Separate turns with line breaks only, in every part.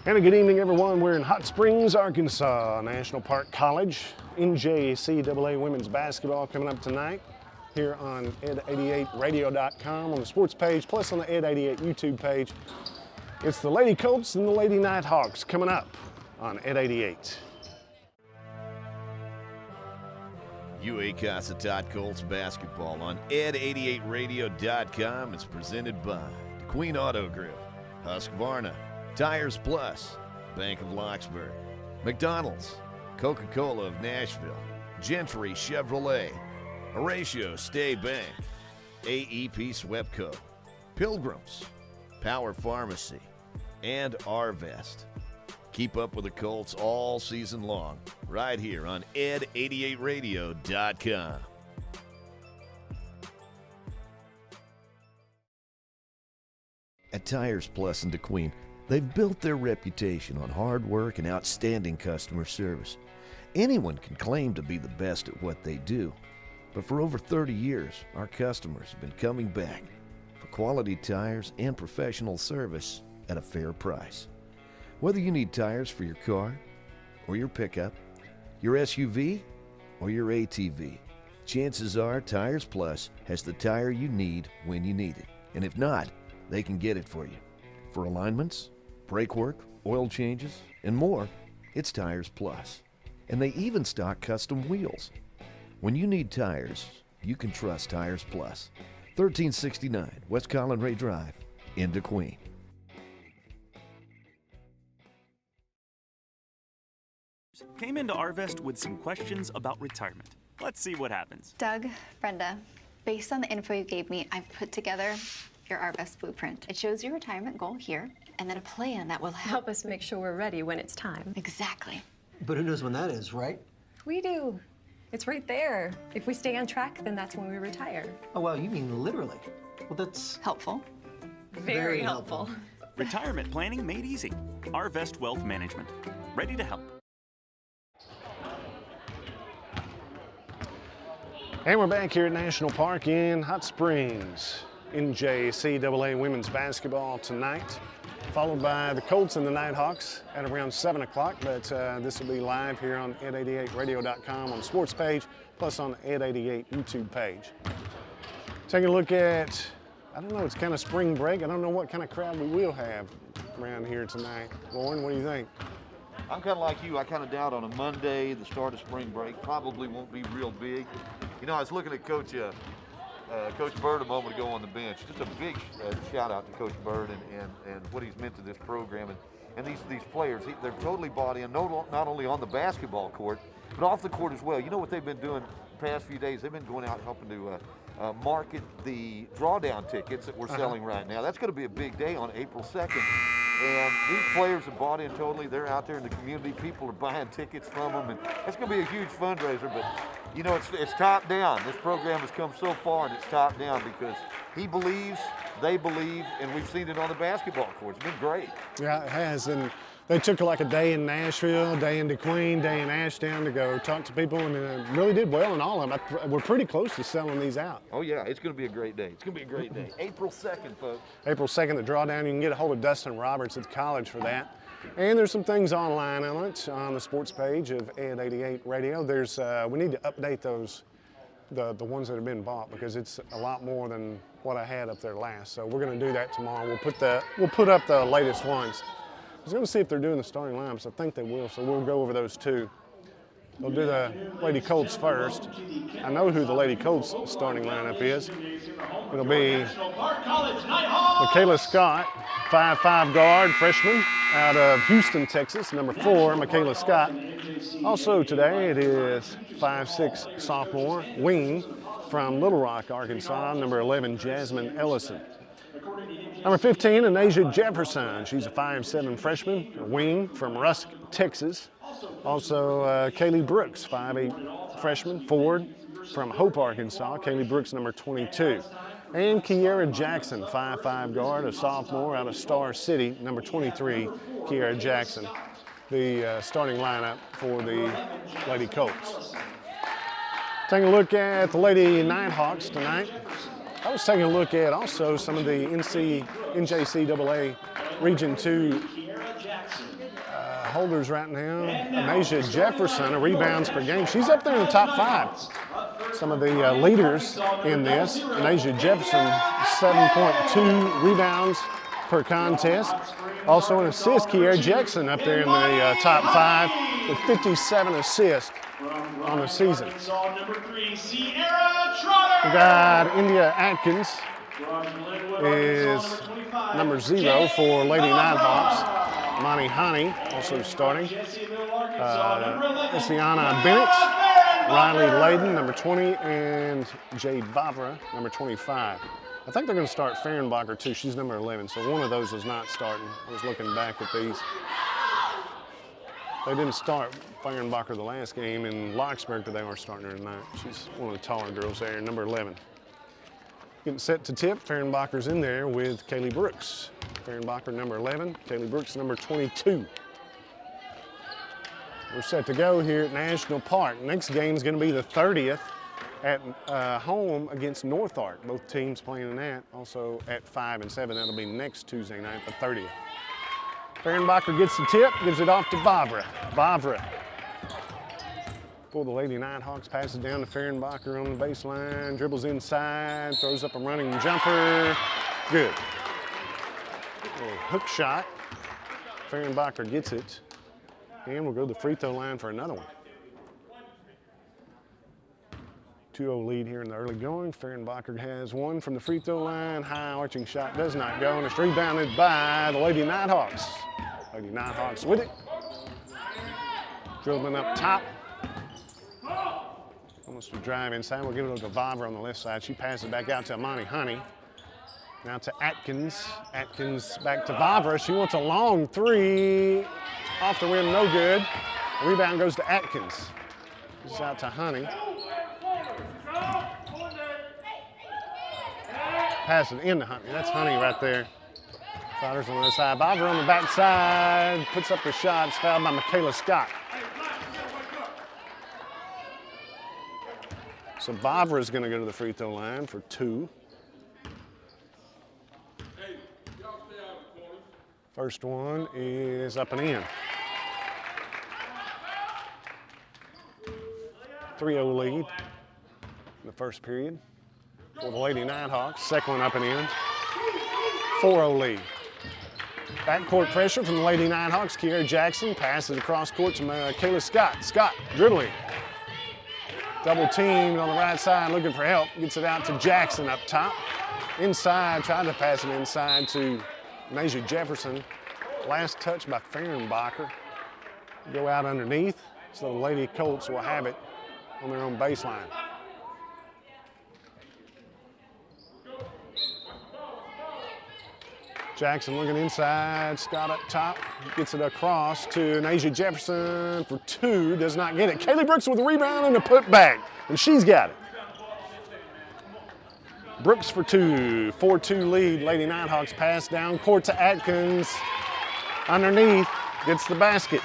And a good evening, everyone. We're in Hot Springs, Arkansas, National Park College. NJCAA women's basketball coming up tonight here on ed88radio.com on the sports page, plus on the Ed88 YouTube page. It's the Lady Colts and the Lady Nighthawks coming up on Ed88.
UA Cossatot Colts basketball on ed88radio.com. It's presented by Queen Auto Group, Husqvarna, Tires Plus, Bank of Locksburg, McDonald's, Coca-Cola of Nashville, Gentry Chevrolet, Horatio State Bank, AEP Swepco, Pilgrims, Power Pharmacy, and Arvest. Keep up with the Colts all season long, right here on ed88radio.com. At Tires Plus in DeQueen, they've built their reputation on hard work and outstanding customer service. Anyone can claim to be the best at what they do, but for over 30 years, our customers have been coming back for quality tires and professional service at a fair price. Whether you need tires for your car or your pickup, your SUV or your ATV, chances are Tires Plus has the tire you need when you need it. And if not, they can get it for you. For alignments, brake work, oil changes, and more, it's Tires Plus. And they even stock custom wheels. When you need tires, you can trust Tires Plus. 1369 West Collin Ray Drive in DeQueen.
Came into Arvest with some questions about retirement. Let's see what happens.
Doug, Brenda, based on the info you gave me, I've put together your Arvest blueprint. It shows your retirement goal here, and then a plan that will
help us make sure we're ready when it's time.
Exactly.
But who knows when that is, right?
We do. It's right there. If we stay on track, then that's when we retire.
Oh, wow, you mean literally. Well, that's
helpful.
Very helpful.
Retirement planning made easy. Arvest Wealth Management. Ready to help.
And we're back here at National Park in Hot Springs. NJCAA women's basketball tonight, followed by the Colts and the Nighthawks at around 7 o'clock. But this will be live here on ed88radio.com on the sports page, plus on the Ed88 YouTube page. Taking a look at, I don't know, it's kind of spring break. I don't know what kind of crowd we will have around here tonight. Lauren, what do you think?
I'm kind of like you. I kind of doubt on a Monday, the start of spring break probably won't be real big. You know, I was looking at Coach Bird a moment ago on the bench. Just a big shout out to Coach Bird and what he's meant to this program. And these players, they're totally bought in, not only on the basketball court, but off the court as well. You know what they've been doing the past few days? They've been going out helping to market the drawdown tickets that we're selling right now. That's going to be a big day on April 2nd. And these players have bought in totally. They're out there in the community. People are buying tickets from them. And it's going to be a huge fundraiser. But, you know, it's top down. This program has come so far, and it's top down because he believes, they believe, and we've seen it on the basketball court. It's been great. Yeah,
it has. And they took like a day in Nashville, a day in DeQueen, day in Ashdown to go talk to people, and really did well in all of them. We're pretty close to selling these out.
Oh, yeah, it's going to be a great day. It's going to be a great day. April 2nd, folks.
April 2nd, the drawdown. You can get a hold of Dustin Roberts at the college for that. And there's some things online on it, on the sports page of Ed88 Radio. There's, we need to update those, the ones that have been bought, because it's a lot more than what I had up there last. So we're going to do that tomorrow. We'll put up the latest ones. I was going to see if they're doing the starting lineups. I think they will, so we'll go over those too. They'll do the Lady Colts first. I know who the Lady Colts starting lineup is. It'll be Michaela Scott, 5'5" guard, freshman out of Houston, Texas. Number 4, Michaela Scott. Also today it is 5'6" sophomore, wing from Little Rock, Arkansas. Number 11, Jasmine Ellison. Number 15, Anasia Jefferson. She's a 5'7" freshman, a wing from Rusk, Texas. Also, Kaylee Brooks, 5'8" freshman, forward from Hope, Arkansas. Kaylee Brooks, number 22. And Kiara Jackson, 5'5" guard, a sophomore out of Star City, number 23, Kiara Jackson. The starting lineup for the Lady Colts. Taking a look at the Lady Nighthawks tonight. I was taking a look at also some of the NJCAA Region 2 Holders right now. Anasia Jefferson, a rebounds per game. She's up there in the top 5. Some of the leaders in this. Anasia Jefferson, 7.2 rebounds per contest. Also an assist, Kiera Jackson up there in the top 5 with 57 assists on the season. We got India Atkins is number 0 for Lady Nighthawks. Monty Honey also starting. Essiana Bennett, Riley Layden, number 20, and Jade Vavra, number 25. I think they're going to start Fehrenbacher too. She's number 11, so one of those is not starting. I was looking back at these. They didn't start Fehrenbacher the last game in Locksburg, but they are starting her tonight. She's one of the taller girls there, number 11. Getting set to tip, Fehrenbacher's in there with Kaylee Brooks. Fehrenbacher number 11, Kaylee Brooks number 22. We're set to go here at National Park. Next game is going to be the 30th at home against North Ark. Both teams playing in that. Also at 5 and 7. That'll be next Tuesday night, the 30th. Fehrenbacher gets the tip, gives it off to Vavra. Vavra for the Lady Nighthawks, passes down to Fehrenbacher on the baseline, dribbles inside, throws up a running jumper. Good. A little hook shot. Fehrenbacher gets it. And we'll go to the free throw line for another one. 2-0 lead here in the early going. Fehrenbacher has one from the free throw line. High arching shot does not go, and it's rebounded by the Lady Nighthawks. Lady Nighthawks with it. Dribbling up top. Almost a drive inside. We'll give it to Vavra on the left side. She passes back out to Amani Honey. Now to Atkins. Atkins back to Vavra. She wants a long 3. Off the rim, no good. The rebound goes to Atkins. It's out to Honey. Pass it into Honey. That's Honey right there. Trotters on the other side. Vavra on the backside. Puts up the shot. It's fouled by Michaela Scott. So Vavra is going to go to the free throw line for 2. First one is up and in. 3-0 lead in the first period for the Lady Nighthawks. Second one up and in. 4-0 lead. Backcourt pressure from the Lady Nighthawks. Kiera Jackson passes across court to Kayla Scott. Scott dribbling. Double teamed on the right side, looking for help. Gets it out to Jackson up top. Inside, tried to pass it inside to Nasia Jefferson. Last touch by Fehrenbacher. Go out underneath, so the Lady Colts will have it on their own baseline. Jackson looking inside, Scott up top, gets it across to Nasia Jefferson for 2, does not get it. Kaylee Brooks with a rebound and a putback, and she's got it. Brooks for 2, 4-2 lead. Lady Nighthawks pass down court to Atkins. Underneath, gets the basket.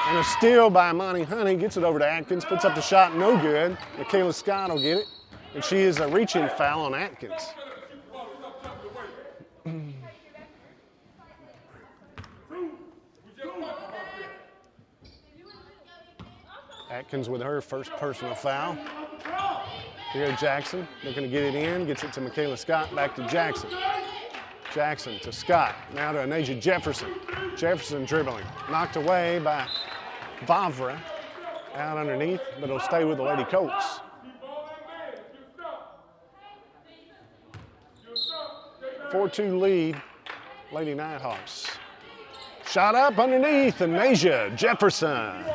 And a steal by Monty Honey, gets it over to Atkins, puts up the shot, no good. Michaela Scott will get it, and she is a reach-in foul on Atkins. Atkins with her first personal foul. Here Jackson looking to get it in, gets it to Michaela Scott, back to Jackson. Jackson to Scott, now to Anasia Jefferson. Jefferson dribbling, knocked away by Vavra. Out underneath, but it'll stay with the Lady Colts. – 4-2 lead, Lady Nighthawks. Shot up underneath, Anasia Jefferson.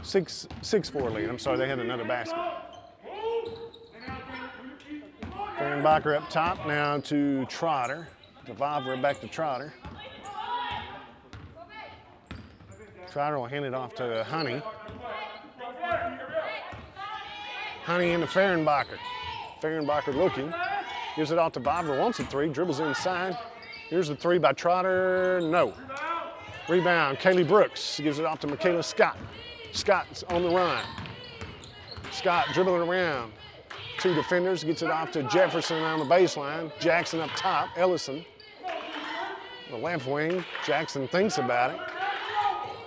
6-4 lead. I'm sorry, they had another basket. Fehrenbacher up top now to Trotter. To Vavra, back to Trotter. Trotter will hand it off to Honey. Honey into Fehrenbacher. Fehrenbacher looking. Gives it off to Vavra, wants a 3, dribbles inside. Here's the 3 by Trotter, no. Rebound, Kaylee Brooks gives it off to Michaela Scott. Scott's on the run. Scott dribbling around. two defenders, gets it off to Jefferson on the baseline. Jackson up top, Ellison. The left wing, Jackson thinks about it.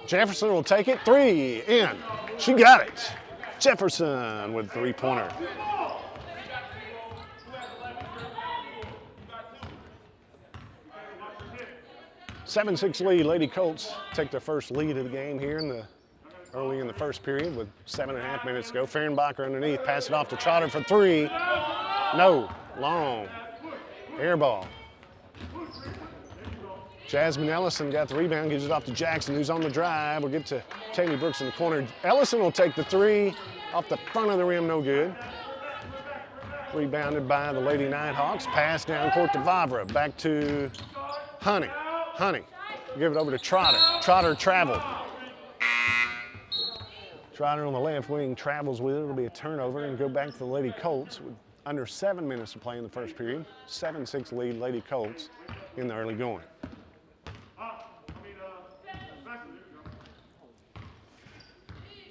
Jefferson will take it, three, in. She got it. Jefferson with three-pointer. (7-6) lead. Lady Colts take their first lead of the game here early in the first period with 7.5 minutes to go. Fehrenbacher underneath, pass it off to Trotter for three. No, long, air ball. Jasmine Ellison got the rebound, gives it off to Jackson, who's on the drive. We'll get to Kaylee Brooks in the corner. Ellison will take the three off the front of the rim, no good. Rebounded by the Lady Nighthawks. Pass down court to Vavra. Back to Honey. Honey, give it over to Trotter. Trotter traveled. Trotter on the left wing travels with it. It'll be a turnover and go back to the Lady Colts with under 7 minutes to play in the first period. 7-6 lead Lady Colts in the early going.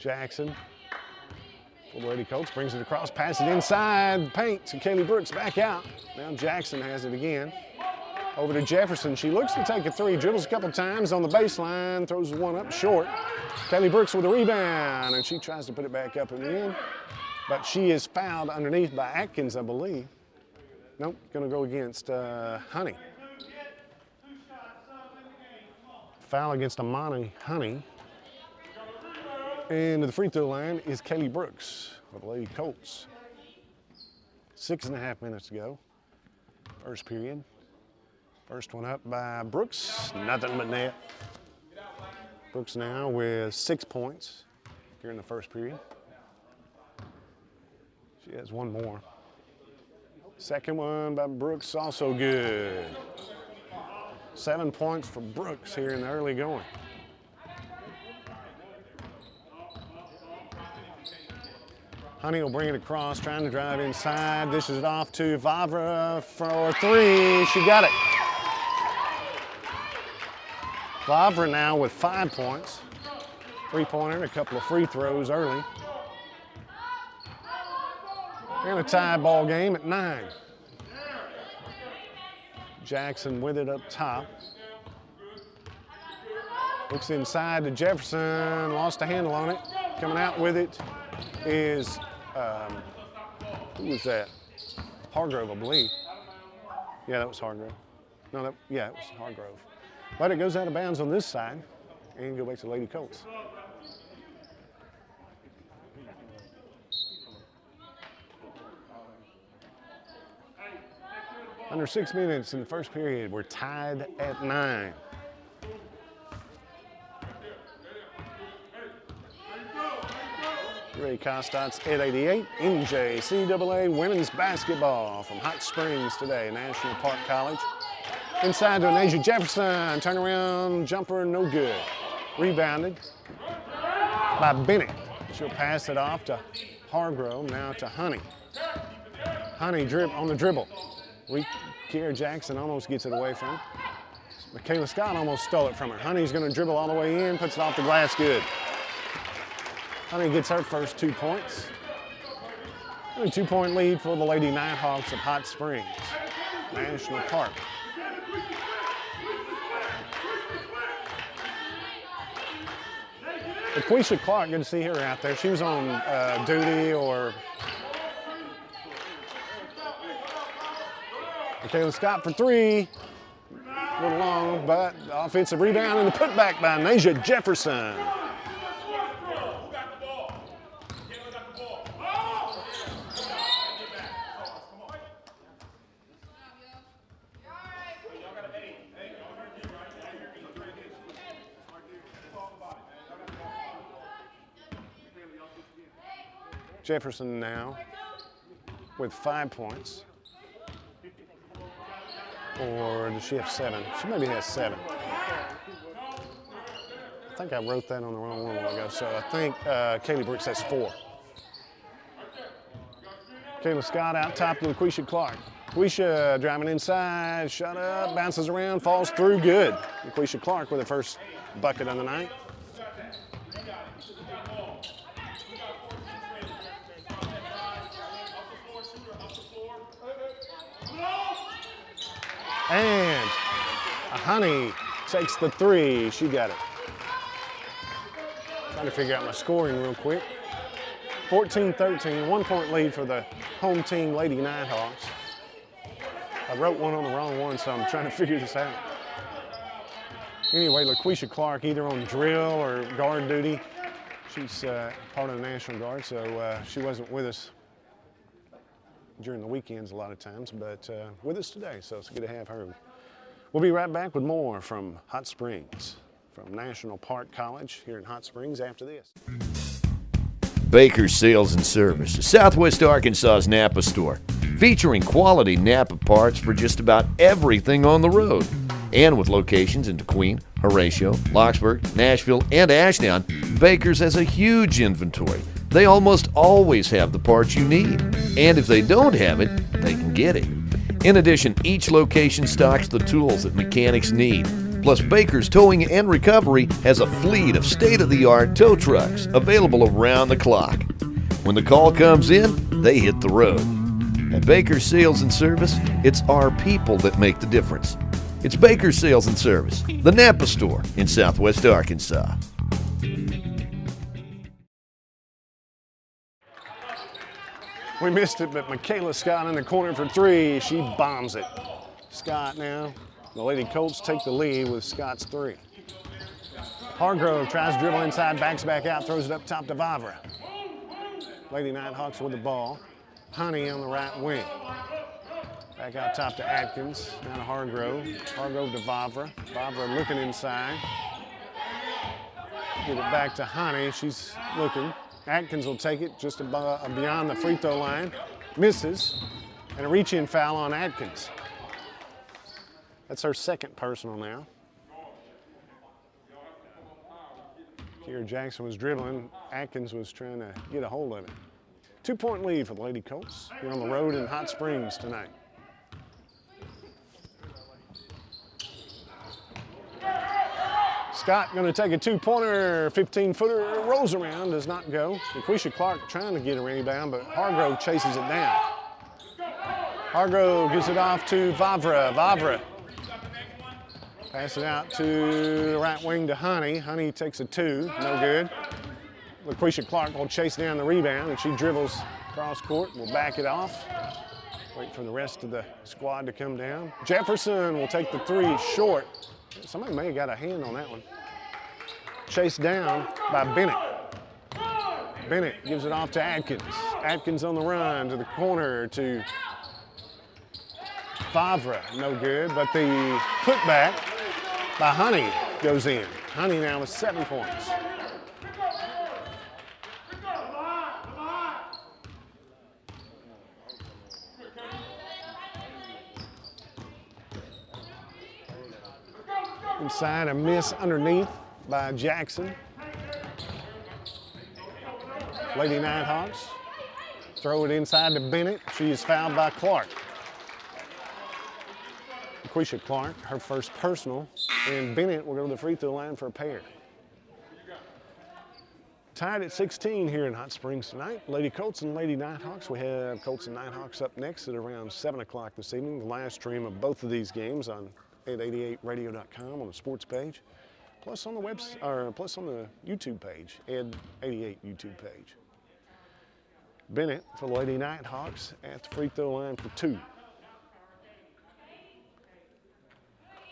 Jackson for the Lady Colts brings it across, passes it inside the paint to Kaylee Brooks, back out. Now Jackson has it again. Over to Jefferson. She looks to take a three, dribbles a couple times on the baseline, throws one up short. Kaylee Brooks with a rebound, and she tries to put it back up and in. But she is fouled underneath by Atkins, I believe. Nope, gonna go against Honey. Foul against Amani Honey. And to the free throw line is Kaylee Brooks of the Lady Colts. 6.5 minutes to go. First period. First one up by Brooks, nothing but net. Brooks now with 6 points here in the first period. She has one more. Second one by Brooks, also good. 7 points for Brooks here in the early going. Honey will bring it across, trying to drive inside, dishes it off to Vavra for three. She got it. Vavra now with 5 points. Three-pointer and a couple of free throws early. And a tie ball game at 9. Jackson with it up top. Looks inside to Jefferson, lost a handle on it. Coming out with it is, who was that? Hargrove, I believe. Yeah, that was Hargrove. No, it was Hargrove. But it goes out of bounds on this side and go back to Lady Colts. Under 6 minutes in the first period, we're tied at 9. Ray Cossatot, 888, NJCAA women's basketball from Hot Springs today, National Park College. Inside to Anasia Jefferson, turnaround jumper, no good. Rebounded by Bennett. She'll pass it off to Hargrove, now to Honey. Honey on the dribble. Kiera Jackson almost gets it away from her. Michaela Scott almost stole it from her. Honey's gonna dribble all the way in, puts it off the glass, good. Honey gets her first 2 points. And a 2-point lead for the Lady Nighthawks of Hot Springs, National Park. Laquisha Clark, good to see her out there. She was on duty or Michaela Scott for three. A little long, but offensive rebound and the putback by Anasia Jefferson. Jefferson now with 5 points. Or does she have 7? She maybe has 7. I think I wrote that on the wrong one a while ago, so I think Kaylee Brooks has 4. Kayla Scott out top to Laquisha Clark. Laquisha driving inside, shut up, bounces around, falls through, good. Laquisha Clark with her first bucket of the night. And Honey takes the three. She got it. Trying to figure out my scoring real quick. 14-13, 1 point lead for the home team, Lady Nighthawks. I wrote one on the wrong one, so I'm trying to figure this out. Anyway, LaQuisha Clark either on drill or guard duty. She's part of the National Guard, so she wasn't with us during the weekends a lot of times, but with us today, so it's good to have her. We'll be right back with more from Hot Springs, from National Park College here in Hot Springs after this.
Baker's Sales and Service, Southwest Arkansas's Napa store, featuring quality Napa parts for just about everything on the road. And with locations in DeQueen, Horatio, Locksburg, Nashville, and Ashdown, Baker's has a huge inventory. They almost always have the parts you need. And if they don't have it, they can get it. In addition, each location stocks the tools that mechanics need. Plus, Baker's Towing and Recovery has a fleet of state-of-the-art tow trucks available around the clock. When the call comes in, they hit the road. At Baker's Sales and Service, it's our people that make the difference. It's Baker's Sales and Service, the Napa store in Southwest Arkansas.
We missed it, but Michaela Scott in the corner for three. She bombs it. Scott now. The Lady Colts take the lead with Scott's three. Hargrove tries to dribble inside, backs back out, throws it up top to Vavra. Lady Nighthawks with the ball. Honey on the right wing. Back out top to Atkins, now to Hargrove. Hargrove to Vavra. Vavra looking inside. Get it back to Honey, she's looking. Atkins will take it just beyond the free throw line. Misses, and a reach-in foul on Atkins. That's her second personal now. Kiera Jackson was dribbling. Atkins was trying to get a hold of it. 2 point lead for the Lady Colts. You're on the road in Hot Springs tonight. Scott going to take a two-pointer, 15-footer, rolls around, does not go. LaQuisha Clark trying to get a rebound, but Hargrove chases it down. Hargrove gives it off to Vavra. Vavra pass it out to the right wing to Honey. Honey takes a two, no good. LaQuisha Clark will chase down the rebound, and she dribbles cross court. Will back it off. Wait for the rest of the squad to come down. Jefferson will take the three short. Somebody may have got a hand on that one. Chased down by Bennett. Bennett gives it off to Atkins. Atkins on the run to the corner to Favre, no good, but the putback by Honey goes in. Honey now with 7 points. Inside, a miss underneath by Jackson. Lady Nighthawks throw it inside to Bennett. She is fouled by Clark. LaQuisha Clark, her first personal, and Bennett will go to the free throw line for a pair. Tied at 16 here in Hot Springs tonight. Lady Colts and Lady Nighthawks. We have Colts and Nighthawks up next at around 7 o'clock this evening. The live stream of both of these games on 88radio.com on the sports page, plus on the plus on the YouTube page, Ed88 YouTube page. Bennett for the Lady Nighthawks at the free throw line for 2.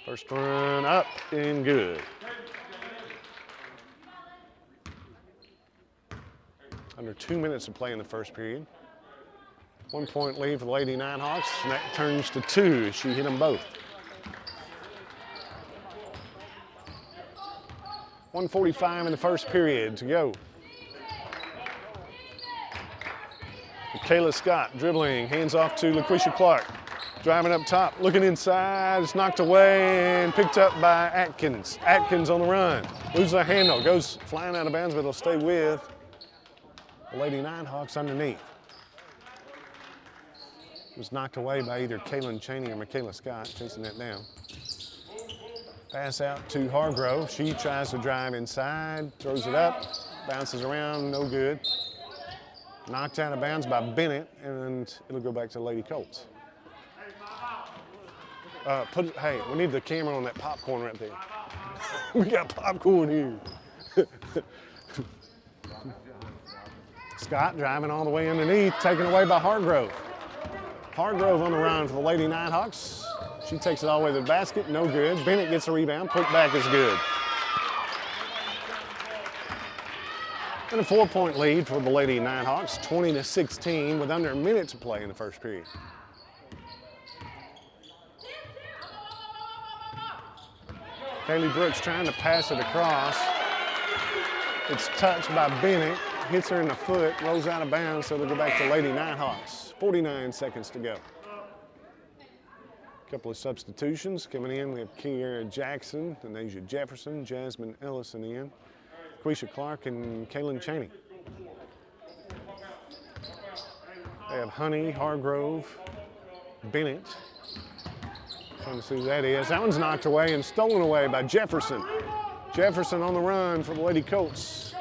First run up and good. Under 2 minutes to play in the first period. 1 point lead for the Lady Nighthawks, and that turns to 2 as she hit them both. 1:45 in the first period to go. Michaela Scott dribbling, hands off to LaQuisha Clark. Driving up top, looking inside, it's knocked away and picked up by Atkins. Atkins on the run, loses a handle, goes flying out of bounds, but it'll stay with the Lady Nighthawks underneath. It was knocked away by either Kaylin Chaney or Michaela Scott, chasing that down. Pass out to Hargrove. She tries to drive inside, throws it up, bounces around, no good. Knocked out of bounds by Bennett, and it'll go back to Lady Colts. Hey, we need the camera on that popcorn right there. We got popcorn here. Scott driving all the way underneath, taken away by Hargrove. Hargrove on the run for the Lady Nighthawks. She takes it all the way to the basket, no good. Bennett gets a rebound, put back is good. And a 4-point lead for the Lady Nighthawks, 20-16 with under a minute to play in the first period. Kaylee Brooks trying to pass it across. It's touched by Bennett, hits her in the foot, rolls out of bounds, so they'll go back to Lady Nighthawks. 49 seconds to go. A couple of substitutions coming in. We have Kiera Jackson, Denasia Jefferson, Jasmine Ellison in, Quisha Clark, and Kaylin Chaney. They have Honey, Hargrove, Bennett. Trying to see who that is. That one's knocked away and stolen away by Jefferson. Jefferson on the run for the Lady Colts.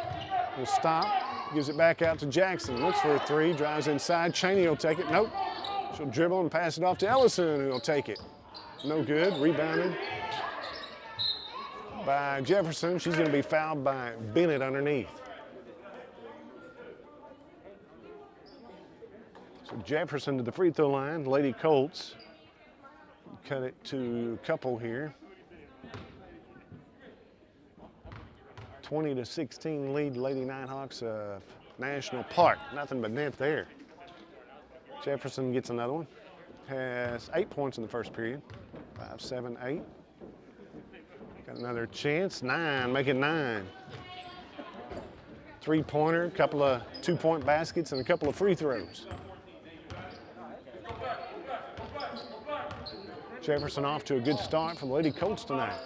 Will stop, gives it back out to Jackson. Looks for a three, drives inside. Chaney will take it. Nope. She'll dribble and pass it off to Ellison, who will take it. No good. Rebounded by Jefferson. She's going to be fouled by Bennett underneath. So Jefferson to the free throw line. Lady Colts cut it to a couple here. 20-16 lead Lady Nighthawks of National Park. Nothing but net there. Jefferson gets another one. Has 8 points in the first period. 5, 7, 8. Got another chance. 9, make it 9. Three-pointer, couple of two-point baskets, and a couple of free throws. Jefferson off to a good start for the Lady Colts tonight.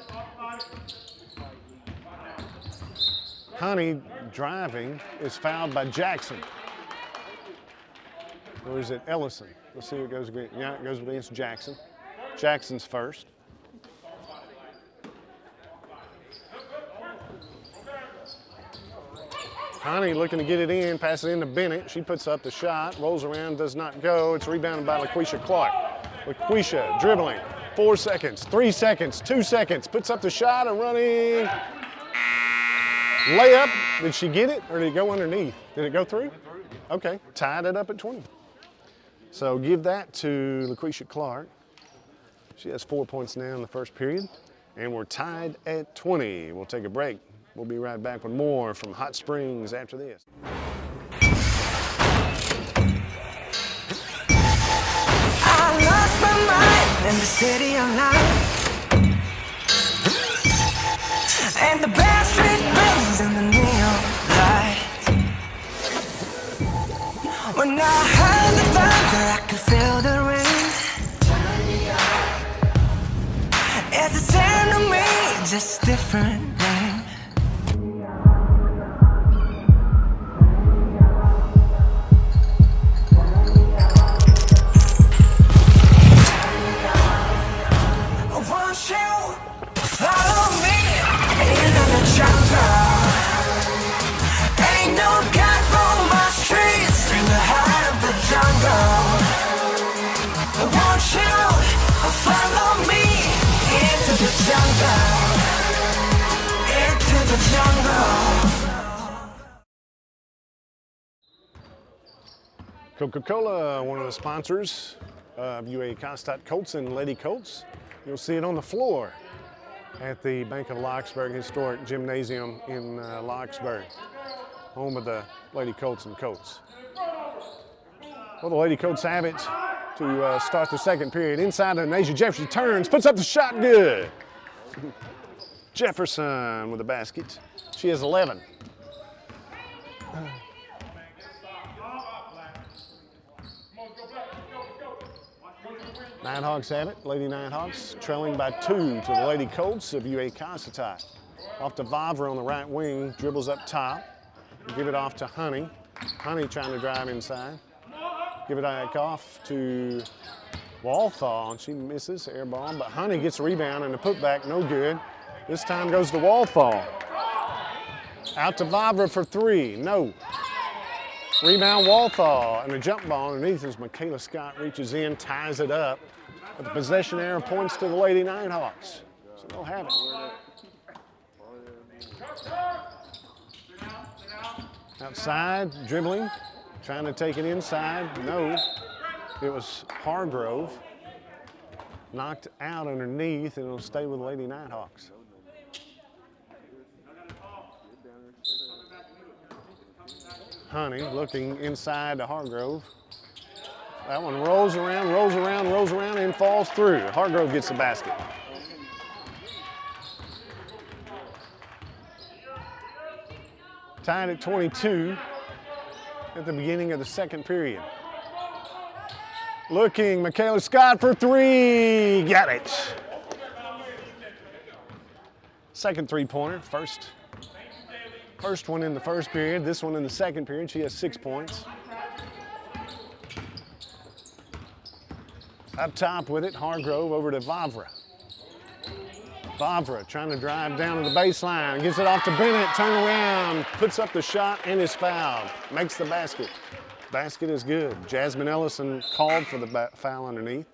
Honey driving is fouled by Jackson. Or is it Ellison? Let's see who it goes against. Yeah, it goes against Jackson. Jackson's first. Honey looking to get it in, pass it in to Bennett. She puts up the shot, rolls around, does not go. It's rebounded by LaQuisha Clark. LaQuisha dribbling. 4 seconds, 3 seconds, 2 seconds. Puts up the shot and running. Layup. Did she get it or did it go underneath? Did it go through? Okay, tied it up at 20. So give that to LaQuisha Clark. She has 4 points now in the first period. And we're tied at 20. We'll take a break. We'll be right back with more from Hot Springs after this.
I lost my mind in the city of night, and the bad street burns in the neon lights. When I heard the thunder, I could feel the rain. It's the same to me, just different name. Won't you follow me into the jungle? Ain't no God on my streets in the heart of the jungle. Won't you follow me into the jungle? Into the jungle.
Coca-Cola, one of the sponsors of UA Cossatot Colts and Lady Colts. You'll see it on the floor at the Bank of Locksburg Historic Gymnasium in Locksburg, home of the Lady Colts and Colts. Well, the Lady Colts have it to start the second period. Inside of Denasia Jefferson turns, puts up the shot, good. Jefferson with the basket. She has 11. Nighthawks have it. Lady Nighthawks trailing by 2 to the Lady Colts of UA Cossatot. Off to Vavra on the right wing, dribbles up top. Give it off to Honey. Honey trying to drive inside. Give it back off to Walthall, and she misses, air ball. But Honey gets a rebound and a putback, no good. This time goes to Walthall. Out to Vavra for 3, no. Rebound Walthall, and a jump ball underneath as Michaela Scott reaches in, ties it up. But the possession error points to the Lady Nighthawks. So they'll have it. Outside, dribbling, trying to take it inside. No, it was Hargrove. Knocked out underneath, and it'll stay with the Lady Nighthawks. Honey looking inside to Hargrove. That one rolls around, and falls through. Hargrove gets the basket. Tied at 22 at the beginning of the second period. Looking, Michaela Scott for three, got it. Second three-pointer, first one in the first period, this one in the second period. She has 6 points. Up top with it, Hargrove over to Vavra. Vavra trying to drive down to the baseline, gives it off to Bennett, turn around, puts up the shot and is fouled. Makes the basket. Basket is good. Jasmine Ellison called for the foul underneath.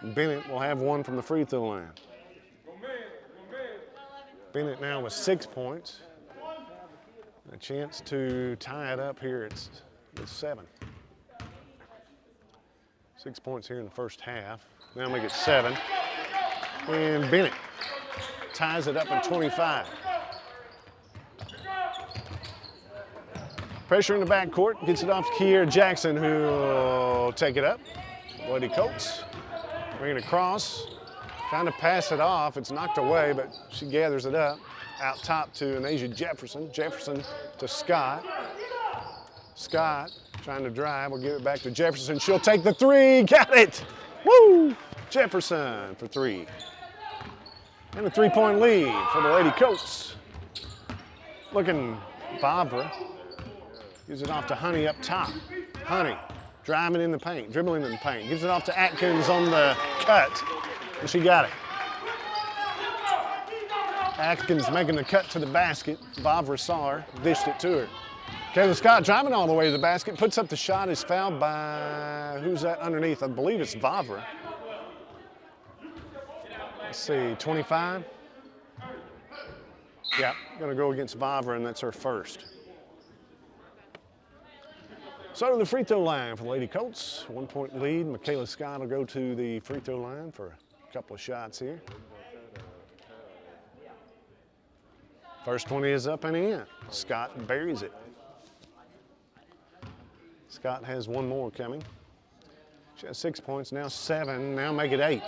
Bennett will have one from the free throw line. Bennett now with 6 points. A chance to tie it up here with 7. 6 points here in the first half. Now make it 7. And Bennett ties it up at 25. Pressure in the backcourt, gets it off to Kiera Jackson, who will take it up. Lady Colts bring it across, trying to pass it off. It's knocked away, but she gathers it up. Out top to Anasia Jefferson. Jefferson to Scott. Scott trying to drive, will give it back to Jefferson. She'll take the three, got it! Woo! Jefferson for three. And a three-point lead for the Lady Colts. Looking, Barbara gives it off to Honey up top. Honey driving in the paint, dribbling in the paint. Gives it off to Atkins on the cut, and she got it. Atkins making the cut to the basket. Barbara saw her, dished it to her. Kayla Scott driving all the way to the basket, puts up the shot, is fouled by, who's that underneath? I believe it's Vavra. Let's see, 25? Yeah, gonna go against Vavra, and that's her first. So to the free throw line for the Lady Colts. 1 point lead. Michaela Scott will go to the free throw line for a couple of shots here. First one is up and in. Scott buries it. Scott has one more coming. She has 6 points, now 7, now make it 8.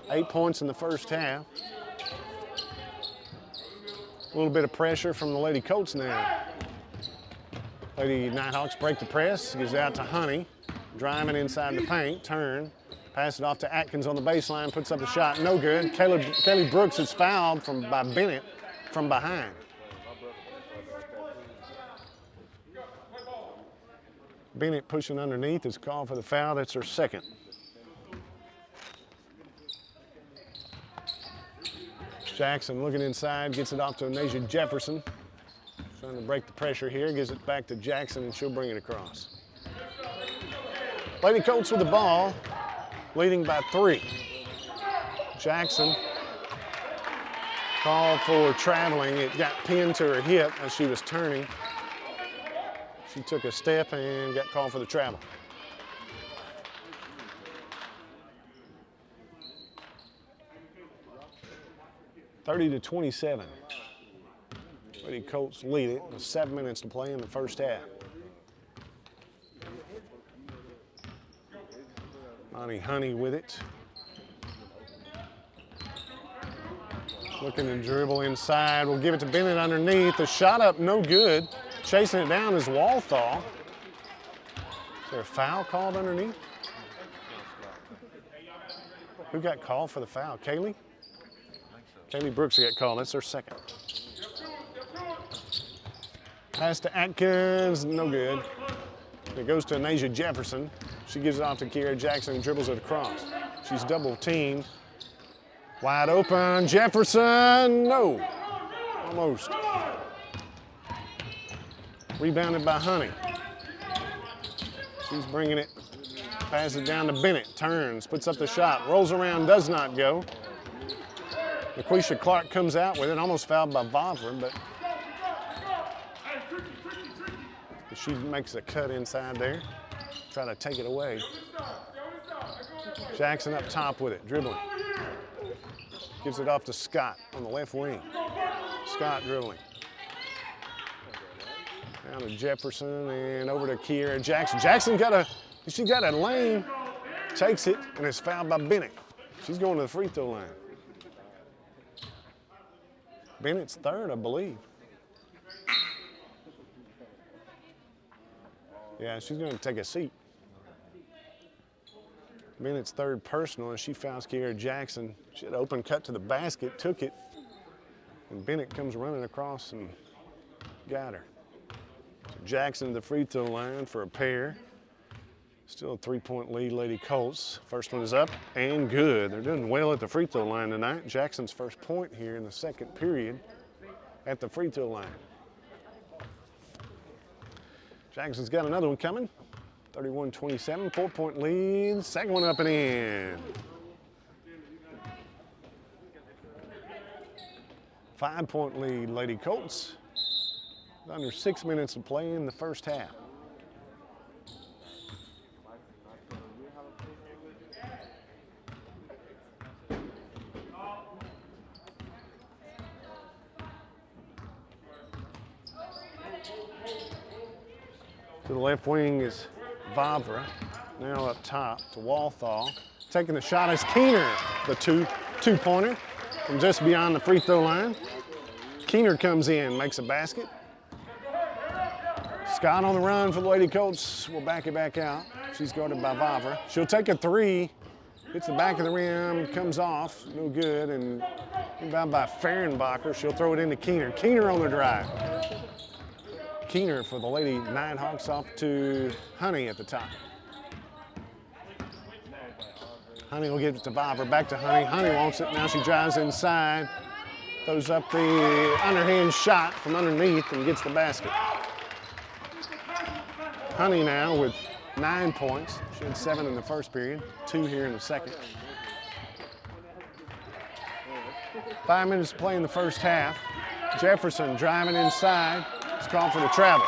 8 points in the first half. A little bit of pressure from the Lady Colts now. Lady Nighthawks break the press, gives it out to Honey. Driving inside the paint, turn. Pass it off to Atkins on the baseline, puts up the shot, no good. Kelly Brooks is fouled by Bennett from behind. Bennett pushing underneath is called for the foul. That's her second. Jackson looking inside, gets it off to Anasia Jefferson. Trying to break the pressure here, gives it back to Jackson, and she'll bring it across. Lady Colts with the ball, leading by 3. Jackson called for traveling. It got pinned to her hip as she was turning. She took a step and got called for the travel. (30-27). Lady Colts lead it with 7 minutes to play in the first half. Honey with it. Looking to dribble inside. We'll give it to Bennett underneath. The shot up, no good. Chasing it down is Walthall. Is there a foul called underneath? Who got called for the foul? Kaylee? Kaylee Brooks got called. That's her second. Pass to Atkins, no good. It goes to Anasia Jefferson. She gives it off to Kiera Jackson and dribbles it across. She's double teamed. Wide open, Jefferson, no. Almost. Rebounded by Honey. She's bringing it Passes it down to Bennett. Turns, puts up the shot, rolls around, does not go. LaQuisha Clark comes out with it, almost fouled by Vavra, but she makes a cut inside there. Try to take it away. Jackson up top with it, dribbling. Gives it off to Scott on the left wing. Scott dribbling. Down to Jefferson and over to Kiera Jackson. Jackson she got a lane, takes it, and is fouled by Bennett. She's going to the free throw line. Bennett's third, I believe. Yeah, she's going to take a seat. Bennett's third personal, and she fouls Kiera Jackson. She had an open cut to the basket, took it, and Bennett comes running across and got her. So Jackson to the free throw line for a pair. Still a 3-point lead, Lady Colts. First one is up and good. They're doing well at the free throw line tonight. Jackson's first point here in the second period at the free throw line. Jackson's got another one coming. 31-27, 4-point lead. Second one up and in. 5-point lead, Lady Colts. Under 6 minutes of play in the first half. To the left wing is Vavra. Now up top to Walthall. Taking the shot is Keener, the two-pointer from just beyond the free throw line. Keener comes in, makes a basket. Scott on the run for the Lady Colts. Will back it back out. She's guarded by Vavra. She'll take a three. Hits the back of the rim, comes off, no good, and rebound by Fehrenbacher. She'll throw it into Keener. Keener on the drive. Keener for the Lady Nighthawks off to Honey at the top. Honey will give it to Vavra, back to Honey. Honey wants it, now she drives inside, throws up the underhand shot from underneath and gets the basket. Honey now with 9 points. She had 7 in the first period, 2 here in the second. 5 minutes to play in the first half. Jefferson driving inside. It's called for the travel.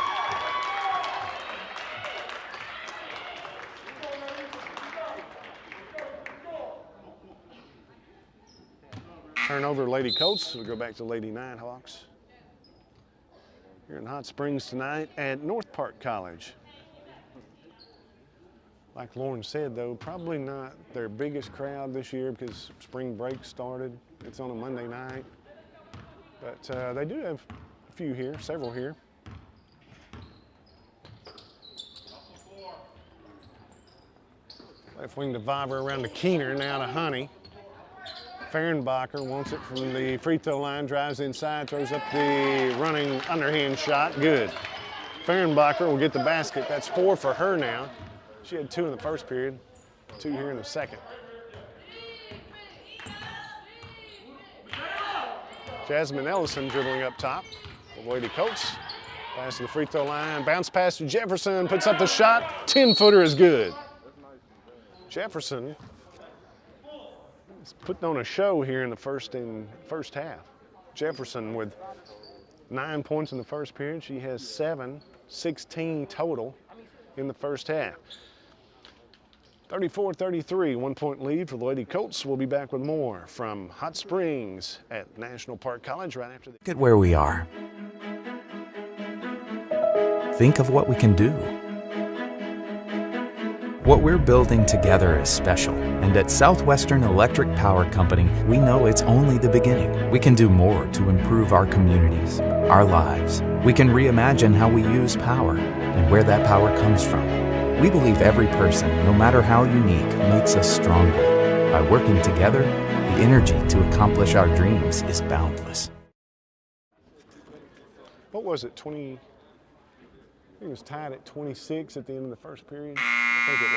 Turnover, Lady Colts. We'll go back to Lady Nighthawks. Here in Hot Springs tonight at North Park College. Like Lauren said, though, probably not their biggest crowd this year because spring break started. It's on a Monday night. But they do have a few here, several here. Left wing to Vavra, around to Keener, now to Honey. Fehrenbacher wants it from the free throw line, drives inside, throws up the running underhand shot, good. Fehrenbacher will get the basket. That's 4 for her now. She had 2 in the first period, 2 here in the second. Jasmine Ellison dribbling up top. The Lady Colts. Pass to the free throw line. Bounce pass to Jefferson. Puts up the shot. 10-footer is good. Jefferson is putting on a show here in the first half. Jefferson with 9 points in the first period. She has 7, 16 total in the first half. 34-33, 1-point lead for the Lady Colts. We'll be back with more from Hot Springs at National Park College right after
Look at where we are. Think of what we can do. What we're building together is special, and at Southwestern Electric Power Company, we know it's only the beginning. We can do more to improve our communities, our lives. We can reimagine how we use power and where that power comes from. We believe every person, no matter how unique, makes us stronger. By working together, the energy to accomplish our dreams is boundless.
What was it, 20? I think it was tied at 26 at the end of the first period. I think it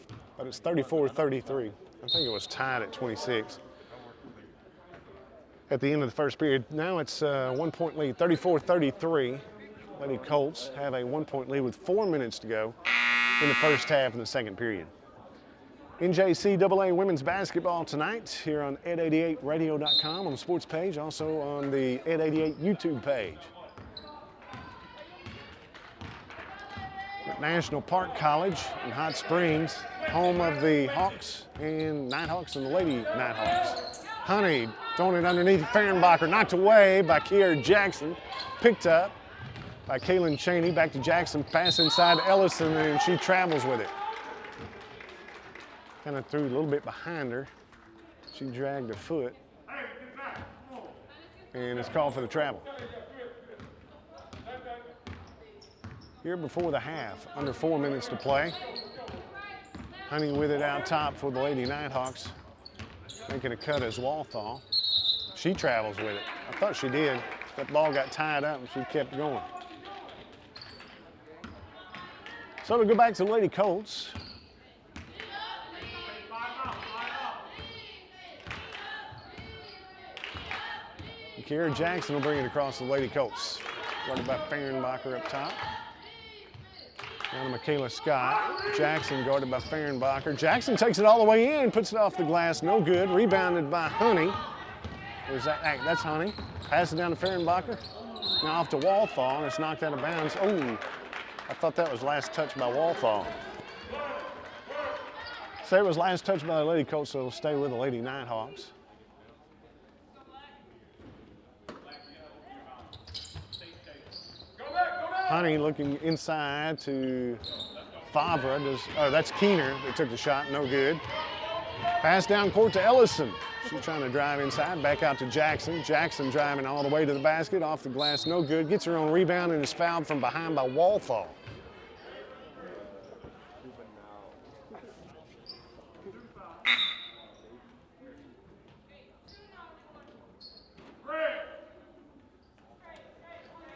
was. But it's 34-33. I think it was tied at 26 at the end of the first period. Now it's a 1-point lead, 34-33. Lady Colts have a 1-point lead with 4 minutes to go in the first half of the second period. NJCAA women's basketball tonight here on ed88radio.com on the sports page, also on the Ed88 YouTube page. At National Park College in Hot Springs, home of the Hawks and Nighthawks and the Lady Nighthawks. Honey throwing it underneath Fehrenbacher, knocked away by Kiera Jackson, picked up by Kaylin Cheney, back to Jackson, pass inside Ellison, and she travels with it. Kind of threw a little bit behind her. She dragged her foot, and it's called for the travel. Here before the half, under 4 minutes to play. Honey with it out top for the Lady Nighthawks, making a cut as Walthall. She travels with it. I thought she did. That ball got tied up and she kept going. So we go back to the Lady Colts. Kiera Jackson will bring it across the Lady Colts. Guarded by Fehrenbacher up top. Down to Michaela Scott. Jackson guarded by Fehrenbacher. Jackson takes it all the way in, puts it off the glass, no good. Rebounded by Honey. Where's that? That's Honey. Pass it down to Fehrenbacher. Now off to Walthall, and it's knocked out of bounds. Oh, I thought that was last touch by Walthall. Say it was last touch by the Lady Colts, so it'll stay with the Lady Nighthawks. Honey looking inside to Favre. That's Keener that took the shot, no good. Pass down court to Ellison. She's trying to drive inside, back out to Jackson. Jackson driving all the way to the basket, off the glass, no good. Gets her own rebound and is fouled from behind by Walthall.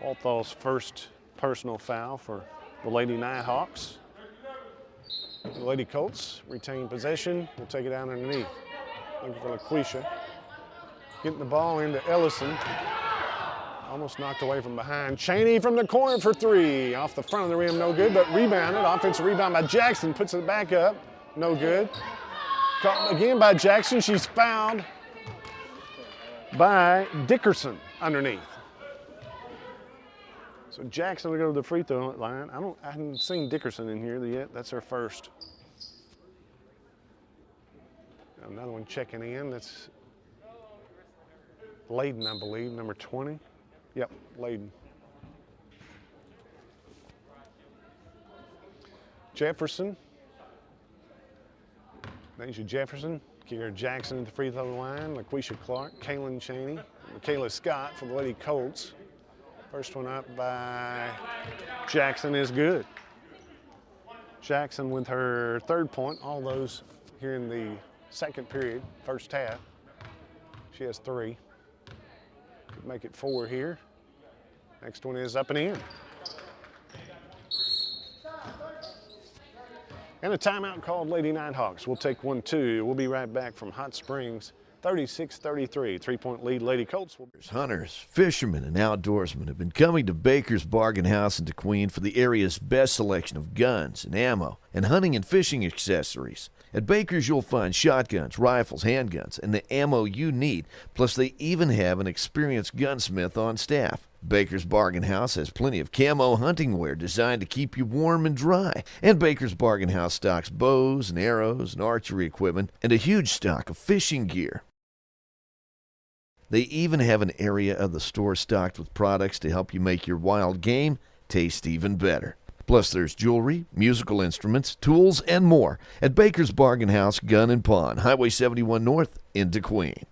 Walthall's first personal foul for the Lady Nighthawks. The Lady Colts retain possession. We'll take it down underneath. Looking for LaQuisha. Getting the ball into Ellison. Almost knocked away from behind. Cheney from the corner for three. Off the front of the rim, no good, but rebounded. Offensive rebound by Jackson. Puts it back up. No good. Caught again by Jackson. She's fouled by Dickerson underneath. So Jackson will go to the free throw line. I haven't seen Dickerson in here yet. That's her first. Another one checking in. That's Layden, I believe, number 20. Yep, Layden. Jefferson. Deja Jefferson. Kiera Jackson at the free throw line. LaQuisha Clark, Kaylin Cheney, Michaela Scott for the Lady Colts. First one up by Jackson is good. Jackson with her third point, all those here in the second period, first half. She has three. Could make it four here. Next one is up and in. And a timeout called Lady Nighthawks. We'll take 1-2. We'll be right back from Hot Springs. 36-33, three-point lead, Lady Colts.
Hunters, fishermen, and outdoorsmen have been coming to Baker's Bargain House in DeQueen for the area's best selection of guns and ammo and hunting and fishing accessories. At Baker's, you'll find shotguns, rifles, handguns, and the ammo you need, plus they even have an experienced gunsmith on staff. Baker's Bargain House has plenty of camo hunting wear designed to keep you warm and dry. And Baker's Bargain House stocks bows and arrows and archery equipment and a huge stock of fishing gear. They even have an area of the store stocked with products to help you make your wild game taste even better. Plus, there's jewelry, musical instruments, tools, and more at Baker's Bargain House Gun and Pawn, Highway 71 North in DeQueen.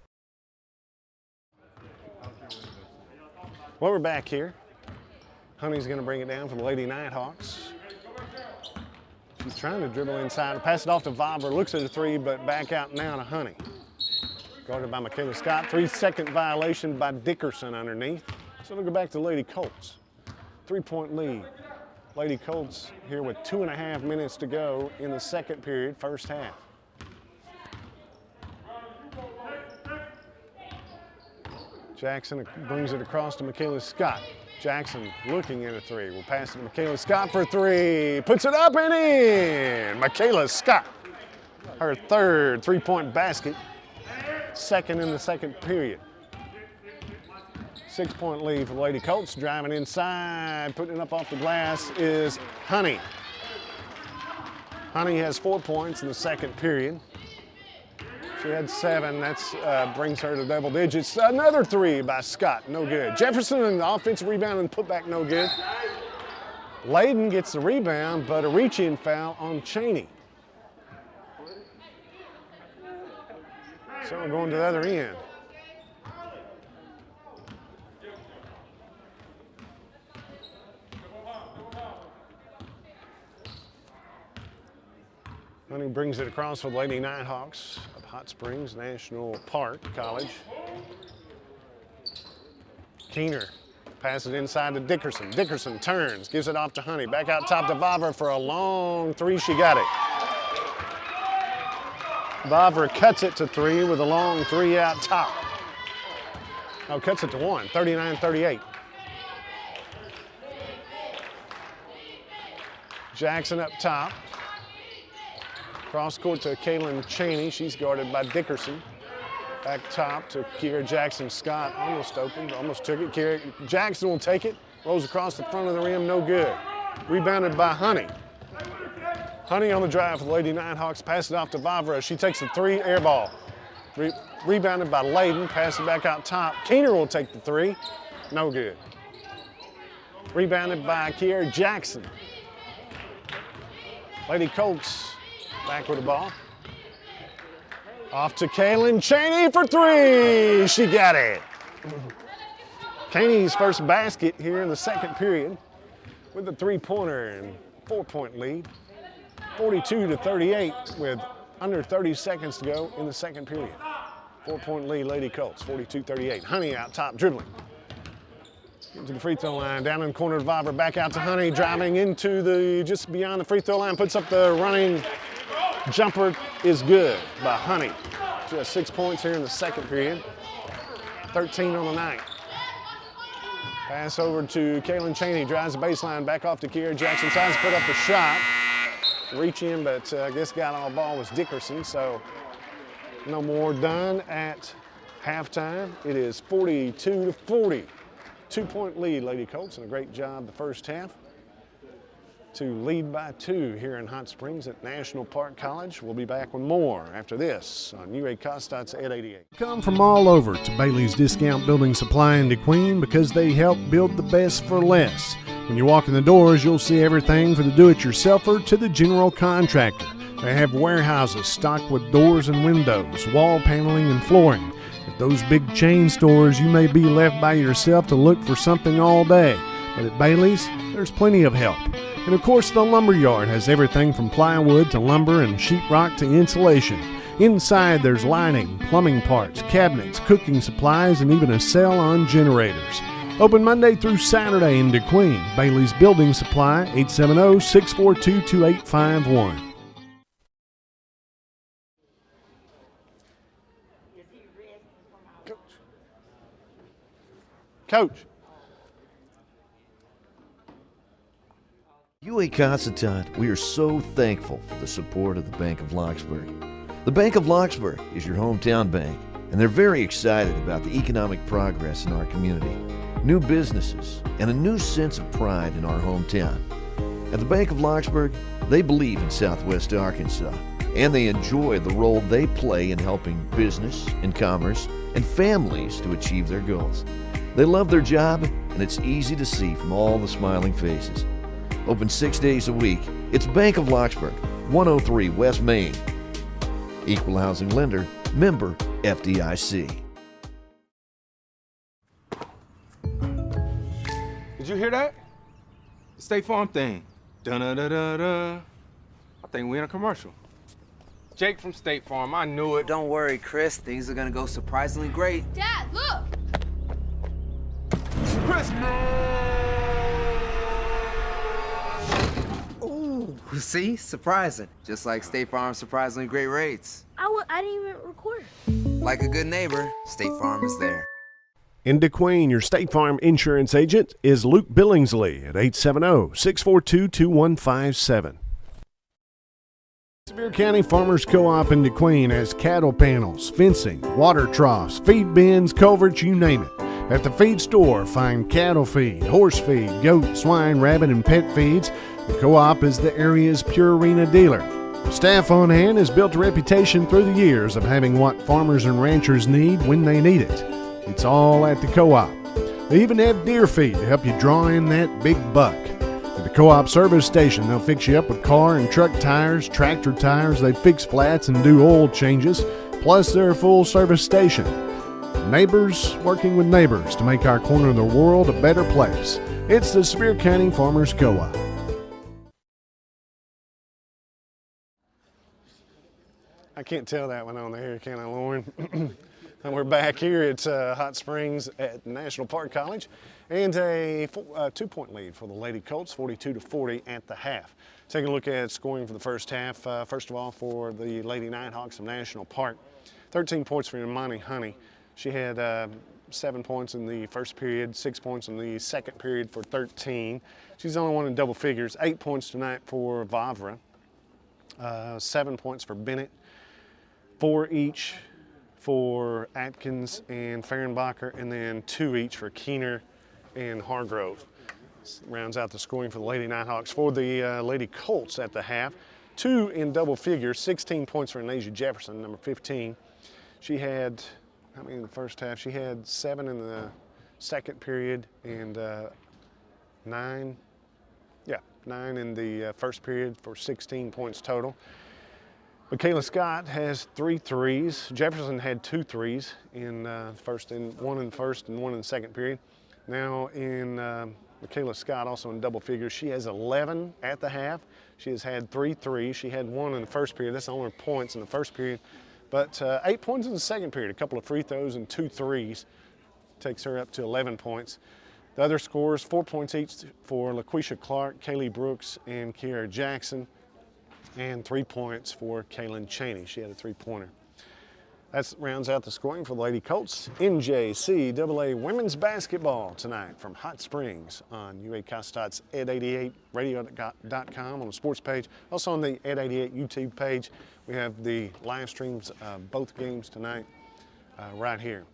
Well, we're back here. Honey's going to bring it down for the Lady Nighthawks. She's trying to dribble inside, pass it off to Vobber, looks at the three, but back out now to Honey. Guarded by Michaela Scott. 3-second violation by Dickerson underneath. So we'll go back to Lady Colts. 3-point lead. Lady Colts here with 2.5 minutes to go in the second period, first half. Jackson brings it across to Michaela Scott. Jackson looking at a three. We'll pass it to Michaela Scott for three. Puts it up and in. Michaela Scott, her third three-point basket. Second in the second period. 6-point lead for the Lady Colts. Driving inside, putting it up off the glass is Honey. Honey has 4 points in the second period. She had 7. That brings her to double digits. Another three by Scott, no good. Jefferson in the offensive rebound and putback, no good. Layden gets the rebound, but a reach-in foul on Cheney. So we're going to the other end. Honey brings it across for the Lady Nighthawks of Hot Springs National Park College. Keener passes it inside to Dickerson. Dickerson turns, gives it off to Honey. Back out top to Vavra for a long three. She got it. Vavra cuts it to three with a long three out top. Oh, cuts it to one, 39-38. Jackson up top. Cross court to Kaylin Cheney. She's guarded by Dickerson. Back top to Kiera Jackson Scott. Almost opened, almost took it. Kiera Jackson will take it. Rolls across the front of the rim, no good. Rebounded by Honey. Honey on the drive for the Lady Nighthawks. Pass it off to Vavra. She takes the three, air ball. Rebounded by Layden. Pass it back out top. Keener will take the three. No good. Rebounded by Kiera Jackson. Lady Colts back with the ball. Off to Kaylin Cheney for three. She got it. Cheney's first basket here in the second period with a three-pointer and 4-point lead. 42-38 with under 30 seconds to go in the second period. 4-point lead, Lady Colts, 42-38. Honey out top, dribbling. Into the free throw line, down in the corner of Vavra, back out to Honey, driving into the, just beyond the free throw line, puts up the running jumper, is good by Honey. She has 6 points here in the second period, 13 on the night. Pass over to Kaylin Cheney, drives the baseline, back off to Kiera Jackson, tries to put up a shot. Reach in, but I guess got all ball was Dickerson, so no more done at halftime. It is 42-40. 2-point lead, Lady Colts, and a great job the first half to lead by 2 here in Hot Springs at National Park College. We'll be back with more after this on UA Cossatot at 88. Come from all over to Bailey's Discount Building Supply in DeQueen because they help build the best for less. When you walk in the doors, you'll see everything from the do-it-yourselfer to the general contractor. They have warehouses stocked with doors and windows, wall paneling and flooring. At those big chain stores, you may be left by yourself to look for something all day. But at Bailey's, there's plenty of help. And of course, the lumber yard has everything from plywood to lumber and sheetrock to insulation. Inside, there's lining, plumbing parts, cabinets, cooking supplies, and even a sale on generators. Open Monday through Saturday in DeQueen. Bailey's Building Supply, 870-642-2851. Coach.
UA Cossatot, we are so thankful for the support of the Bank of Locksburg. The Bank of Locksburg is your hometown bank, and they're very excited about the economic progress in our community, new businesses, and a new sense of pride in our hometown. At the Bank of Locksburg, they believe in Southwest Arkansas, and they enjoy the role they play in helping business and commerce and families to achieve their goals. They love their job, and it's easy to see from all the smiling faces. Open 6 days a week, it's Bank of Locksburg, 103 West Main. Equal housing lender, member FDIC.
Did you hear that? The State Farm thing. Dun-da-da-da-da. I think we're in a commercial. Jake from State Farm, I knew it.
Don't worry, Chris. Things are gonna go surprisingly great.
Dad, look!
Chris!
Ooh, see? Surprising. Just like State Farm's surprisingly great rates.
I didn't even record.
Like a good neighbor, State Farm is there.
In DeQueen, your State Farm insurance agent is Luke Billingsley at 870-642-2157. Sevier County Farmers Co-op in DeQueen has cattle panels, fencing, water troughs, feed bins, culverts, you name it. At the feed store, find cattle feed, horse feed, goat, swine, rabbit, and pet feeds. The Co-op is the area's pure arena dealer. Staff on hand has built a reputation through the years of having what farmers and ranchers need when they need it. It's all at the Co-op. They even have deer feed to help you draw in that big buck. At the Co-op service station, they'll fix you up with car and truck tires, tractor tires. They fix flats and do oil changes. Plus, they're a full service station. Neighbors working with neighbors to make our corner of the world a better place. It's the Sevier County Farmers Co-op. I can't tell that one on the air, can I, Lauren? And we're back here at Hot Springs at National Park College, and a 2-point lead for the Lady Colts, 42-40 at the half. Taking a look at scoring for the first half. First of all, for the Lady Nighthawks of National Park, 13 points for Imani Honey. She had 7 points in the first period, 6 points in the second period for 13. She's the only one in double figures. 8 points tonight for Vavra, 7 points for Bennett, 4 each for Atkins and Fehrenbacher, and then 2 each for Keener and Hargrove. This rounds out the scoring for the Lady Nighthawks. For the Lady Colts at the half, 2 in double figures, 16 points for Anasia Jefferson, number 15. She had, how many in the first half? She had 7 in the second period and 9 in the first period for 16 points total. Michaela Scott has 3 threes. Jefferson had 2 threes in first, and 1 in the first and 1 in the second period. Now in Michaela Scott, also in double figures, she has 11 at the half. She has had 3 threes. She had 1 in the first period. That's the only points in the first period. But 8 points in the second period, a couple of free throws and 2 threes. Takes her up to 11 points. The other scores, 4 points each for LaQuisha Clark, Kaylee Brooks, and Kiara Jackson, and 3 points for Kaylin Cheney. She had a 3-pointer. That rounds out the scoring for the Lady Colts. NJCAA women's basketball tonight from Hot Springs on UA Cossatot ed88radio.com on the sports page. Also on the Ed88 YouTube page, we have the live streams of both games tonight right here.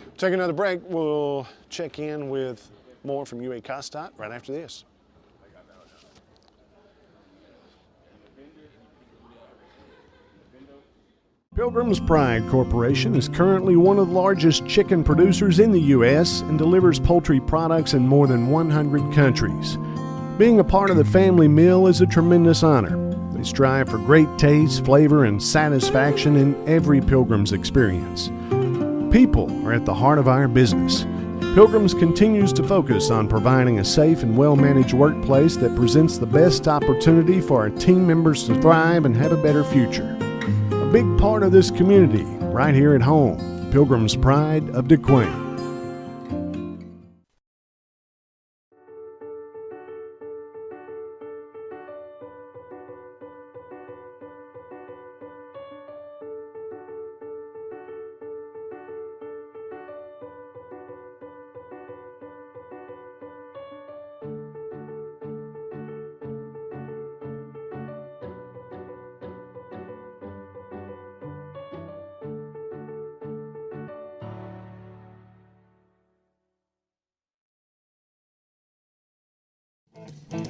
We'll take another break. We'll check in with more from UA Cossatot right after this. Pilgrim's Pride Corporation is currently one of the largest chicken producers in the U.S. and delivers poultry products in more than 100 countries. Being a part of the family meal is a tremendous honor. They strive for great taste, flavor, and satisfaction in every Pilgrim's experience. People are at the heart of our business. Pilgrim's continues to focus on providing a safe and well-managed workplace that presents the best opportunity for our team members to thrive and have a better future. A big part of this community, right here at home, Pilgrim's Pride of DeQueen.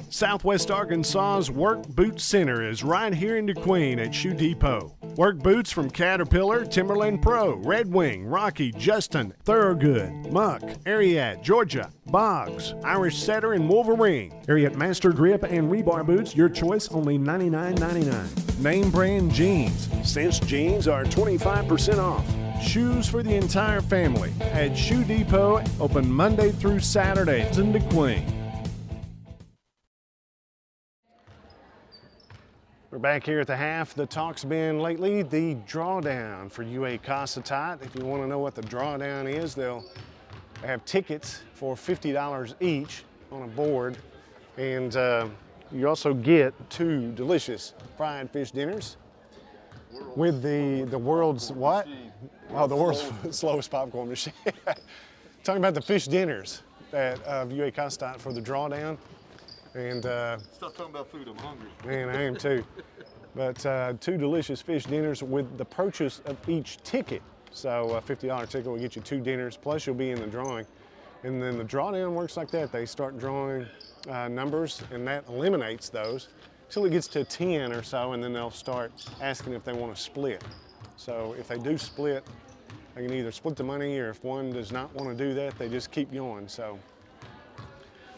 Southwest Arkansas's Work Boot Center is right here in DeQueen at Shoe Depot. Work boots from Caterpillar, Timberland Pro, Red Wing, Rocky, Justin, Thorogood, Muck, Ariat, Georgia, Boggs, Irish Setter, and Wolverine. Ariat Master Grip and Rebar boots, your choice, only $99.99. Name brand jeans. Cinch jeans are 25% off. Shoes for the entire family at Shoe Depot, open Monday through Saturday in DeQueen. We're back here at the half. The talk's been lately the drawdown for UA Cossatot. If you want to know what the drawdown is, they'll have tickets for $50 each on a board. And you also get 2 delicious fried fish dinners with the world's what? Oh, the world's slowest popcorn machine. talking about the fish dinners of UA Cossatot for the drawdown. And
Stop talking about food, I'm hungry.
man, I am too. But 2 delicious fish dinners with the purchase of each ticket. So a $50 ticket will get you 2 dinners, plus you'll be in the drawing. And then the drawdown works like that. They start drawing numbers, and that eliminates those till it gets to 10 or so, and then they'll start asking if they want to split. So if they do split, they can either split the money, or if one does not want to do that, they just keep going. So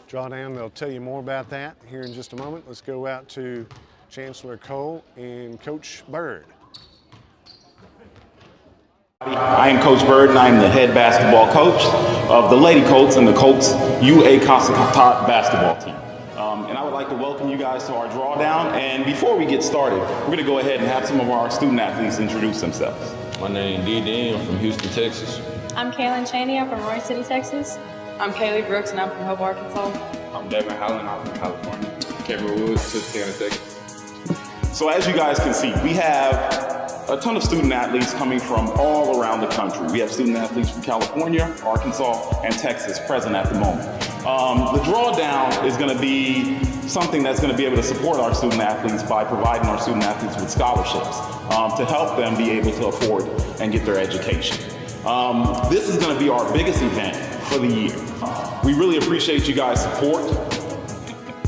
drawdown, they'll tell you more about that here in just a moment. Let's go out to Chancellor Cole and Coach Bird.
I am Coach Bird, and I am the head basketball coach of the Lady Colts and the Colts UA Cossatot basketball team. And I would like to welcome you guys to our drawdown. And before we get started, we're going to go ahead and have some of our student athletes introduce themselves.
My name is D.D. I'm from Houston, Texas.
I'm Kaylin Chaney. I'm from Roy City, Texas. I'm Kaylee Brooks, and I'm from Hope, Arkansas.
I'm Devin Howland. I'm from California. Cameron Woods, Tuscaloosa, Texas.
So as you guys can see, we have a ton of student athletes coming from all around the country. We have student athletes from California, Arkansas, and Texas present at the moment. The drawdown is going to be something that's going to be able to support our student athletes by providing our student athletes with scholarships to help them be able to afford and get their education. This is going to be our biggest event for the year. We really appreciate you guys'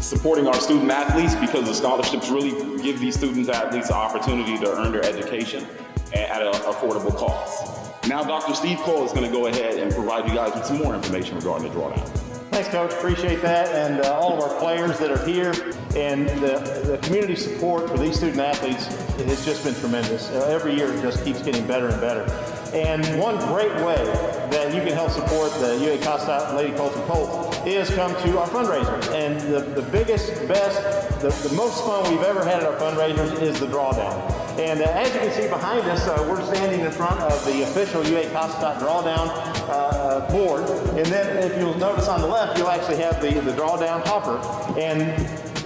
supporting our student athletes, because the scholarships really give these student athletes the opportunity to earn their education at an affordable cost. Now Dr. Steve Cole is going to go ahead and provide you guys with some more information regarding the drawdown.
Thanks, Coach. Appreciate that, and all of our players that are here, and the community support for these student athletes has just been tremendous. Every year it just keeps getting better and better. And one great way that you can help support the UA Cossatot Lady Colts and Colts is come to our fundraiser. And the biggest, best, the most fun we've ever had at our fundraisers is the drawdown. And as you can see behind us, we're standing in front of the official UA Cossatot drawdown board. And then if you'll notice on the left, you'll actually have the drawdown hopper. And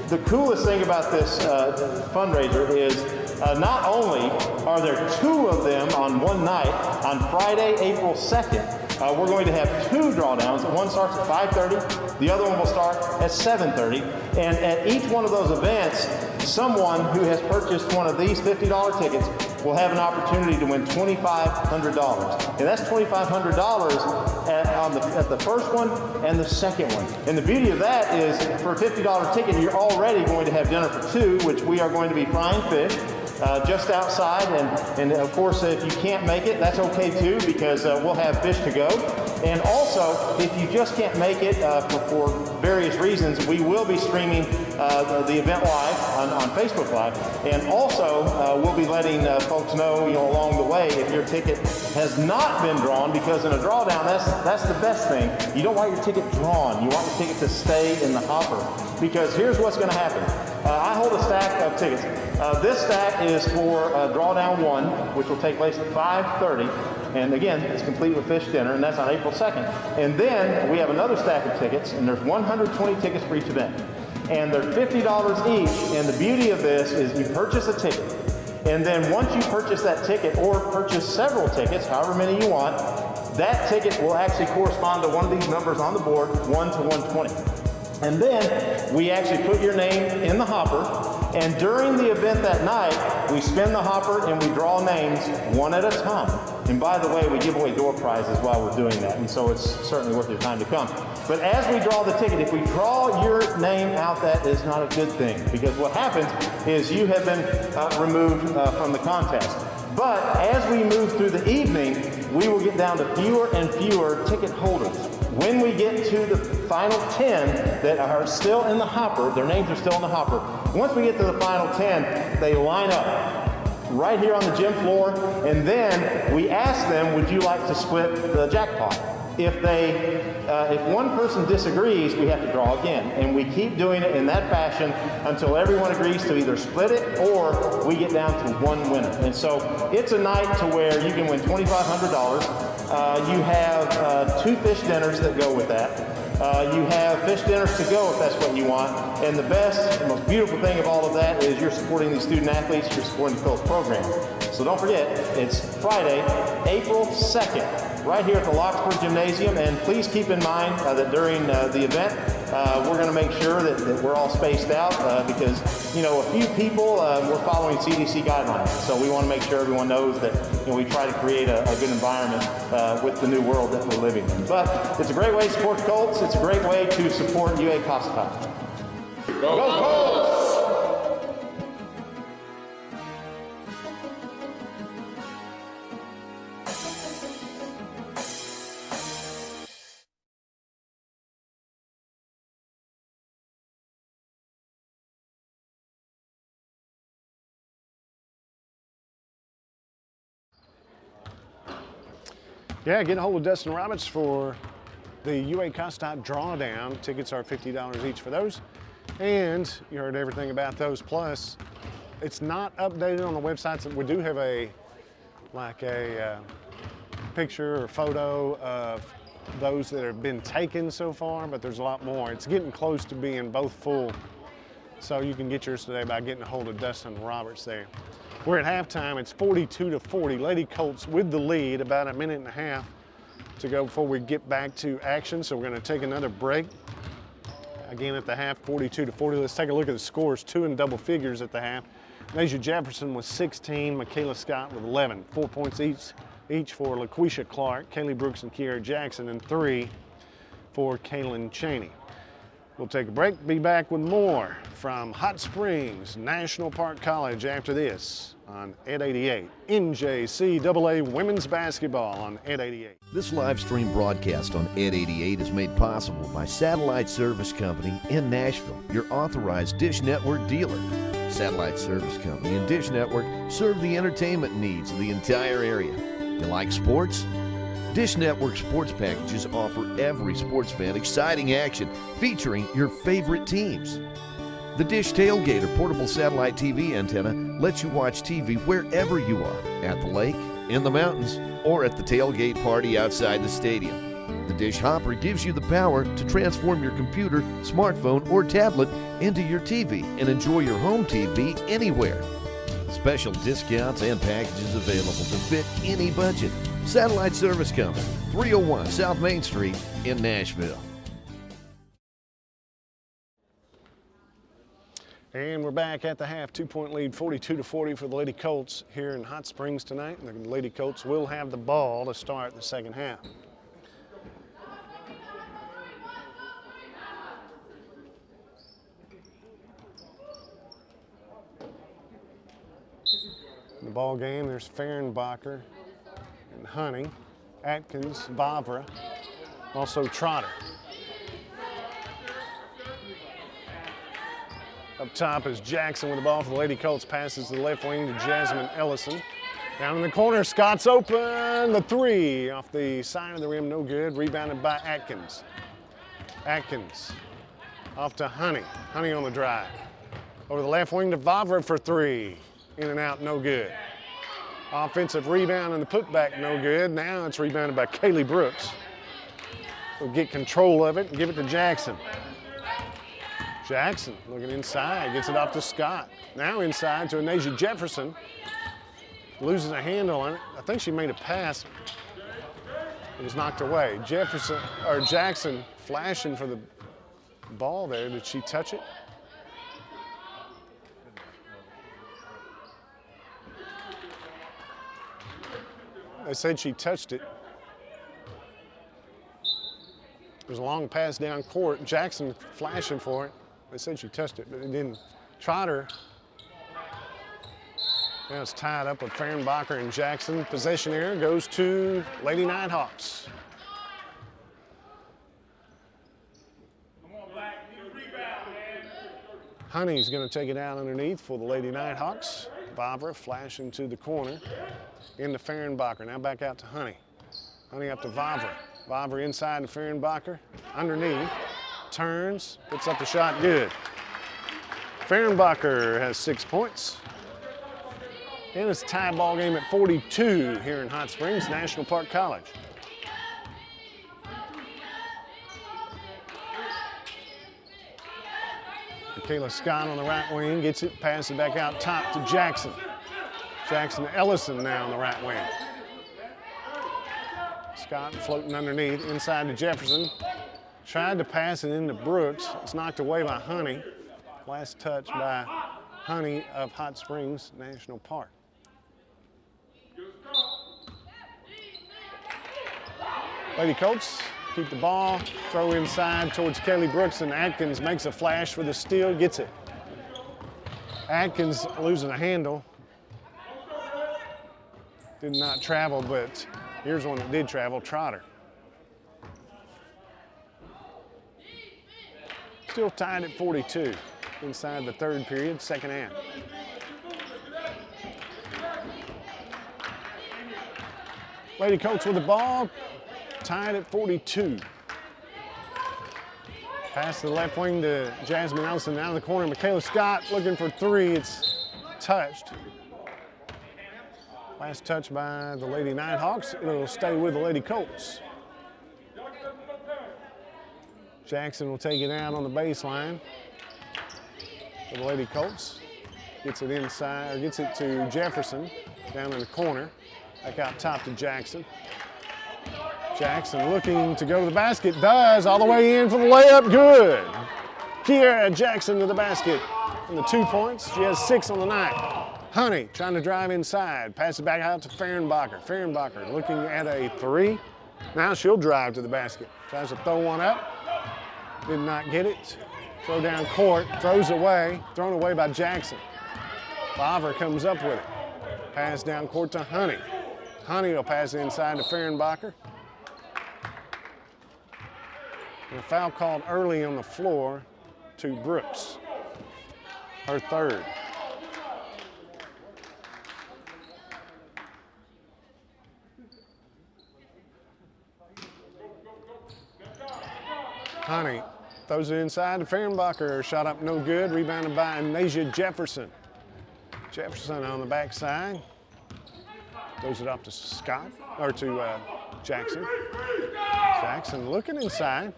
the coolest thing about this fundraiser is not only are there 2 of them on one night, on Friday, April 2nd, we're going to have 2 drawdowns. One starts at 5:30, the other one will start at 7:30. And at each one of those events, someone who has purchased one of these $50 tickets will have an opportunity to win $2,500. And that's $2,500 at the first one and the second one. And the beauty of that is, for a $50 ticket, you're already going to have dinner for 2, which we are going to be frying fish just outside. And of course, if you can't make it, that's okay too, because we'll have fish to go. And also, if you just can't make it for various reasons, we will be streaming the event live on Facebook Live. And also, we'll be letting folks know, along the way, if your ticket has not been drawn, because in a drawdown, that's the best thing. You don't want your ticket drawn. You want your ticket to stay in the hopper. Because here's what's going to happen. I hold a stack of tickets. This stack is for drawdown 1, which will take place at 5:30. And again, it's complete with fish dinner, and that's on April 2nd. And then we have another stack of tickets, and there's 120 tickets for each event. And they're $50 each, and the beauty of this is you purchase a ticket, and then once you purchase that ticket, or purchase several tickets, however many you want, that ticket will actually correspond to one of these numbers on the board, 1 to 120. And then we actually put your name in the hopper, and during the event that night, we spin the hopper and we draw names one at a time. And by the way, we give away door prizes while we're doing that, and so it's certainly worth your time to come. But as we draw the ticket, if we draw your name out, that is not a good thing, because what happens is you have been removed from the contest. But as we move through the evening, we will get down to fewer and fewer ticket holders. When we get to the final 10 that are still in the hopper, their names are still in the hopper. Once we get to the final 10, they line up right here on the gym floor, and then we ask them, would you like to split the jackpot? If one person disagrees, we have to draw again. And we keep doing it in that fashion until everyone agrees to either split it or we get down to one winner. And so it's a night to where you can win $2,500. You have 2 fish dinners that go with that. You have fish dinners to go if that's what you want. And the best, the most beautiful thing of all of that is you're supporting these student athletes, you're supporting the Colts program. So don't forget, it's Friday, April 2nd. right here at the Locksburg Gymnasium. And please keep in mind that during the event, we're going to make sure that we're all spaced out because, you know, a few people we're following CDC guidelines. So we want to make sure everyone knows that, you know, we try to create a good environment with the new world that we're living in. But it's a great way to support Colts. It's a great way to support UA Cossatot. Go Colts!
Yeah, get a hold of Dustin Roberts for the UA Cossatot Drawdown. Tickets are $50 each for those. And you heard everything about those. Plus, it's not updated on the websites. We do have a picture or photo of those that have been taken so far, but there's a lot more. It's getting close to being both full. So you can get yours today by getting a hold of Dustin Roberts there. We're at halftime. It's 42-40. Lady Colts with the lead, about a minute and a half to go before we get back to action. So we're going to take another break. Again at the half, 42-40. Let's take a look at the scores. 2 in double figures at the half. Nasia Jefferson with 16, Michaela Scott with 11. 4 points each for LaQuisha Clark, Kaylee Brooks, and Kiara Jackson, and 3 for Kaylin Cheney. We'll take a break, be back with more from Hot Springs National Park College after this on Ed 88. NJCAA Women's Basketball on Ed 88.
This live stream broadcast on Ed 88 is made possible by Satellite Service Company in Nashville, your authorized Dish Network dealer. Satellite Service Company and Dish Network serve the entertainment needs of the entire area. You like sports? Dish Network sports packages offer every sports fan exciting action featuring your favorite teams. The Dish Tailgate or portable satellite TV antenna lets you watch TV wherever you are, at the lake, in the mountains, or at the tailgate party outside the stadium. The Dish Hopper gives you the power to transform your computer, smartphone, or tablet into your TV and enjoy your home TV anywhere. Special discounts and packages available to fit any budget. Satellite Service Company, 301 South Main Street in Nashville.
And we're back at the half, 2-point lead, 42-40 for the Lady Colts here in Hot Springs tonight. And the Lady Colts will have the ball to start the second half. In the ball game, there's Fehrenbacher and Honey, Atkins, Vavra, also Trotter. Up top is Jackson with the ball for the Lady Colts. Passes to the left wing to Jasmine Ellison. Down in the corner, Scott's open. The 3 off the side of the rim, no good. Rebounded by Atkins. Atkins off to Honey. Honey on the drive. Over the left wing to Vavra for 3. In and out, no good. Offensive rebound and the putback, no good. Now it's rebounded by Kaylee Brooks. We'll get control of it and give it to Jackson. Jackson looking inside, gets it off to Scott. Now inside to Nasia Jefferson. Loses a handle on it. I think she made a pass. It was knocked away. Jackson flashing for the ball there. Did she touch it? They said she touched it. There's a long pass down court. Jackson flashing for it. They said she touched it, but it didn't. Trotter. Now it's tied up with Fehrenbacher and Jackson. Possession here goes to Lady Nighthawks. Honey's going to take it out underneath for the Lady Nighthawks. Vavra flashing to the corner. Into Fehrenbacher. Now back out to Honey. Honey up to Vavra. Vavra inside to Fehrenbacher. Underneath. Turns. Puts up the shot. Good. Fehrenbacher has 6 points. And it's a tie ball game at 42 here in Hot Springs, National Park College. Michaela Scott on the right wing gets it, passes it back out top to Jackson. Jackson Ellison now on the right wing. Scott floating underneath, inside to Jefferson. Tried to pass it into Brooks. It's knocked away by Honey. Last touch by Honey of Hot Springs National Park. Lady Colts keep the ball, throw inside towards Kelly Brooks, and Atkins makes a flash for the steal, gets it. Atkins losing a handle. Did not travel, but here's one that did travel, Trotter. Still tied at 42 inside the third period, second half. Lady Colts with the ball, tied at 42. Pass to the left wing to Jasmine Ellison, down in the corner. Michaela Scott looking for three, it's touched. Last touch by the Lady Nighthawks. It'll stay with the Lady Colts. Jackson will take it out on the baseline for the Lady Colts. Gets it inside, or gets it to Jefferson down in the corner. Back out top to Jackson. Jackson looking to go to the basket, does, all the way in for the layup, good. Kiera Jackson to the basket and the 2 points. She has 6 on the night. Honey trying to drive inside, pass it back out to Fehrenbacher. Fehrenbacher looking at a three. Now she'll drive to the basket. Tries to throw one up, did not get it. Throw down court, throws away, thrown away by Jackson. Favre comes up with it. Pass down court to Honey. Honey will pass it inside to Fehrenbacher. And a foul called early on the floor to Brooks, her third. Honey throws it inside to Fehrenbacher, shot up no good, rebounded by Anasia Jefferson. Jefferson on the backside, throws it off to Scott, or to Jackson. Jackson looking inside,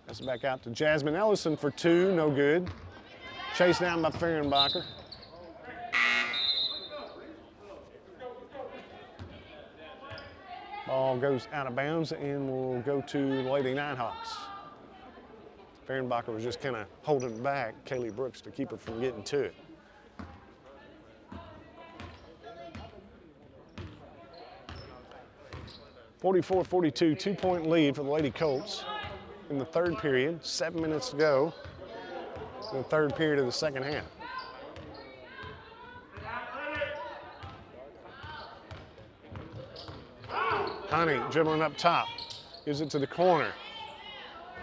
pass it back out to Jasmine Ellison for two, no good. Chased down by Fehrenbacher. Ball goes out of bounds and will go to the Lady Nighthawks. Fehrenbacher was just kind of holding back Kaylee Brooks to keep her from getting to it. (44-42), 2-point lead for the Lady Colts in the third period. 7 minutes to go in the third period of the second half. Honey dribbling up top, gives it to the corner.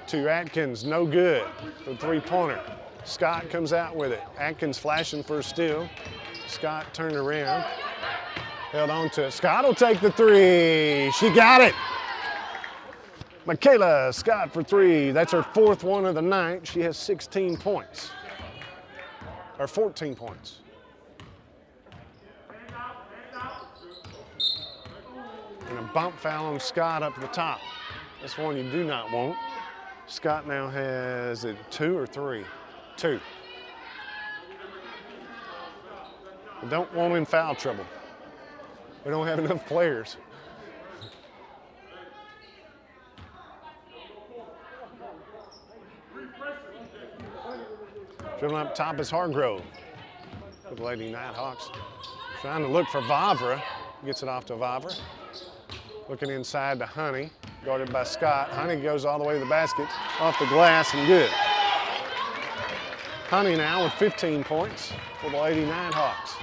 To Atkins, no good. The three-pointer. Scott comes out with it. Atkins flashing for a steal. Scott turned around, held on to it. Scott will take the three. She got it. Michaela Scott for three. That's her fourth one of the night. She has 16 points, or 14 points. And a bump foul on Scott up the top. That's one you do not want. Scott now has it 2 or 3? 2. We don't want him in foul trouble. We don't have enough players. Dribbling up top is Hargrove with the Lady Nighthawks. Trying to look for Vavra. Gets it off to Vavra. Looking inside to Honey, guarded by Scott. Honey goes all the way to the basket, off the glass and good. Honey now with 15 points for the Lady Nighthawks.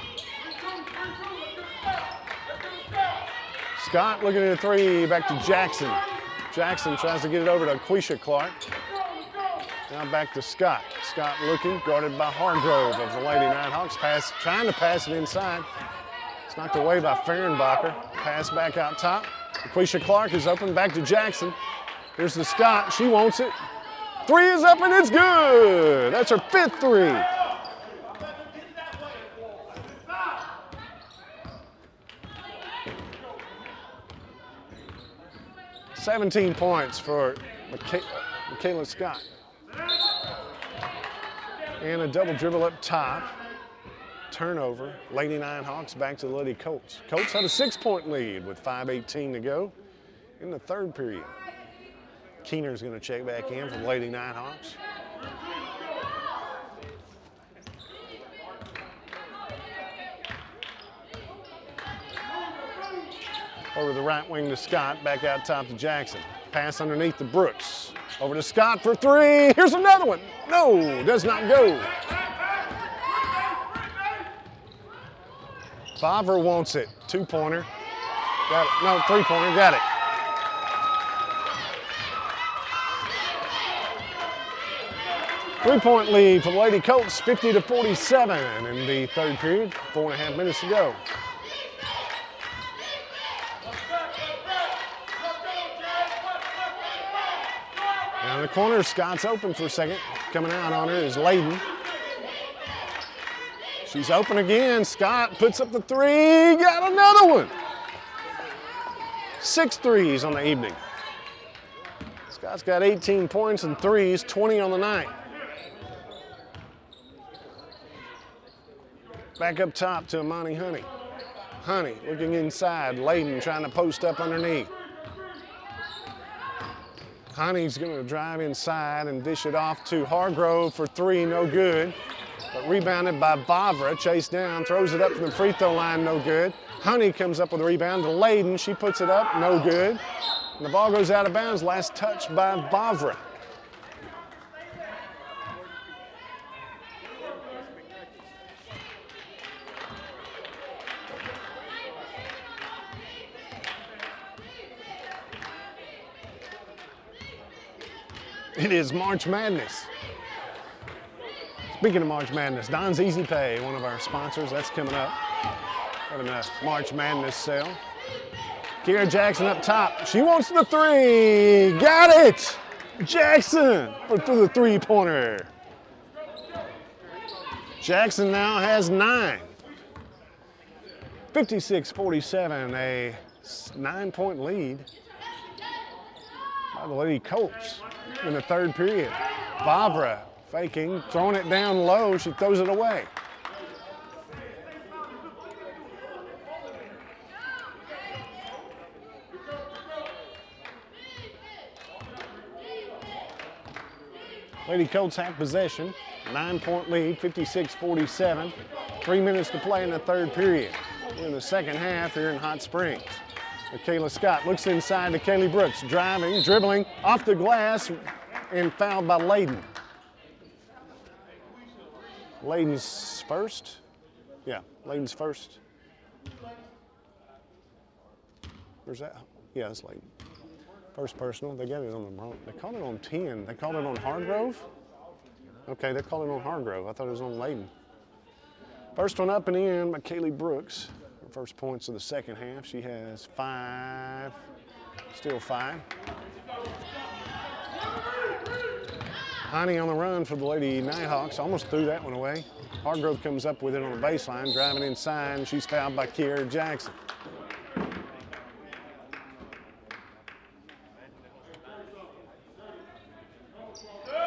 Scott looking at a three, back to Jackson. Jackson tries to get it over to Quisha Clark. Now back to Scott. Scott looking, guarded by Hargrove of the Lady Nighthawks. Trying to pass it inside. It's knocked away by Fehrenbacher. Pass back out top. Quisha Clark is open, back to Jackson. Here's the Scott, she wants it. Three is up and it's good. That's her fifth three. (17 points for Michaela Scott. And a double dribble up top. Turnover, Lady Nighthawks back to the Lady Colts. Colts have a 6-point lead with 5:18 to go in the third period. Keener's going to check back in for the Lady Nighthawks. Over the right wing to Scott, back out top to Jackson. Pass underneath to Brooks. Over to Scott for three. Here's another one. No, does not go. Bovver wants it. Two-pointer. Got it. No, three-pointer. Got it. Three-point lead for the Lady Colts, 50-47 in the third period. 4.5 minutes to go. Down the corner, Scott's open for a second. Coming out on her is Layden. She's open again. Scott puts up the three. Got another one. 6 threes on the evening. Scott's got 18 points and threes, 20 on the night. Back up top to Amani Honey. Honey looking inside. Layden trying to post up underneath. Honey's going to drive inside and dish it off to Hargrove for three, no good. But rebounded by Bavra, chased down, throws it up from the free throw line, no good. Honey comes up with a rebound to Layden. She puts it up, no good. And the ball goes out of bounds, last touch by Bavra. It is March Madness. Speaking of March Madness, Don's Easy Pay, one of our sponsors, that's coming up. Having a March Madness sale. Kiera Jackson up top. She wants the three. Got it! Jackson through the three-pointer. Jackson now has 9. 56-47, a 9-point lead by the Lady Colts in the third period. Barbara faking, throwing it down low. She throws it away. Lady Colts have possession. 9-point lead, 56-47. 3 minutes to play in the third period. We're in the second half here in Hot Springs. Michaela Scott looks inside to Kaylee Brooks, driving, dribbling, off the glass, and fouled by Layden. Layden's first? Yeah, Layden's first. Where's that? Yeah, it's Layden. First personal. They got it on the wrong. They called it on 10. They called it on Hargrove? Okay, they called it on Hargrove. I thought it was on Layden. First one up and in by Kaylee Brooks. Her first points of the second half. She has 5. Still 5. Heine on the run for the Lady Nighthawks. Almost threw that one away. Hargrove comes up with it on the baseline, driving inside, and she's fouled by Kiera Jackson.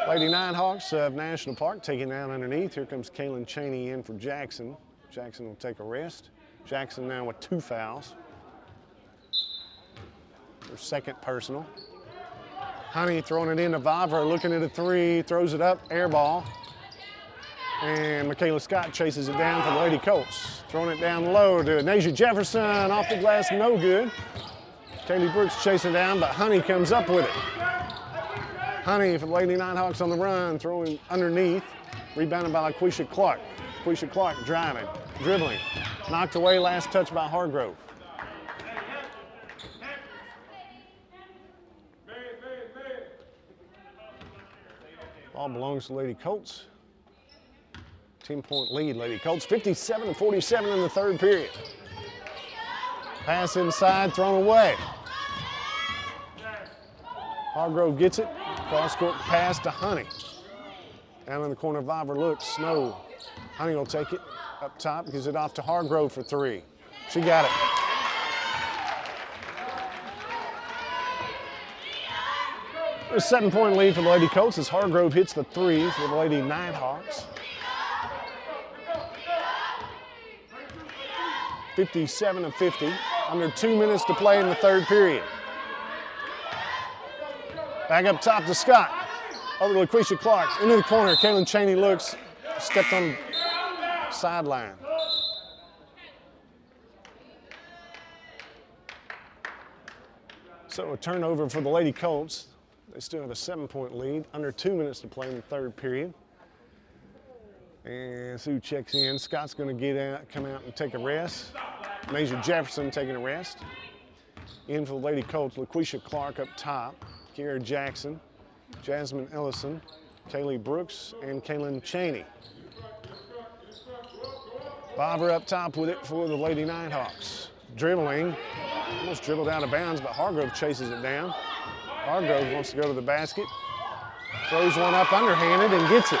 Lady Nighthawks of National Park taking down underneath. Here comes Kaylin Cheney in for Jackson. Jackson will take a rest. Jackson now with 2 fouls. Her second personal. Honey throwing it into Vavra, looking at a 3, throws it up, air ball. And Michaela Scott chases it down for the Lady Colts. Throwing it down low to Nasia Jefferson, off the glass, no good. Kaylee Brooks chasing down, but Honey comes up with it. Honey for the Lady Nighthawks on the run, throwing underneath. Rebounded by LaQuisha Clark. LaQuisha Clark driving, dribbling. Knocked away, last touch by Hargrove. Ball belongs to Lady Colts. 10-point lead, Lady Colts. 57-47 in the third period. Pass inside, thrown away. Hargrove gets it. Cross-court pass to Honey. Down in the corner, Viver looks. Snow. Honey will take it up top, gives it off to Hargrove for 3. She got it. A 7-point lead for the Lady Colts as Hargrove hits the 3 for the Lady Nighthawks. 57-50. Under 2 minutes to play in the third period. Back up top to Scott. Over to LaQuisha Clark. Into the corner. Kaylin Cheney looks. Stepped on the sideline. So a turnover for the Lady Colts. They still have a 7-point lead. Under 2 minutes to play in the third period. And Sue checks in. Scott's going to come out and take a rest. Major Jefferson taking a rest. In for the Lady Colts, LaQuisha Clark up top. Kiera Jackson, Jasmine Ellison, Kaylee Brooks, and Kaylin Cheney. Bobber up top with it for the Lady Nighthawks. Dribbling, almost dribbled out of bounds, but Hargrove chases it down. Hargrove wants to go to the basket. Throws one up underhanded and gets it.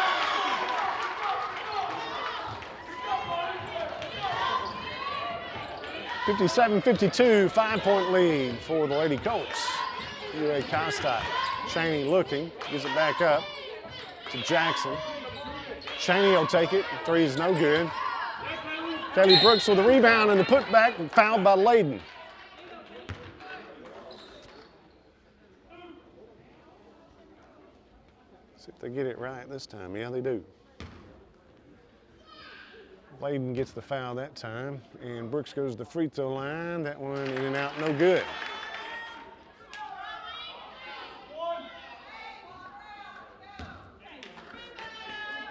(57-52), 5-point lead for the Lady Colts. UA Cossatot. Cheney looking, gives it back up to Jackson. Cheney will take it. The three is no good. Kelly Brooks with the rebound and the putback, and fouled by Layden. See if they get it right this time. Yeah, they do. Layden gets the foul that time, and Brooks goes to the free throw line. That one in and out, no good.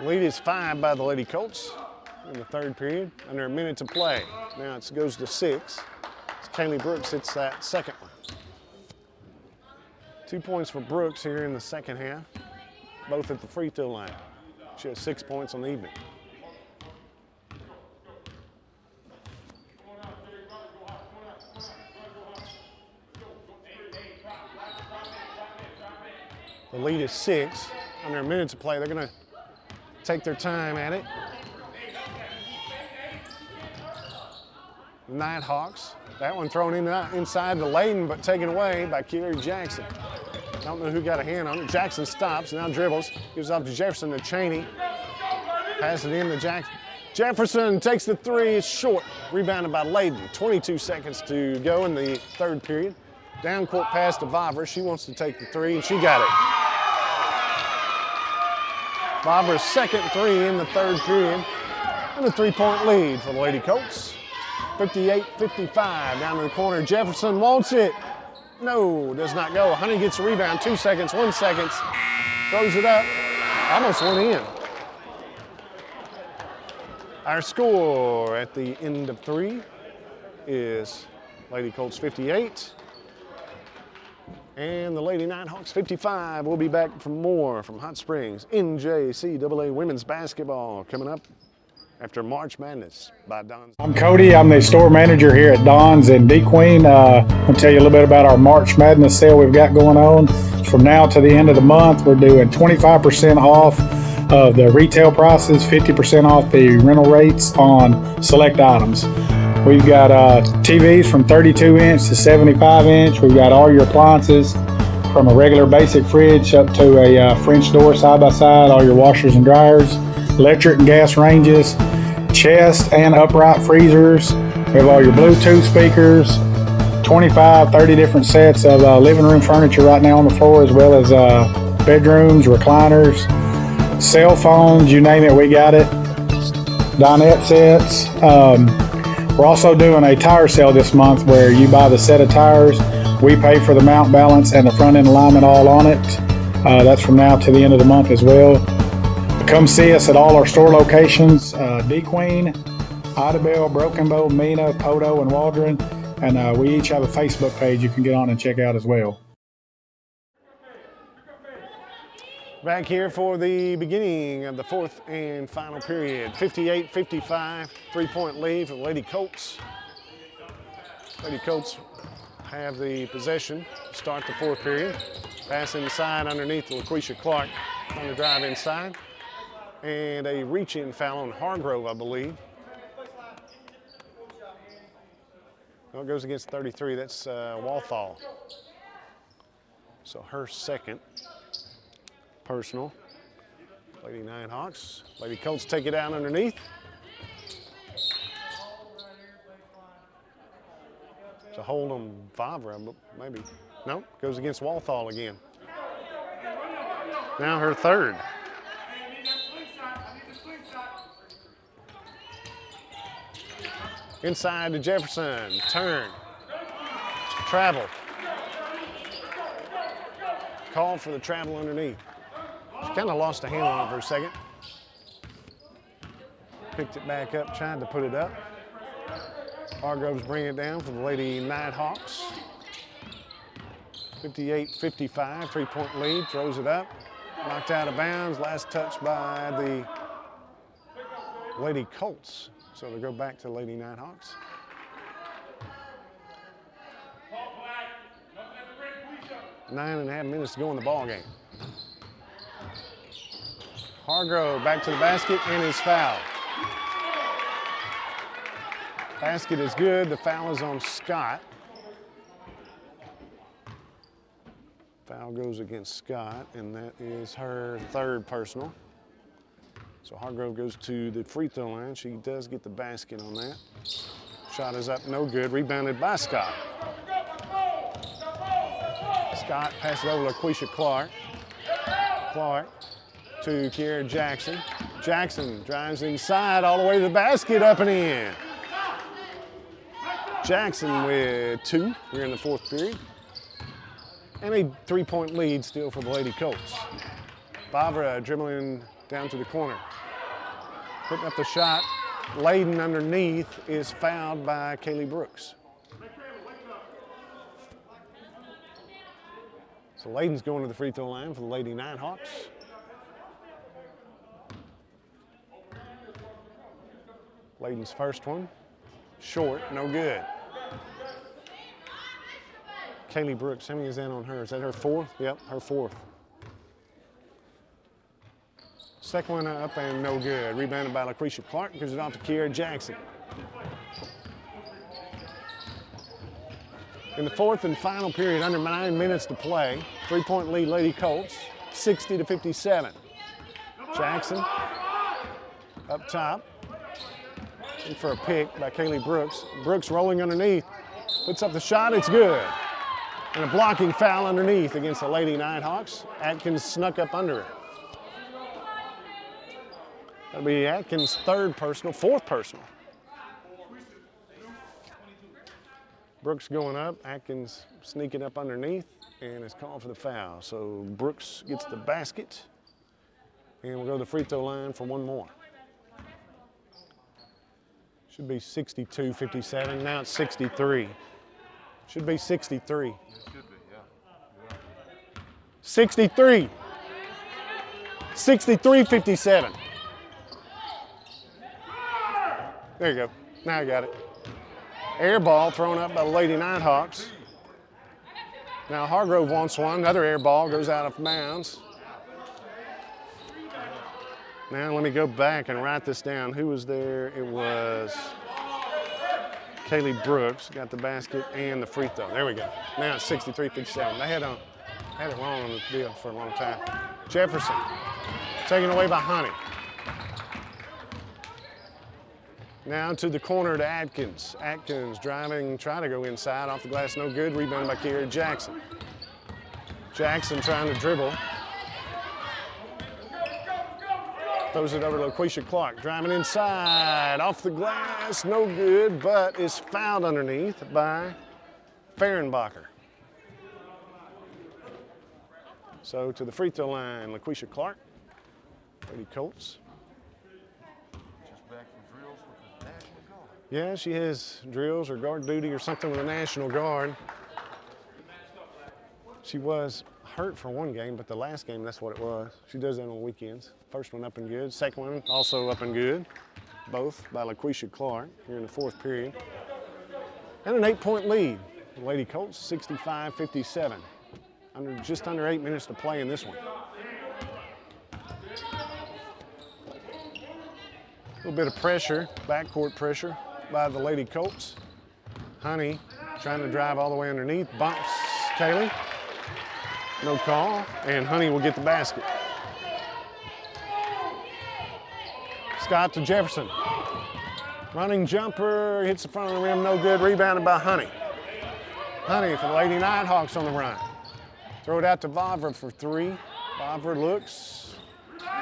Lead is 5 by the Lady Colts in the third period, under a minute to play. Now it goes to 6. Kaylee Brooks hits that second one. 2 points for Brooks here in the second half, both at the free throw line. She has 6 points on the evening. The lead is 6. Under a minute to play, they're going to take their time at it. Nighthawks. That one thrown inside the Layden, but taken away by Kiera Jackson. Don't know who got a hand on it. Jackson stops, now dribbles. Gives off to Jefferson to Cheney. Pass it in to Jackson. Jefferson takes the three. It's short. Rebounded by Layden. 22 seconds to go in the third period. Down court pass to Vavra. She wants to take the three, and she got it. Vavra's second three in the third period. And a 3-point lead for the Lady Colts. 58-55, down to the corner. Jefferson wants it. No, does not go. Honey gets a rebound. 2 seconds, 1 second. Throws it up. Almost went in. Our score at the end of 3 is Lady Colts 58 and the Lady Nighthawks 55. We'll be back for more from Hot Springs NJCAA women's basketball coming up after March Madness by Don's.
I'm Cody. I'm the store manager here at Don's in DeQueen. I'll tell you a little bit about our March Madness sale we've got going on. From now to the end of the month, we're doing 25% off of the retail prices, 50% off the rental rates on select items. We've got TVs from 32-inch to 75-inch. We've got all your appliances from a regular basic fridge up to a French door side-by-side, all your washers and dryers, electric and gas ranges, chest and upright freezers. We have all your Bluetooth speakers, 25, 30 different sets of living room furniture right now on the floor, as well as bedrooms, recliners, cell phones, you name it, we got it. Dinette sets. We're also doing a tire sale this month where you buy the set of tires, we pay for the mount balance and the front end alignment all on it. That's from now to the end of the month as well. Come see us at all our store locations, DeQueen, Idabel, Broken Bow, Mena, Poto, and Waldron. And we each have a Facebook page you can get on and check out as well.
Back here for the beginning of the fourth and final period. 58-55, 3-point lead for the Lady Colts. Lady Colts have the possession to start the fourth period. Pass inside underneath to LaQuisha Clark. Trying to drive inside. And a reach-in foul on Hargrove, I believe. Well, it goes against 33. That's Walthall. So her second personal. Lady Nighthawks. Lady Colts take it out underneath. It's a hold on Vavra, but maybe. No, goes against Walthall again. Now her third. Inside to Jefferson, turn, travel. Call for the travel underneath. She kind of lost a handle on it for a second. Picked it back up, tried to put it up. Hargroves bring it down for the Lady Nighthawks. 58-55, 3-point lead, throws it up. Knocked out of bounds, last touch by the Lady Colts. So they go back to Lady Nighthawks. 9.5 minutes to go in the ball game. Hargrove back to the basket and is fouled. Basket is good. The foul is on Scott. Foul goes against Scott, and that is her third personal. So Hargrove goes to the free throw line. She does get the basket on that. Shot is up, no good. Rebounded by Scott. Scott passes it over to Laquisha Clark. Clark to Kiera Jackson. Jackson drives inside all the way to the basket, up and in. Jackson with 2 here in the fourth period. And a 3-point lead still for the Lady Colts. Bavra dribbling down to the corner. Putting up the shot. Layden underneath is fouled by Kaylee Brooks. So Layden's going to the free throw line for the Lady Nighthawks. Layden's first one. Short, no good. Kaylee Brooks, how many is that on her? Is that her fourth? Yep, her fourth. Second one up and no good. Rebounded by Laquisha Clark, gives it off to Kiera Jackson. In the fourth and final period, under 9 minutes to play, 3-point lead Lady Colts, 60-57. Jackson up top. In for a pick by Kaylee Brooks. Brooks rolling underneath, puts up the shot, it's good. And a blocking foul underneath against the Lady Nighthawks. Atkins snuck up under it. That'll be Atkins' third personal, fourth personal. Brooks going up, Atkins sneaking up underneath, and is called for the foul. So Brooks gets the basket, and we'll go to the free throw line for one more. Should be 62-57, now it's 63. Should be 63.
It should be, yeah.
63. 63-57. There you go. Now I got it. Air ball thrown up by the Lady Nighthawks. Now Hargrove wants one. Another air ball goes out of bounds. Now let me go back and write this down. Who was there? It was Kaylee Brooks. Got the basket and the free throw. There we go. Now it's 63-57. They had it wrong on the deal for a long time. Jefferson taken away by Honey. Now to the corner to Atkins. Atkins driving, trying to go inside, off the glass, no good. Rebounded by Kiera Jackson. Jackson trying to dribble. Throws it over to Laquisha Clark, driving inside, off the glass, no good, but is fouled underneath by Fehrenbacher. So to the free throw line, Laquisha Clark, Lady Colts. Yeah, she has drills or guard duty or something with the National Guard. She was hurt for one game, but the last game, that's what it was. She does that on weekends. First one up and good. Second one also up and good. Both by Laquisha Clark here in the fourth period. And an 8-point lead. Lady Colts 65-57. Just under 8 minutes to play in this one. A little bit of pressure, backcourt pressure by the Lady Colts. Honey trying to drive all the way underneath, bumps Kaylee. No call, and Honey will get the basket. Scott to Jefferson. Running jumper, hits the front of the rim, no good, rebounded by Honey. Honey for the Lady Nighthawks on the run. Throw it out to Vavra for 3, Bobber looks.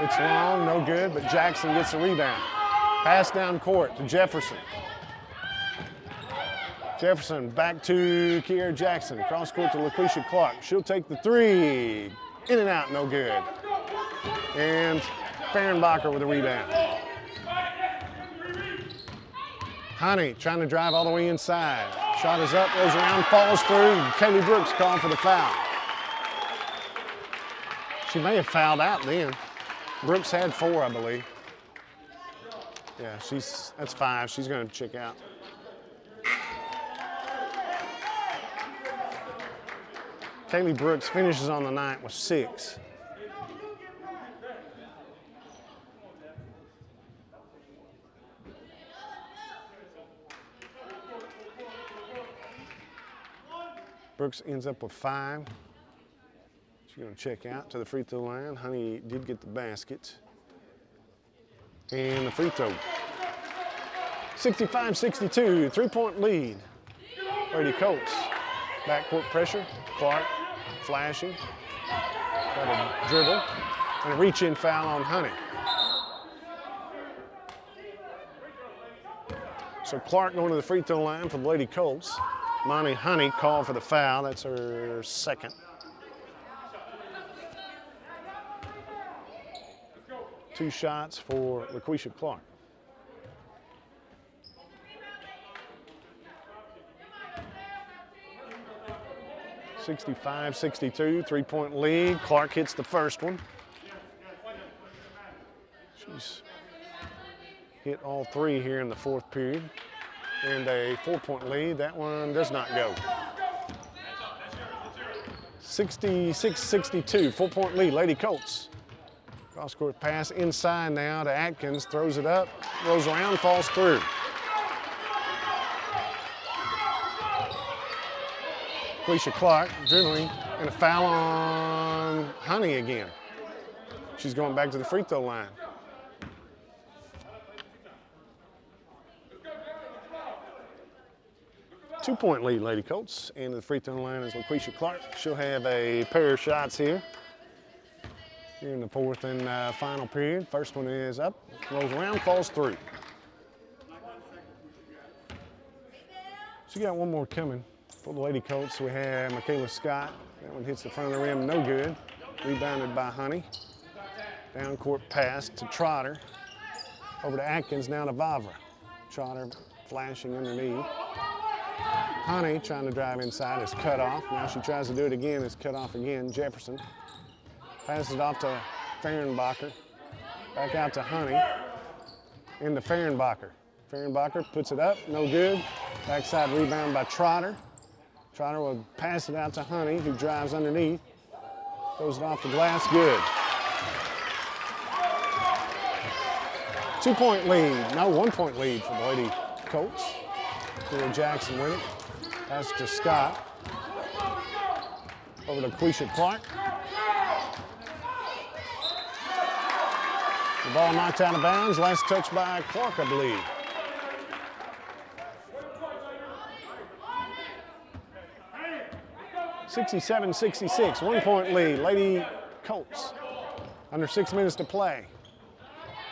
It's long, no good, but Jackson gets the rebound. Pass down court to Jefferson. Jefferson back to Kiera Jackson. Cross court to LaQuisha Clark. She'll take the three. In and out, no good. And Fehrenbacher with a rebound. Honey trying to drive all the way inside. Shot is up, goes around, falls through. Kaylee Brooks called for the foul. She may have fouled out then. Brooks had 4, I believe. Yeah, that's 5. She's going to check out. Kaylee Brooks finishes on the night with 6. Brooks ends up with 5. She's going to check out to the free throw line. Honey did get the basket. And the free throw. 65-62, 3-point lead. Lady Colts. Backcourt pressure. Clark flashing. Got a dribble. And a reach-in foul on Honey. So Clark going to the free throw line for the Lady Colts. Monty Honey called for the foul. That's her second. Two shots for LaQuisha Clark. (65-62), 3-point lead. Clark hits the first one. She's hit all 3 here in the 4th period. And a 4-point lead. That one does not go. 66-62, 4-point lead, Lady Colts. Cross-court pass inside now to Atkins, throws it up, rolls around, falls through. LaQuisha Clark dribbling, and a foul on Honey again. She's going back to the free throw line. Two-point lead, Lady Colts. And the free throw line is LaQuisha Clark. She'll have a pair of shots here in the 4th and final period. First one is up, rolls around, falls through. She got one more coming for the Lady Colts. We have Michaela Scott. That one hits the front of the rim, no good. Rebounded by Honey. Down court pass to Trotter. Over to Atkins, now to Vavra. Trotter flashing underneath. Honey trying to drive inside, is cut off. Now she tries to do it again, is cut off again. Jefferson passes it off to Fehrenbacher. Back out to Honey. Into Fehrenbacher. Fehrenbacher puts it up, no good. Backside rebound by Trotter. Trotter will pass it out to Honey, who drives underneath. Throws it off the glass, good. 2-point lead, no, 1-point lead for the Lady Colts. Kiera Jackson with it. Pass to Scott. Over to LaQuisha Clark. The ball knocked out of bounds. Last touch by Clark, I believe. (67-66), 1-point lead. Lady Colts. Under 6 minutes to play.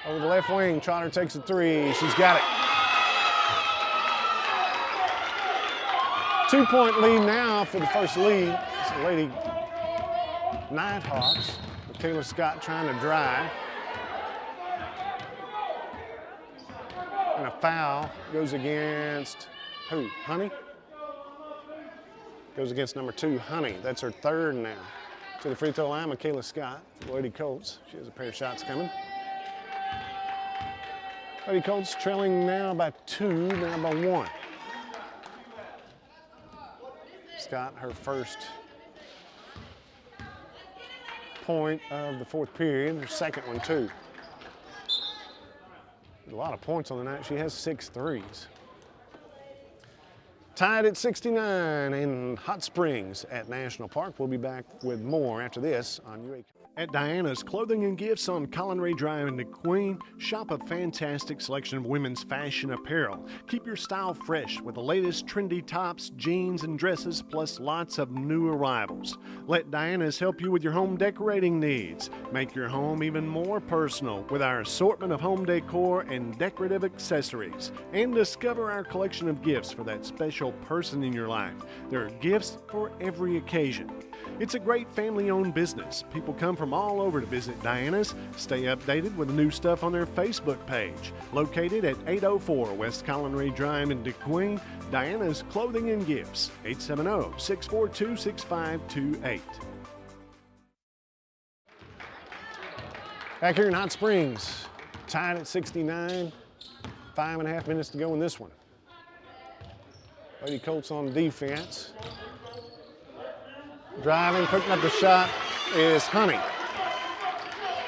Over the left wing, Trotter takes a 3. She's got it. 2-point lead now for the first lead. It's the Lady Nighthawks. Michaela Scott trying to drive. And a foul goes against who? Honey? Goes against number 2, Honey. That's her 3rd now. To the free throw line, Michaela Scott for the Lady Colts. She has a pair of shots coming. Lady Colts trailing now by 2, now by 1. Scott, her first point of the 4th period, her second one too. A lot of points on the night. She has 6 threes. Tied at 69 in Hot Springs at National Park. We'll be back with more after this on UA. At Diana's Clothing and Gifts on Collinray Drive in DeQueen, shop a fantastic selection of women's fashion apparel. Keep your style fresh with the latest trendy tops, jeans, and dresses, plus lots of new arrivals. Let Diana's help you with your home decorating needs. Make your home even more personal with our assortment of home decor and decorative accessories. And discover our collection of gifts for that special person in your life. There are gifts for every occasion. It's a great family-owned business. People come from all over to visit Diana's. Stay updated with the new stuff on their Facebook page. Located at 804 West Collinray Drive in DeQueen, Diana's Clothing and Gifts, 870-642-6528. Back here in Hot Springs, tied at 69, 5.5 minutes to go in this one. Lady Colts on defense. Driving, putting up the shot is Honey.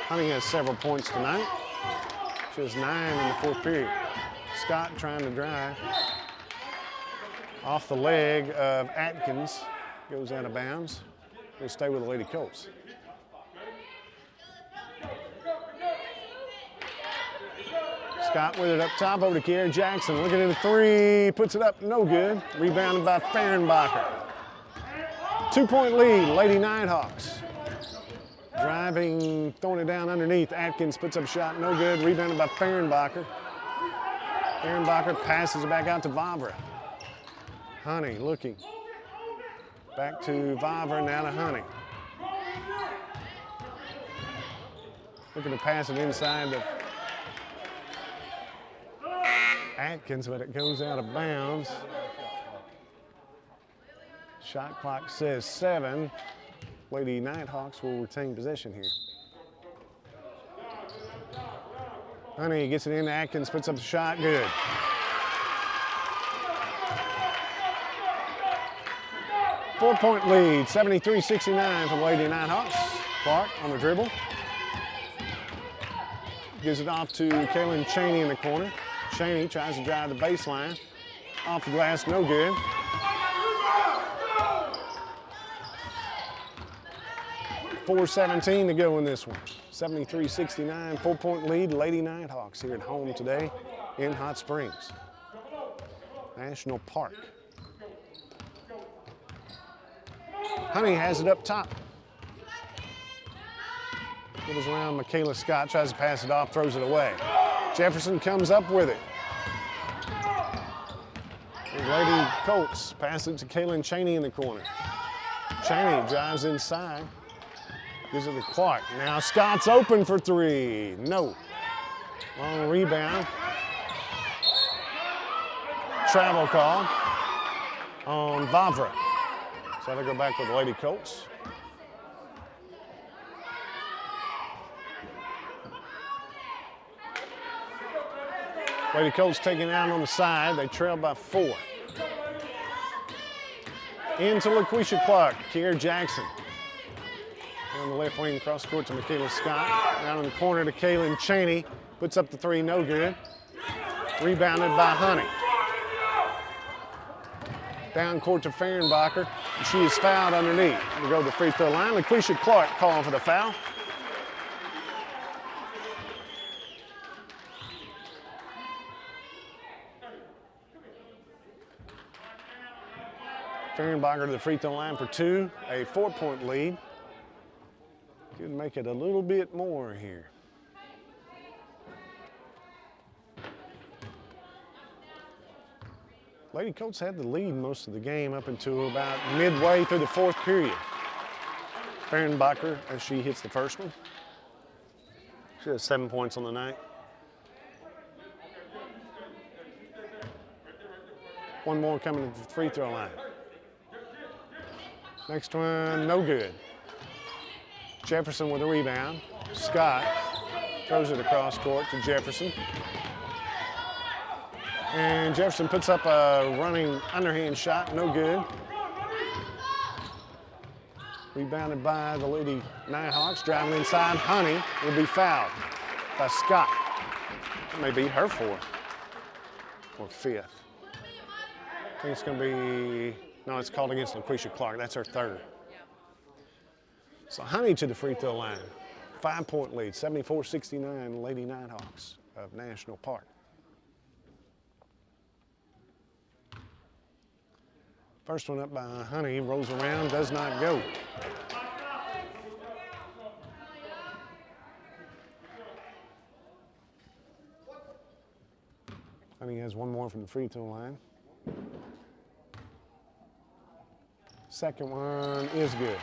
Honey has several points tonight. She has 9 in the fourth period. Scott trying to drive. Off the leg of Atkins. Goes out of bounds. Will stay with the Lady Colts. Scott with it up top over to Kiera Jackson. Looking at a three. Puts it up. No good. Rebounded by Fehrenbacher. 2-point lead, Lady Nighthawks. Driving, throwing it down underneath. Atkins puts up a shot, no good. Rebounded by Fehrenbacher. Fehrenbacher passes it back out to Vavra. Honey looking. Back to Vavra, now to Honey. Looking to pass it inside to Atkins, but it goes out of bounds. Shot clock says 7. Lady Nighthawks will retain possession here. Honey gets it in. Atkins puts up the shot. Good. Four-point lead, 73-69 for the Lady Nighthawks. Clark on the dribble. Gives it off to Kaylin Cheney in the corner. Cheney tries to drive the baseline. Off the glass, no good. .4:17 to go in this one. 73-69, 4-point lead. Lady Nighthawks here at home today in Hot Springs. National Park. Honey has it up top. Goes around Michaela Scott, tries to pass it off, throws it away. Jefferson comes up with it. And Lady Colts pass it to Kaylin Cheney in the corner. Cheney drives inside. Gives it to Clark. Now Scott's open for three. No. Long rebound. Travel call on Vavra. So they go back with the Lady Colts. Lady Colts taking out on the side. They trail by 4. Into LaQuisha Clark. Kiera Jackson. On the left wing, cross court to Michaela Scott. Down in the corner to Kaylin Cheney. Puts up the three, no good. Rebounded by Honey. Down court to Fehrenbacher. She is fouled underneath. We go to the free throw line. LaQuisha Clark calling for the foul. Fehrenbacher to the free throw line for 2. A 4-point lead. Could make it a little bit more here. Lady Colts had the lead most of the game up until about midway through the fourth period. Fehrenbacher, as she hits the first one. She has 7 points on the night. One more coming to the free throw line. Next one, no good. Jefferson with a rebound. Scott throws it across court to Jefferson. And Jefferson puts up a running underhand shot, no good. Rebounded by the Lady Nighthawks, driving inside. Honey will be fouled by Scott. That may be her 4th or 5th. think it's going to be, no, it's called against LaQuisha Clark. That's her third. So Honey to the free throw line. 5-point lead, 74-69, Lady Nighthawks of National Park. First one up by Honey, rolls around, does not go. Honey has one more from the free throw line. Second one is good.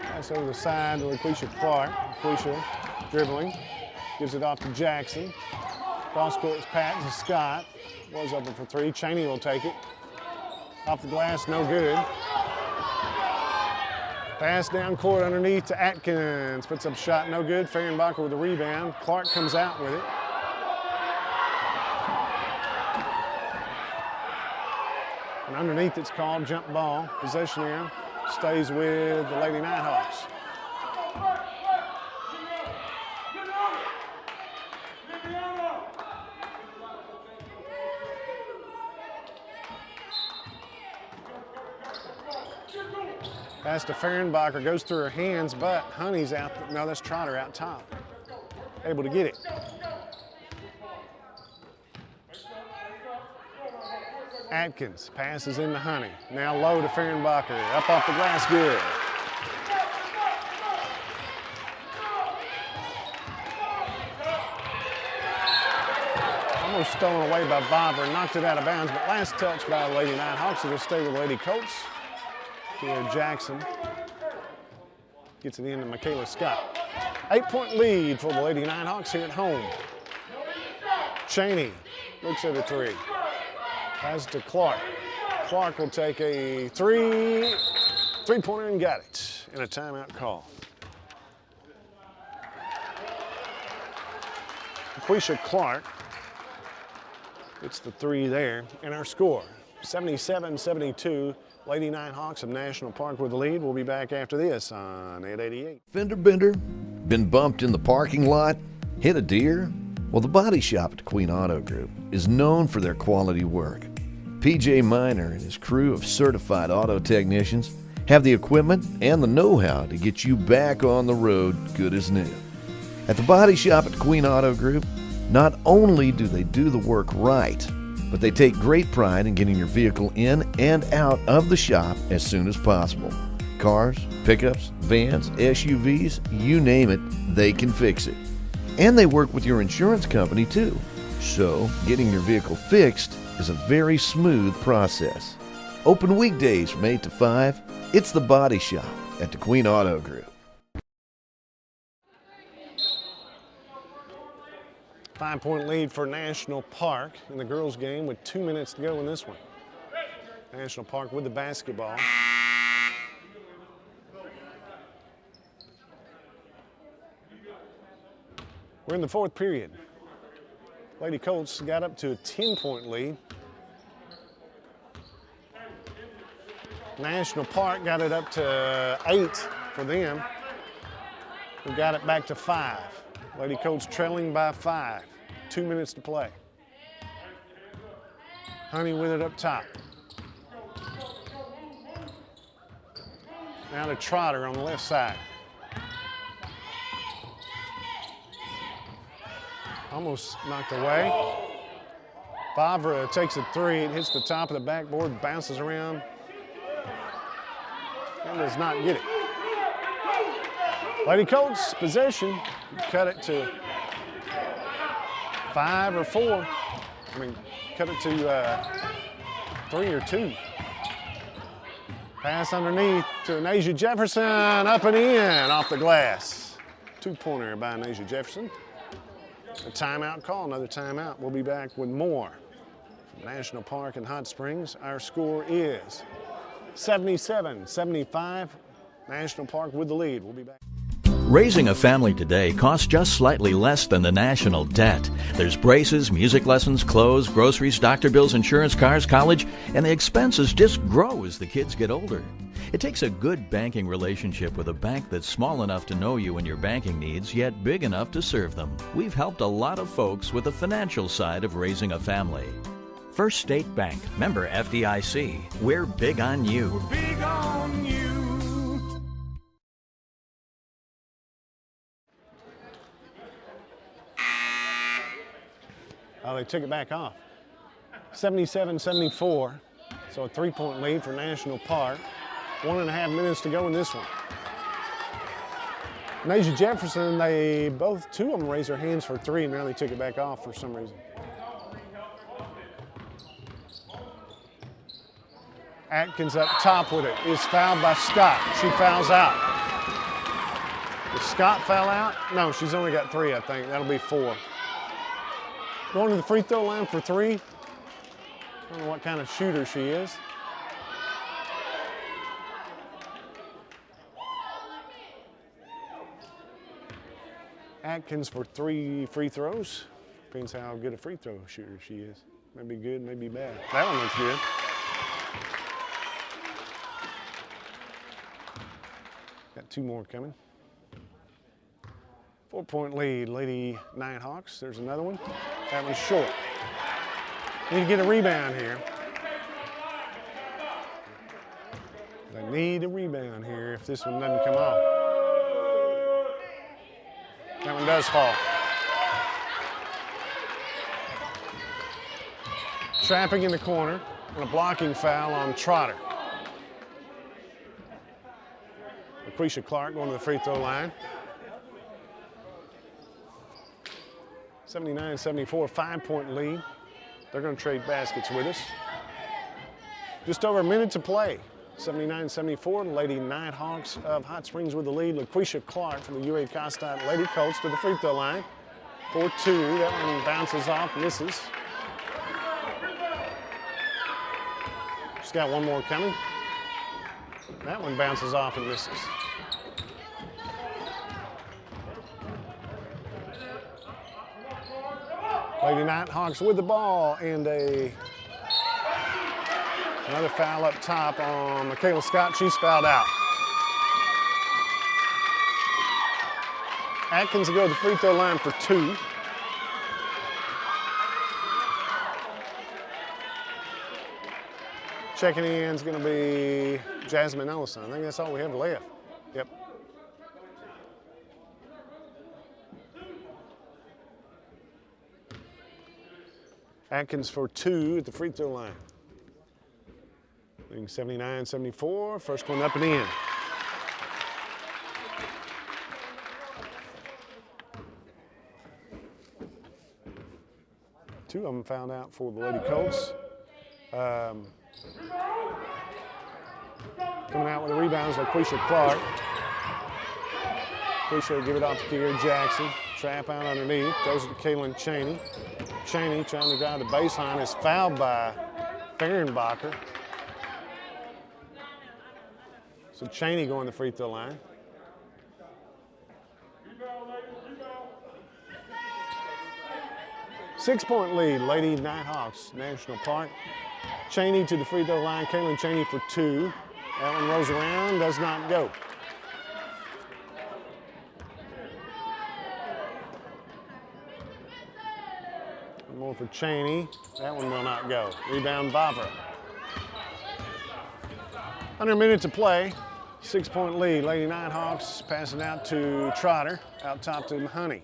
Pass over the side to LaQuisha Clark. LaQuisha dribbling, gives it off to Jackson. Cross court pass to Scott. Was open for three. Cheney will take it. Off the glass, no good. Pass down court underneath to Atkins. Puts up a shot, no good. Fehrenbacher with a rebound. Clark comes out with it. And underneath it's called jump ball. Possession here stays with the Lady Nighthawks. Pass to Fehrenbacher, goes through her hands, but Honey's out. No, that's Trotter out top. Able to get it. Atkins passes into Honey. Now low to Fehrenbacher. Up off the glass, good. Almost stolen away by Bobber. Knocked it out of bounds, but last touch by the Lady Nighthawks. It'll stay with Lady Colts. Here, Jackson gets it into Michaela Scott. 8-point lead for the Lady Nighthawks here at home. Cheney looks at a three. Pass to Clark. Clark will take a three-pointer and got it. And a timeout call. LaQuisha Clark gets the three there. And our score, 77-72. Lady Nighthawks of National Park with the lead. We'll be back after this on 888.
Fender bender? Been bumped in the parking lot? Hit a deer? Well, the body shop at Queen Auto Group is known for their quality work. PJ Miner and his crew of certified auto technicians have the equipment and the know-how to get you back on the road good as new. At the body shop at Queen Auto Group, not only do they do the work right, but they take great pride in getting your vehicle in and out of the shop as soon as possible. Cars, pickups, vans, SUVs, you name it, they can fix it. And they work with your insurance company too. So, getting your vehicle fixed is a very smooth process. Open weekdays from 8 to 5. It's the Body Shop at the Queen Auto Group.
5-point lead for National Park in the girls' game with 2 minutes to go in this one. National Park with the basketball. We're in the fourth period. Lady Colts got up to a 10-point lead. National Park got it up to 8 for them. We got it back to 5. Lady Colts trailing by 5. 2 minutes to play. Honey with it up top. Now to Trotter on the left side. Almost knocked away. Favre takes a three. It hits the top of the backboard, bounces around, and does not get it. Lady Colts possession. Cut it to 5 or 4. I mean, cut it to 3 or 2. Pass underneath to Anasia Jefferson, up and in, off the glass. 2-pointer by Anasia Jefferson. A timeout call, another timeout. We'll be back with more from National Park in Hot Springs. Our score is 77-75. National Park with the lead. We'll be back.
Raising a family today costs just slightly less than the national debt. There's braces, music lessons, clothes, groceries, doctor bills, insurance, cars, college, and the expenses just grow as the kids get older. It takes a good banking relationship with a bank that's small enough to know you and your banking needs, yet big enough to serve them. We've helped a lot of folks with the financial side of raising a family. First State Bank, member FDIC. We're big on you.
We're big on you.
Oh, they took it back off. 77-74. So a 3-point lead for National Park. 1.5 minutes to go in this one. Nasia Jefferson, two of them raised their hands for 3, and now they took it back off for some reason. Atkins up top with it, is fouled by Scott. She fouls out. Did Scott foul out? No, she's only got 3, I think. That'll be 4. Going to the free throw line for 3. I don't know what kind of shooter she is. Atkins for 3 free throws. Depends how good a free throw shooter she is. Maybe good, maybe bad. That one looks good. Got 2 more coming. 4-point lead, Lady Nighthawks. There's another one. That one's short. Need to get a rebound here. They need a rebound here if this one doesn't come off. That one does fall. Trapping in the corner and a blocking foul on Trotter. Lucretia Clark going to the free throw line. 79-74, 5-point lead. They're going to trade baskets with us. Just over a minute to play. 79-74, the Lady Nighthawks of Hot Springs with the lead. Lucretia Clark from the UA Cossatot Lady Colts to the free throw line. 4-2, that one bounces off, misses. She's got one more coming. That one bounces off and misses. Lady Nighthawks with the ball and another foul up top on Michaela Scott. She's fouled out. Atkins will go to the free throw line for 2. Checking in is going to be Jasmine Ellison. I think that's all we have left. Yep. Atkins for 2 at the free throw line. 79-74, first one up and in. Two of them found out for the Lady Colts. Coming out with the rebounds, Lucretia Clark. Lucretia will give it off to Kiera Jackson. Trap out underneath, throws it to Kaylin Cheney. Cheney trying to drive the baseline is fouled by Fehrenbacher. So Cheney going to the free throw line. Six-point lead, Lady Nighthawks, National Park. Cheney to the free throw line, Kaylin Cheney for 2. That one rolls around, does not go. One more for Cheney. That one will not go. Rebound, Vavra. Under a minute to play. 6-point lead. Lady Nighthawks passing out to Trotter. Out top to Honey.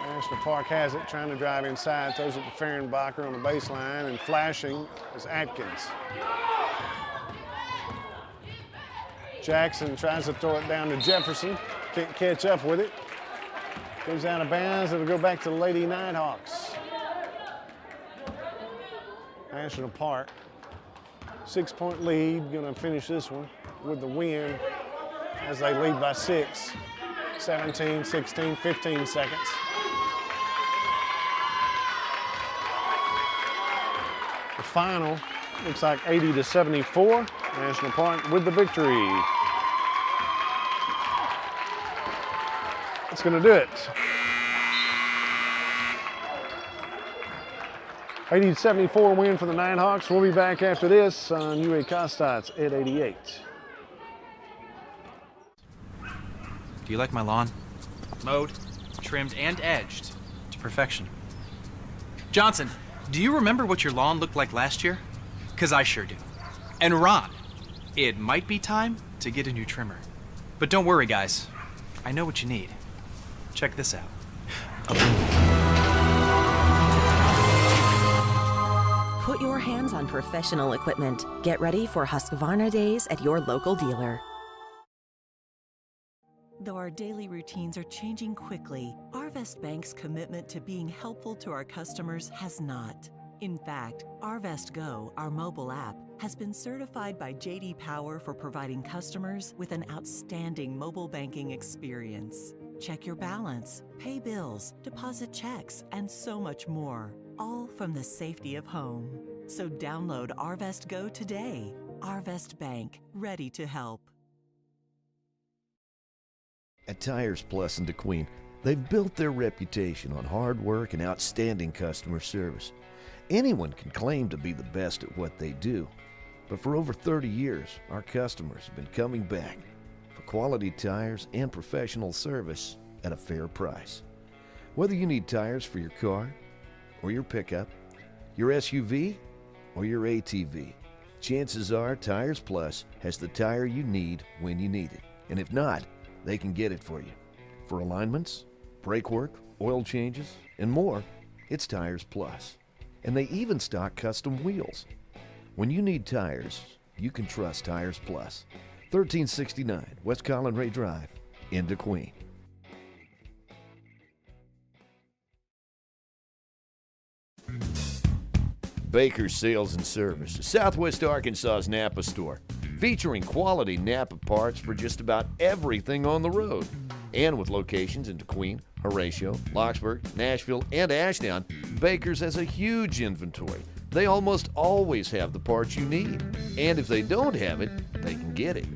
National Park has it, trying to drive inside. Throws it to Fehrenbacher on the baseline, and flashing is Atkins. Jackson tries to throw it down to Jefferson. Can't catch up with it. Goes out of bounds. It'll go back to the Lady Nighthawks. National Park. 6-point lead. Going to finish this one with the win as they lead by 6. 17, 16, 15 seconds. The final looks like 80-74. National Park with the victory. That's going to do it. 80-74 win for the Nighthawks. We'll be back after this on UA Cossatot at 88.
Do you like my lawn? Mowed, trimmed, and edged to perfection. Johnson, do you remember what your lawn looked like last year? 'Cause I sure do. And Ron, it might be time to get a new trimmer. But don't worry, guys. I know what you need. Check this out.
Put your hands on professional equipment. Get ready for Husqvarna Days at your local dealer.
Though our daily routines are changing quickly, Arvest Bank's commitment to being helpful to our customers has not. In fact, Arvest Go, our mobile app, has been certified by J.D. Power for providing customers with an outstanding mobile banking experience. Check your balance, pay bills, deposit checks, and so much more, all from the safety of home. So download Arvest Go today. Arvest Bank, ready to help.
At Tires Plus in DeQueen, they've built their reputation on hard work and outstanding customer service. Anyone can claim to be the best at what they do, but for over 30 years, our customers have been coming back for quality tires and professional service at a fair price. Whether you need tires for your car or your pickup, your SUV or your ATV, chances are Tires Plus has the tire you need when you need it. And if not, they can get it for you. For alignments, brake work, oil changes, and more, it's Tires Plus. And they even stock custom wheels. When you need tires, you can trust Tires Plus. 1369 West Collin Ray Drive in DeQueen. Baker's Sales and Service, Southwest Arkansas's Napa store, featuring quality Napa parts for just about everything on the road. And with locations in DeQueen, Horatio, Locksburg, Nashville, and Ashdown, Baker's has a huge inventory. They almost always have the parts you need. And if they don't have it, they can get it.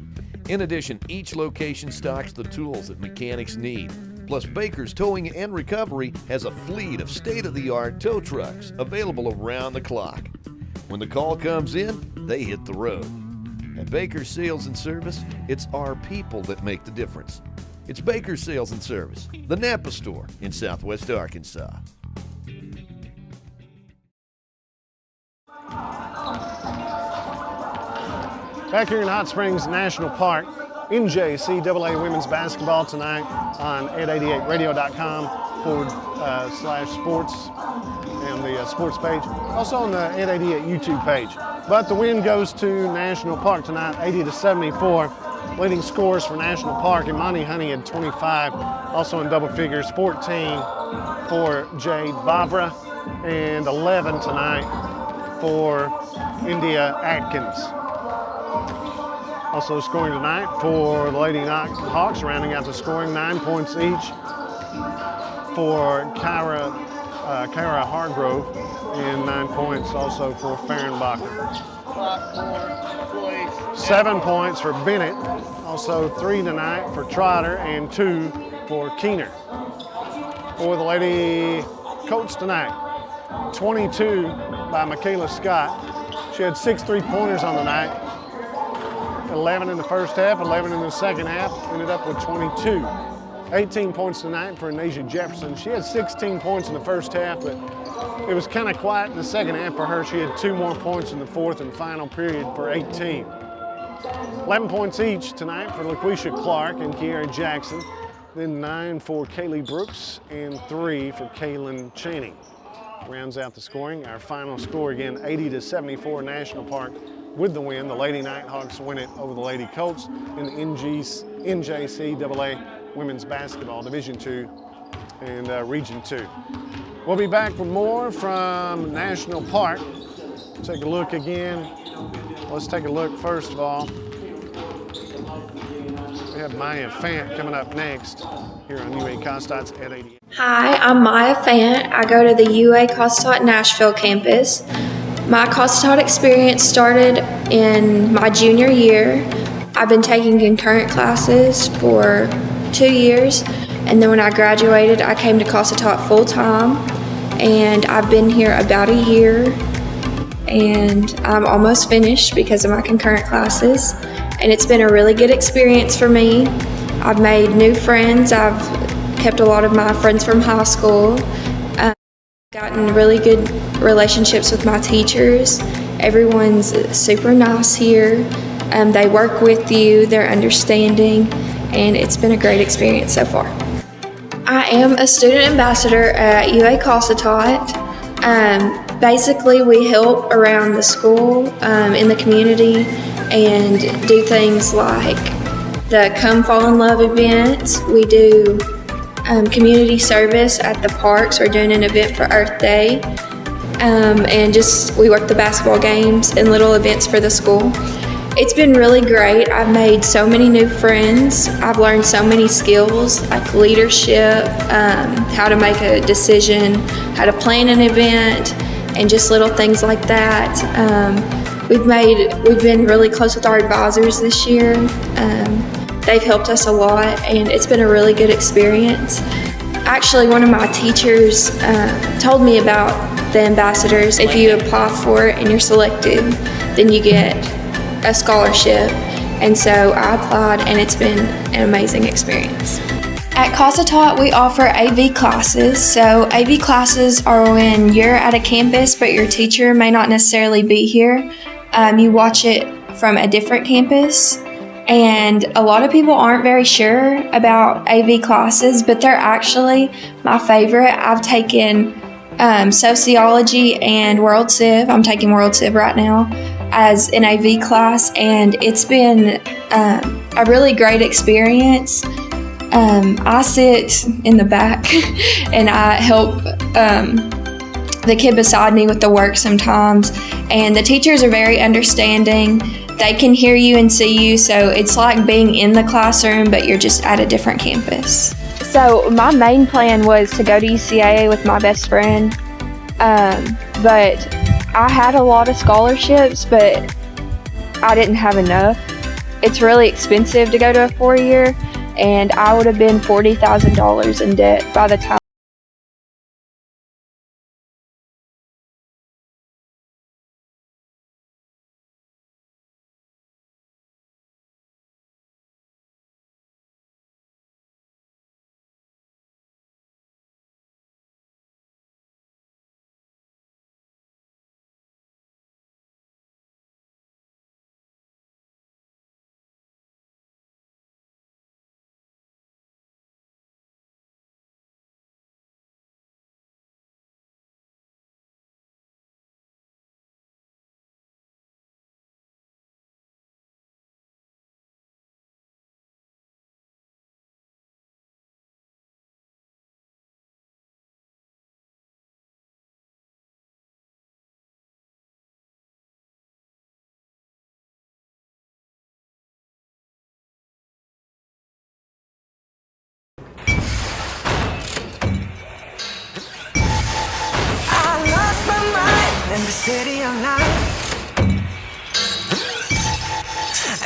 In addition, each location stocks the tools that mechanics need. Plus, Baker's Towing and Recovery has a fleet of state-of-the-art tow trucks available around the clock. When the call comes in, they hit the road. At Baker's Sales and Service, it's our people that make the difference. It's Baker's Sales and Service, the Napa store in Southwest Arkansas.
Back here in Hot Springs National Park, NJCAA women's basketball tonight on 888radio.com/sports and the sports page. Also on the 888 YouTube page. But the win goes to National Park tonight, 80-74. Leading scores for National Park, Imani Honey had 25. Also in double figures, 14 for Jade Bavra and 11 tonight for India Atkins. Also scoring tonight for the Lady Hawks, rounding out the scoring, 9 points each for Kyra Hargrove and 9 points also for Fehrenbacher. 7 points for Bennett, also 3 tonight for Trotter and 2 for Keener. For the Lady Colts tonight, 22 by Michaela Scott. She had 6 3-pointers on the night. 11 in the first half, 11 in the second half, ended up with 22. 18 points tonight for Anasia Jefferson. She had 16 points in the first half, but it was kind of quiet in the second half for her. She had 2 more points in the fourth and final period for 18. 11 points each tonight for LaQuisha Clark and Kiara Jackson. Then 9 for Kaylee Brooks and 3 for Kaylin Channing. Rounds out the scoring. Our final score again, 80-74 National Park. With the win, the Lady Nighthawks win it over the Lady Colts in the NJCAA Women's Basketball Division II and Region 2. We'll be back with more from National Park. Take a look again. Let's take a look first of all. We have Maya Fant coming up next here on UA Cossatot at 88.
Hi, I'm Maya Fant. I go to the UA Cossatot Nashville campus. My Cossatot experience started in my junior year. I've been taking concurrent classes for 2 years, And then when I graduated, I came to Cossatot full time, and I've been here about a year, and I'm almost finished because of my concurrent classes. And it's been a really good experience for me. I've made new friends. I've kept a lot of my friends from high school. Gotten really good relationships with my teachers. Everyone's super nice here. They work with you, they're understanding, and it's been a great experience so far. I am a student ambassador at UA Cossatot. Basically, we help around the school, in the community, and do things like the Come Fall in Love event. We do community service at the parks. We're doing an event for Earth Day. And we work the basketball games and little events for the school. It's been really great. I've made so many new friends. I've learned so many skills like leadership, how to make a decision, how to plan an event, and just little things like that. We've been really close with our advisors this year. They've helped us a lot, and it's been a really good experience. Actually, one of my teachers told me about the ambassadors. If you apply for it and you're selected, then you get a scholarship. And so I applied, and it's been an amazing experience. At Cossatot, we offer AV classes. So AV classes are when you're at a campus, but your teacher may not necessarily be here. You watch it from a different campus. And a lot of people aren't very sure about AV classes, but they're actually my favorite. I've taken sociology and World Civ. I'm taking World Civ right now as an AV class, and it's been a really great experience. I sit in the back and I help the kid beside me with the work sometimes, and the teachers are very understanding. They can hear you and see you, so it's like being in the classroom, but you're just at a different campus. So my main plan was to go to UCAA with my best friend, but I had a lot of scholarships, but I didn't have enough. It's really expensive to go to a 4-year, and I would have been $40,000 in debt by the time.
In the city of night,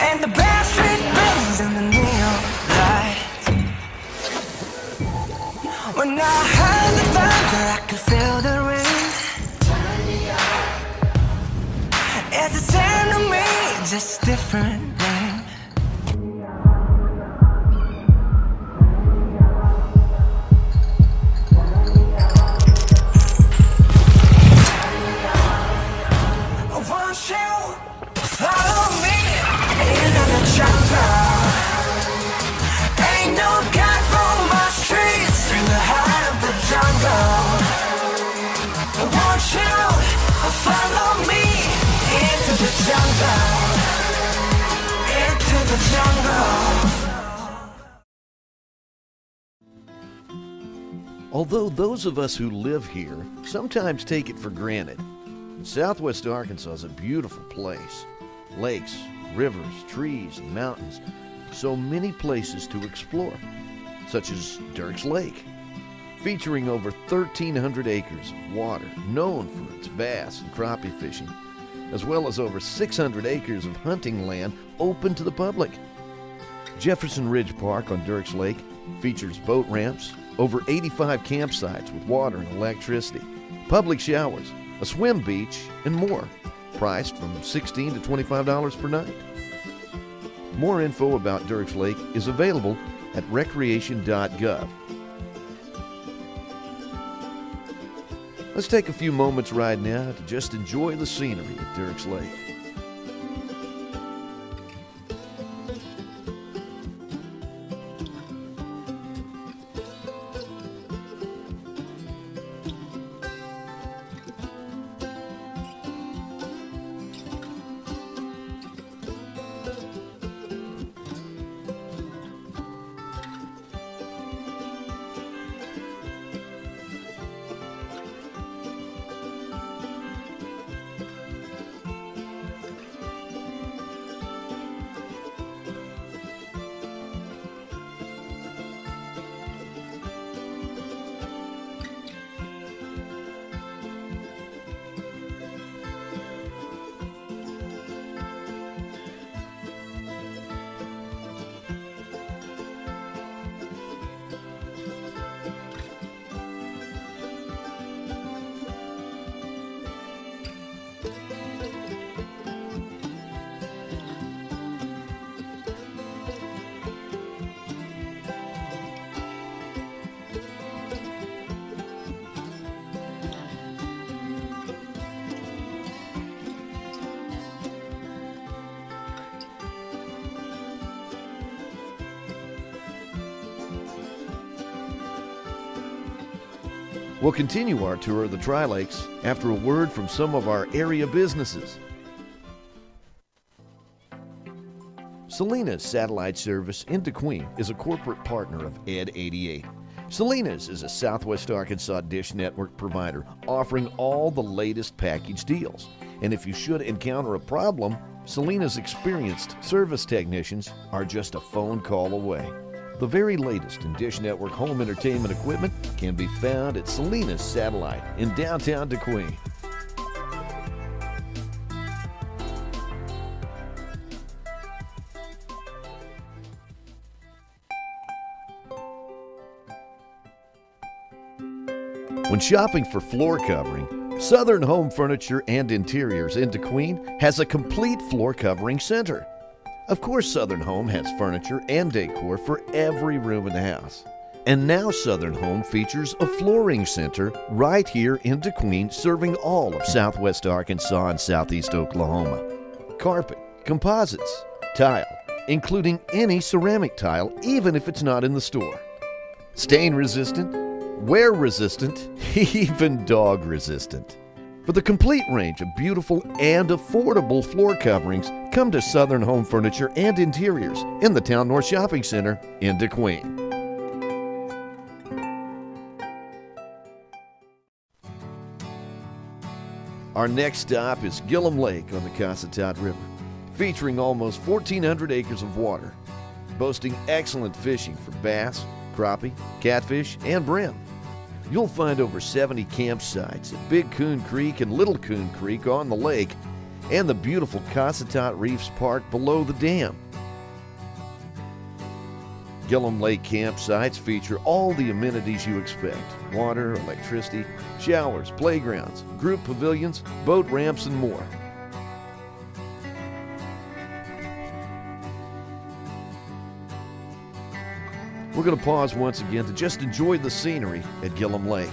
and the bad street buildings and the neon lights. When I heard the thunder, I could feel the rain. It's the same to me, just different name. Follow me into the jungle. Ain't no God for my streets in the heart of the jungle. Won't you follow me into the jungle? Into the jungle.
Although those of us who live here sometimes take it for granted, Southwest Arkansas is a beautiful place. Lakes, rivers, trees, and mountains. So many places to explore, such as Dirks Lake, featuring over 1,300 acres of water, known for its bass and crappie fishing, as well as over 600 acres of hunting land open to the public. Jefferson Ridge Park on Dirks Lake Features boat ramps, over 85 campsites with water and electricity, public showers, a swim beach, and more. Priced from $16 to $25 per night. More info about Dirks Lake is available at recreation.gov. Let's take a few moments right now to just enjoy the scenery at Dirks Lake. We'll continue our tour of the Tri-Lakes after a word from some of our area businesses. Salinas Satellite Service in DeQueen is a corporate partner of Ed 88. Salinas is a Southwest Arkansas dish network provider offering all the latest package deals. And if you should encounter a problem, Salinas' experienced service technicians are just a phone call away. The very latest in Dish Network home entertainment equipment can be found at Salinas Satellite in downtown DeQueen. When shopping for floor covering, Southern Home Furniture and Interiors in DeQueen has a complete floor covering center. Of course, Southern Home has furniture and decor for every room in the house. And now Southern Home features a flooring center right here in DeQueen, serving all of Southwest Arkansas and Southeast Oklahoma. Carpet, composites, tile, including any ceramic tile, even if it's not in the store. Stain resistant, wear resistant, even dog resistant. For the complete range of beautiful and affordable floor coverings, come to Southern Home Furniture and Interiors in the Town North Shopping Center in DeQueen. Our next stop is Gillum Lake on the Cossatot River, featuring almost 1,400 acres of water, boasting excellent fishing for bass, crappie, catfish, and brim. You'll find over 70 campsites at Big Coon Creek and Little Coon Creek on the lake, and the beautiful Cossatot Reefs Park below the dam. Gillum Lake campsites feature all the amenities you expect: water, electricity, showers, playgrounds, group pavilions, boat ramps, and more. We're going to pause once again to just enjoy the scenery at Gillum Lake.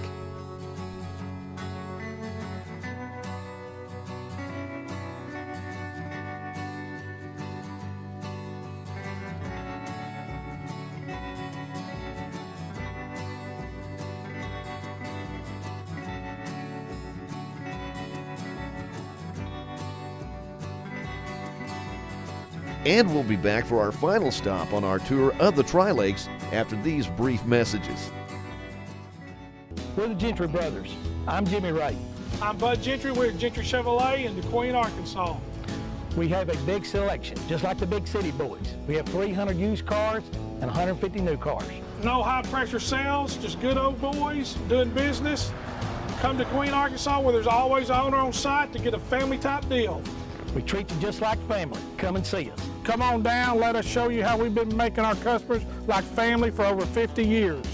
And we'll be back for our final stop on our tour of the Tri-Lakes after these brief messages.
We're the Gentry Brothers. I'm Jimmy Wright.
I'm Bud Gentry. We're at Gentry Chevrolet in DeQueen, Arkansas.
We have a big selection, just like the big city boys. We have 300 used cars and 150 new cars.
No high-pressure sales, just good old boys doing business. Come to DeQueen, Arkansas, where there's always an owner on site to get a family-type deal.
We treat you just like family. Come and see us.
Come on down, let us show you how we've been making our customers like family for over 50 years.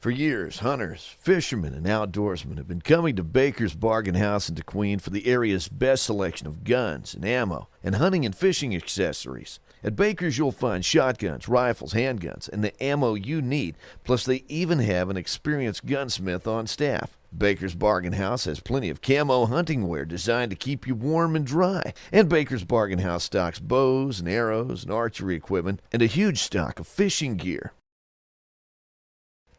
For years, hunters, fishermen, and outdoorsmen have been coming to Baker's Bargain House in DeQueen for the area's best selection of guns and ammo and hunting and fishing accessories. At Baker's, you'll find shotguns, rifles, handguns, and the ammo you need. Plus, they even have an experienced gunsmith on staff. Baker's Bargain House has plenty of camo hunting wear designed to keep you warm and dry. And Baker's Bargain House stocks bows and arrows and archery equipment and a huge stock of fishing gear.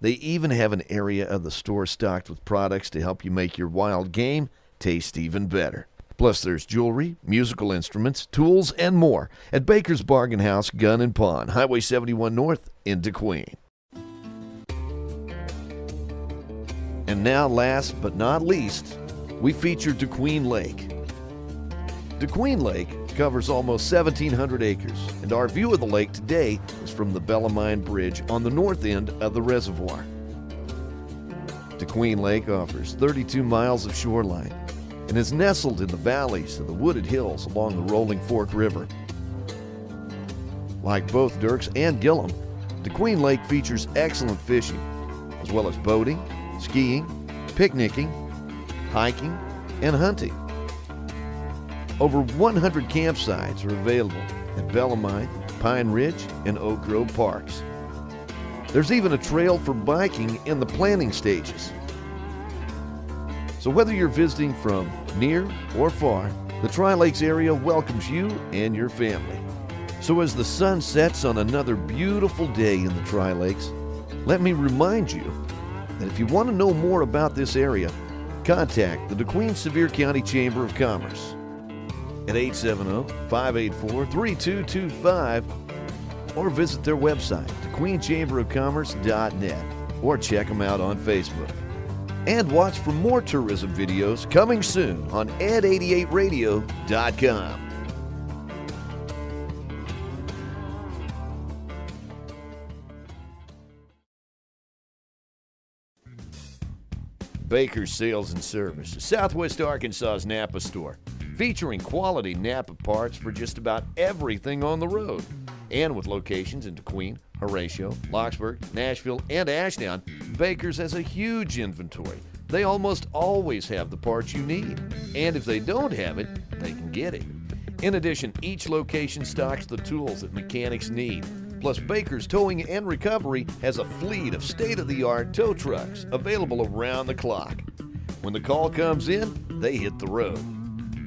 They even have an area of the store stocked with products to help you make your wild game taste even better. Plus, there's jewelry, musical instruments, tools, and more at Baker's Bargain House Gun and Pawn, Highway 71 North in DeQueen. And now, last but not least, we feature DeQueen Lake. DeQueen Lake covers almost 1,700 acres, and our view of the lake today is from the Bellarmine Bridge on the north end of the reservoir. DeQueen Lake offers 32 miles of shoreline and is nestled in the valleys of the wooded hills along the Rolling Fork River. Like both Dirks and Gillum, DeQueen Lake features excellent fishing, as well as boating, skiing, picnicking, hiking, and hunting. Over 100 campsites are available at Bellarmine, Pine Ridge, and Oak Grove parks. There's even a trail for biking in the planning stages. So whether you're visiting from near or far, the Tri-Lakes area welcomes you and your family. So as the sun sets on another beautiful day in the Tri-Lakes, let me remind you that if you want to know more about this area, contact the DeQueen Sevier County Chamber of Commerce at 870-584-3225 or visit their website, DeQueenChamberofCommerce.net, or check them out on Facebook. And watch for more tourism videos coming soon on ed88radio.com. Baker's Sales and Service is Southwest Arkansas's Napa store, featuring quality Napa parts for just about everything on the road. And with locations in DeQueen, Horatio, Locksburg, Nashville, and Ashdown, Baker's has a huge inventory. They almost always have the parts you need. And if they don't have it, they can get it. In addition, each location stocks the tools that mechanics need. Plus, Baker's Towing and Recovery has a fleet of state-of-the-art tow trucks available around the clock. When the call comes in, they hit the road.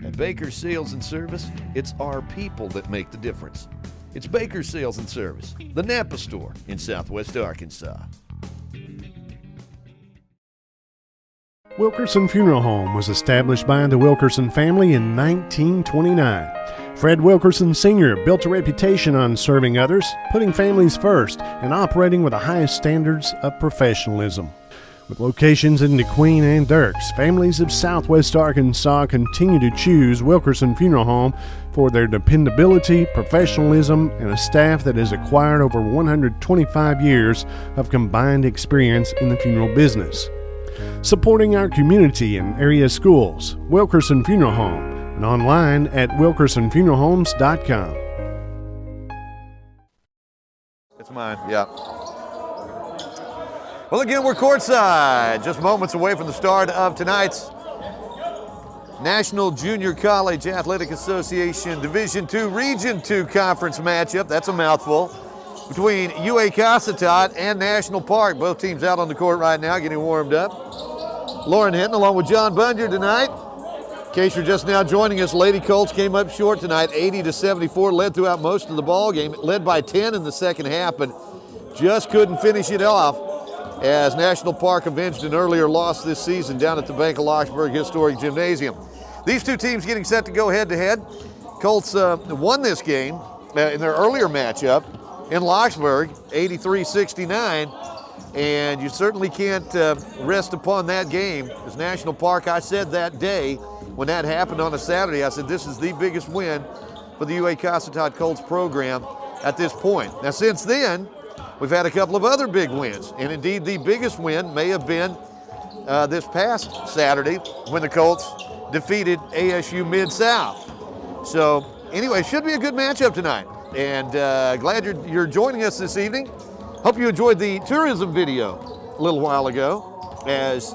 At Baker's Sales and Service, it's our people that make the difference. It's Baker's Sales and Service, the Napa store in Southwest Arkansas.
Wilkerson Funeral Home was established by the Wilkerson family in 1929. Fred Wilkerson Sr. built a reputation on serving others, putting families first, and operating with the highest standards of professionalism. With locations in DeQueen and Dirks, families of Southwest Arkansas continue to choose Wilkerson Funeral Home for their dependability, professionalism, and a staff that has acquired over 125 years of combined experience in the funeral business. Supporting our community and area schools, Wilkerson Funeral Home, and online at wilkersonfuneralhomes.com.
It's mine, yeah. Well, again, we're courtside, just moments away from the start of tonight's National Junior College Athletic Association Division II Region II Conference matchup. That's a mouthful. Between UA Cossatot and National Park. Both teams out on the court right now getting warmed up. Lauren Hinton along with John Bunyard tonight. In case you're just now joining us, Lady Colts came up short tonight, 80-74, led throughout most of the ball game, led by 10 in the second half, but just couldn't finish it off as National Park avenged an earlier loss this season down at the Bank of Locksburg Historic Gymnasium. These two teams getting set to go head-to-head. Colts won this game in their earlier matchup in Locksburg, 83-69, and you certainly can't rest upon that game. As National Park, I said that day when that happened on a Saturday, I said this is the biggest win for the UA Cossatot Colts program at this point. Now since then, we've had a couple of other big wins, and indeed the biggest win may have been this past Saturday when the Colts defeated ASU Mid-South. So Anyway, should be a good matchup tonight. And glad you're joining us this evening. Hope you enjoyed the tourism video a little while ago, as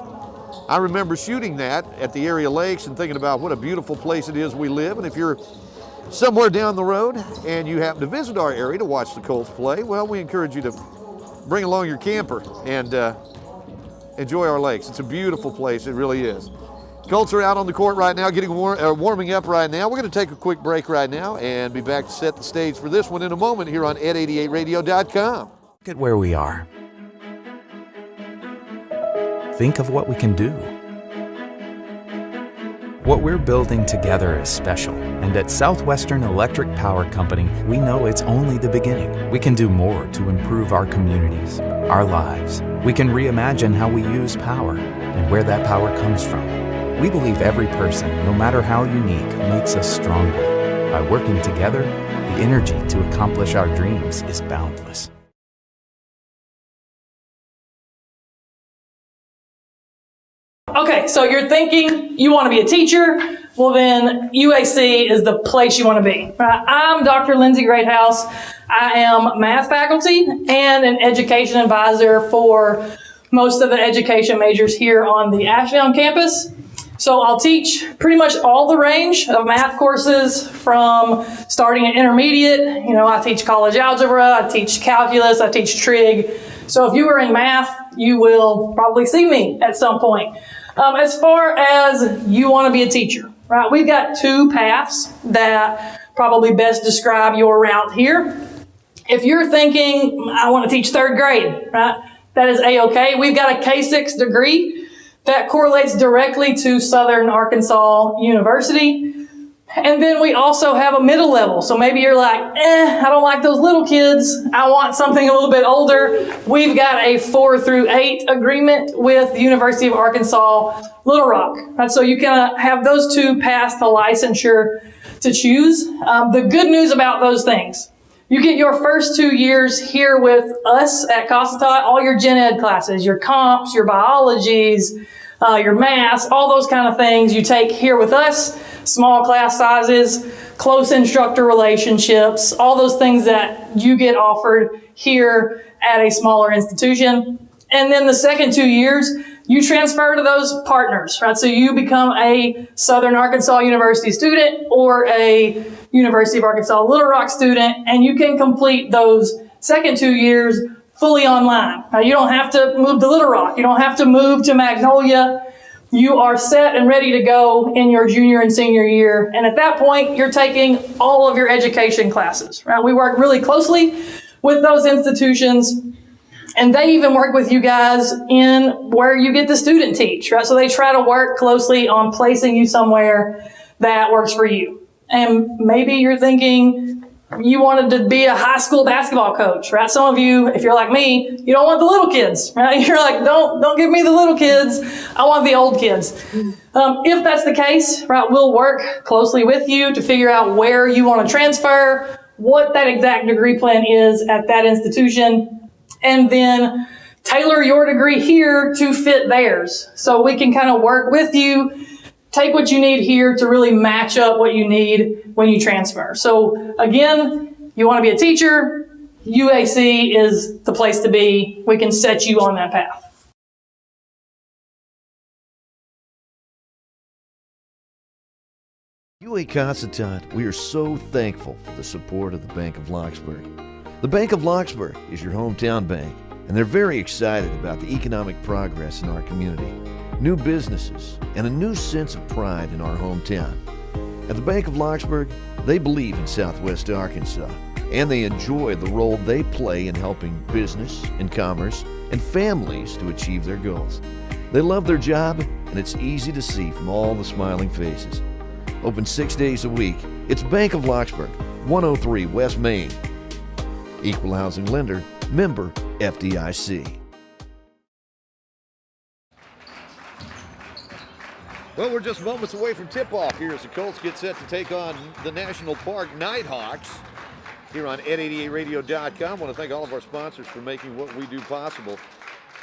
I remember shooting that at the area lakes and thinking about what a beautiful place it is we live. And if you're somewhere down the road and you happen to visit our area to watch the Colts play, well, we encourage you to bring along your camper and enjoy our lakes. It's a beautiful place, it really is. Colts are out on the court right now, getting warming up right now. We're going to take a quick break right now and be back to set the stage for this one in a moment here on ed88radio.com.
Look at where we are. Think of what we can do. What we're building together is special, and at Southwestern Electric Power Company, we know it's only the beginning. We can do more to improve our communities, our lives. We can reimagine how we use power and where that power comes from. We believe every person, no matter how unique, makes us stronger. By working together, the energy to accomplish our dreams is boundless.
Okay, so you're thinking you want to be a teacher, well then UAC is the place you want to be. I'm Dr. Lindsay Greathouse. I am math faculty and an education advisor for most of the education majors here on the Ashdown campus. So I'll teach pretty much all the range of math courses from starting at intermediate. You know, I teach college algebra, I teach calculus, I teach trig. So if you are in math, you will probably see me at some point. As far as you want to be a teacher, right? We've got two paths that probably best describe your route here. If you're thinking, I want to teach third grade, right? That is A-okay. We've got a K-6 degree that correlates directly to Southern Arkansas University. And then we also have a middle level. So maybe you're like, I don't like those little kids. I want something a little bit older. We've got a 4 through 8 agreement with the University of Arkansas Little Rock. Right? So you can have those two paths to licensure to choose. The good news about those things, you get your first 2 years here with us at Cossatot, all your gen ed classes, your comps, your biologies, your maths, all those kind of things you take here with us, small class sizes, close instructor relationships, all those things that you get offered here at a smaller institution. And then the second 2 years, you transfer to those partners, right? So you become a Southern Arkansas University student or a University of Arkansas Little Rock student, and you can complete those second 2 years fully online. Now, you don't have to move to Little Rock. You don't have to move to Magnolia. You are set and ready to go in your junior and senior year. And at that point, you're taking all of your education classes, right? We work really closely with those institutions, and they even work with you guys in where you get the student teach, right? So they try to work closely on placing you somewhere that works for you. And maybe you're thinking you wanted to be a high school basketball coach, right? Some of you, if you're like me, you don't want the little kids, right? You're like, don't give me the little kids. I want the old kids. If that's the case, right, we'll work closely with you to figure out where you want to transfer, what that exact degree plan is at that institution, and then tailor your degree here to fit theirs. So we can kind of work with you, take what you need here to really match up what you need when you transfer. So again, you want to be a teacher, UAC is the place to be. We can set you on that path.
UA Cossatot, we are so thankful for the support of the Bank of Locksburg. The Bank of Locksburg is your hometown bank, and they're very excited about the economic progress in our community, new businesses, and a new sense of pride in our hometown. At the Bank of Locksburg, they believe in Southwest Arkansas, and they enjoy the role they play in helping business and commerce and families to achieve their goals. They love their job, and it's easy to see from all the smiling faces. Open 6 days a week, it's Bank of Locksburg, 103 West Main. Equal housing lender, member FDIC.
Well, we're just moments away from tip-off here as the Colts get set to take on the National Park Nighthawks here on ed88radio.com. I want to thank all of our sponsors for making what we do possible.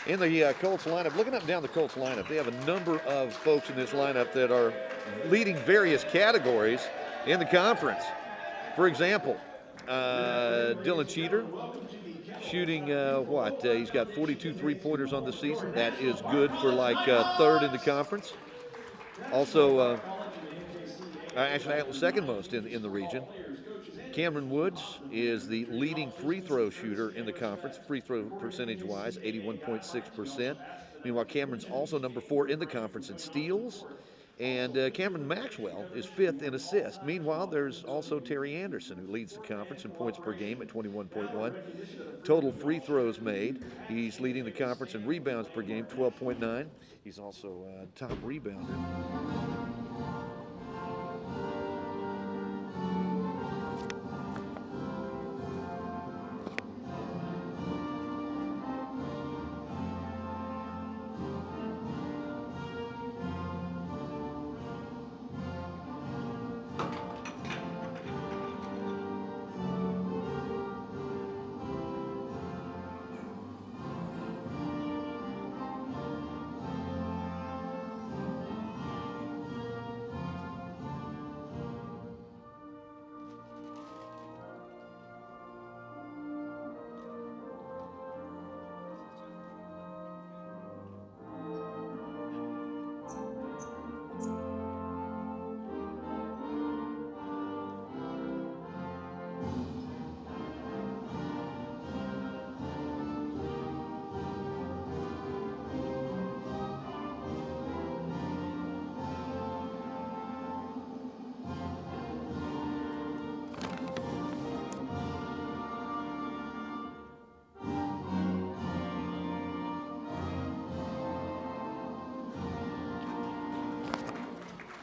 In the Colts lineup, looking up and down the Colts lineup, they have a number of folks in this lineup that are leading various categories in the conference. For example, Dylan Cheater shooting he's got 42 three-pointers on the season. That is good for like third in the conference. Also, actually second most in the region. Cameron Woods is the leading free throw shooter in the conference, free throw percentage-wise, 81.6%. Meanwhile, Cameron's also number 4 in the conference in steals. And Cameron Maxwell is 5th in assists. Meanwhile, there's also Terry Anderson, who leads the conference in points per game at 21.1. Total free throws made. He's leading the conference in rebounds per game, 12.9. He's also top rebounder.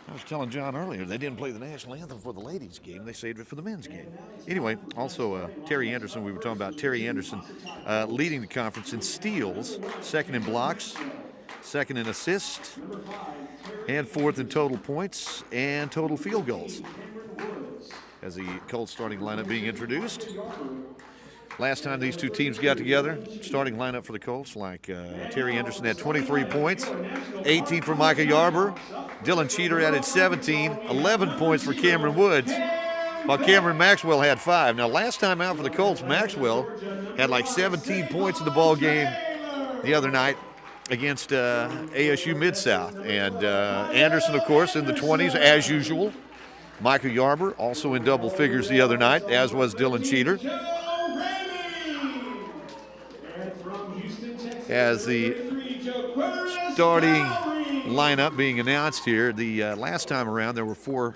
I was telling John earlier, they didn't play the national anthem for the ladies' game. They saved it for the men's game. Anyway, also Terry Anderson, we were talking about Terry Anderson leading the conference in steals, 2nd in blocks, 2nd in assists, and 4th in total points and total field goals. As the Colts starting lineup being introduced. Last time these two teams got together, starting lineup for the Colts, like Terry Anderson had 23 points, 18 for Micah Yarber. Dylan Cheater added 17, 11 points for Cameron Woods, while Cameron Maxwell had 5. Now, last time out for the Colts, Maxwell had like 17 points in the ball game the other night against ASU Mid-South. And Anderson, of course, in the 20s, as usual. Micah Yarber also in double figures the other night, as was Dylan Cheater. As the starting lineup being announced here, the last time around there were 4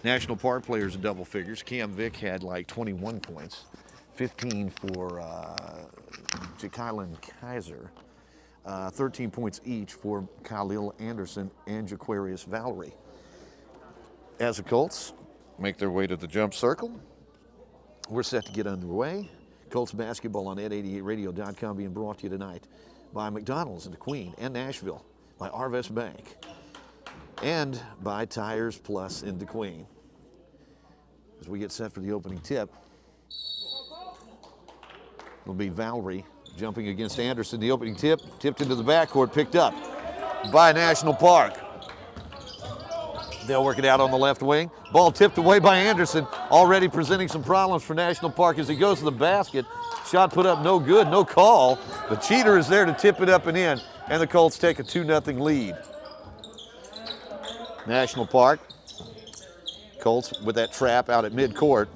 National Park players in double figures. Cam Vick had like 21 points, 15 for Ja'Kylan Kaiser, 13 points each for Khalil Anderson and Jaquarius Valerie. As the Colts make their way to the jump circle, we're set to get underway. Colts basketball on ed88radio.com being brought to you tonight by McDonald's in the Queen and Nashville, by Arvest Bank, and by Tires Plus in the Queen. As we get set for the opening tip, it'll be Valerie jumping against Anderson. The opening tip, tipped into the backcourt, picked up by National Park. They'll work it out on the left wing. Ball tipped away by Anderson, already presenting some problems for National Park as he goes to the basket. Shot put up no good, no call. The Cheater is there to tip it up and in, and the Colts take a 2-0 lead. National Park, Colts with that trap out at midcourt.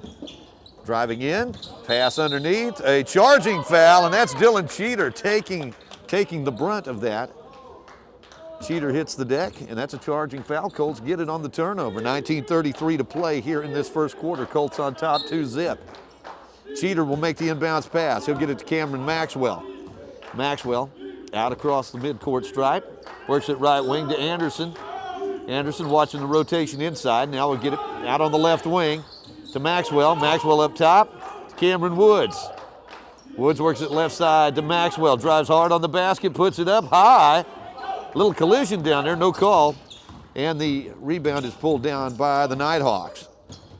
Driving in, pass underneath, a charging foul, and that's Dylan Cheater taking the brunt of that. Cheater hits the deck, and that's a charging foul. Colts get it on the turnover. 19:33 to play here in this first quarter. Colts on top, 2-zip. Cheater will make the inbounds pass. He'll get it to Cameron Maxwell. Maxwell out across the midcourt stripe. Works it right wing to Anderson. Anderson watching the rotation inside. Now we'll get it out on the left wing to Maxwell. Maxwell up top to Cameron Woods. Woods works it left side to Maxwell. Drives hard on the basket, puts it up high. Little collision down there, no call. And the rebound is pulled down by the Nighthawks.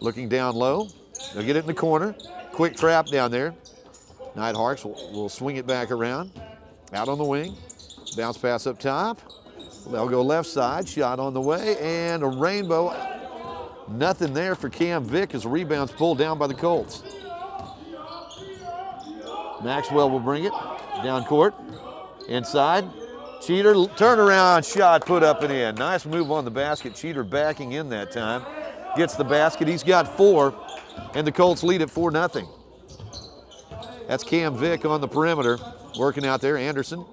Looking down low. They'll get it in the corner. Quick trap down there. Nighthawks will swing it back around. Out on the wing. Bounce pass up top. They'll go left side. Shot on the way. And a rainbow Nothing there for Cam Vick as the rebound's pulled down by the Colts. Maxwell will bring it down court. Inside. Cheater, turnaround shot put up and in. Nice move on the basket. Cheater backing in that time. Gets the basket. He's got 4, and the Colts lead at 4-0. That's Cam Vick on the perimeter, working out there. Anderson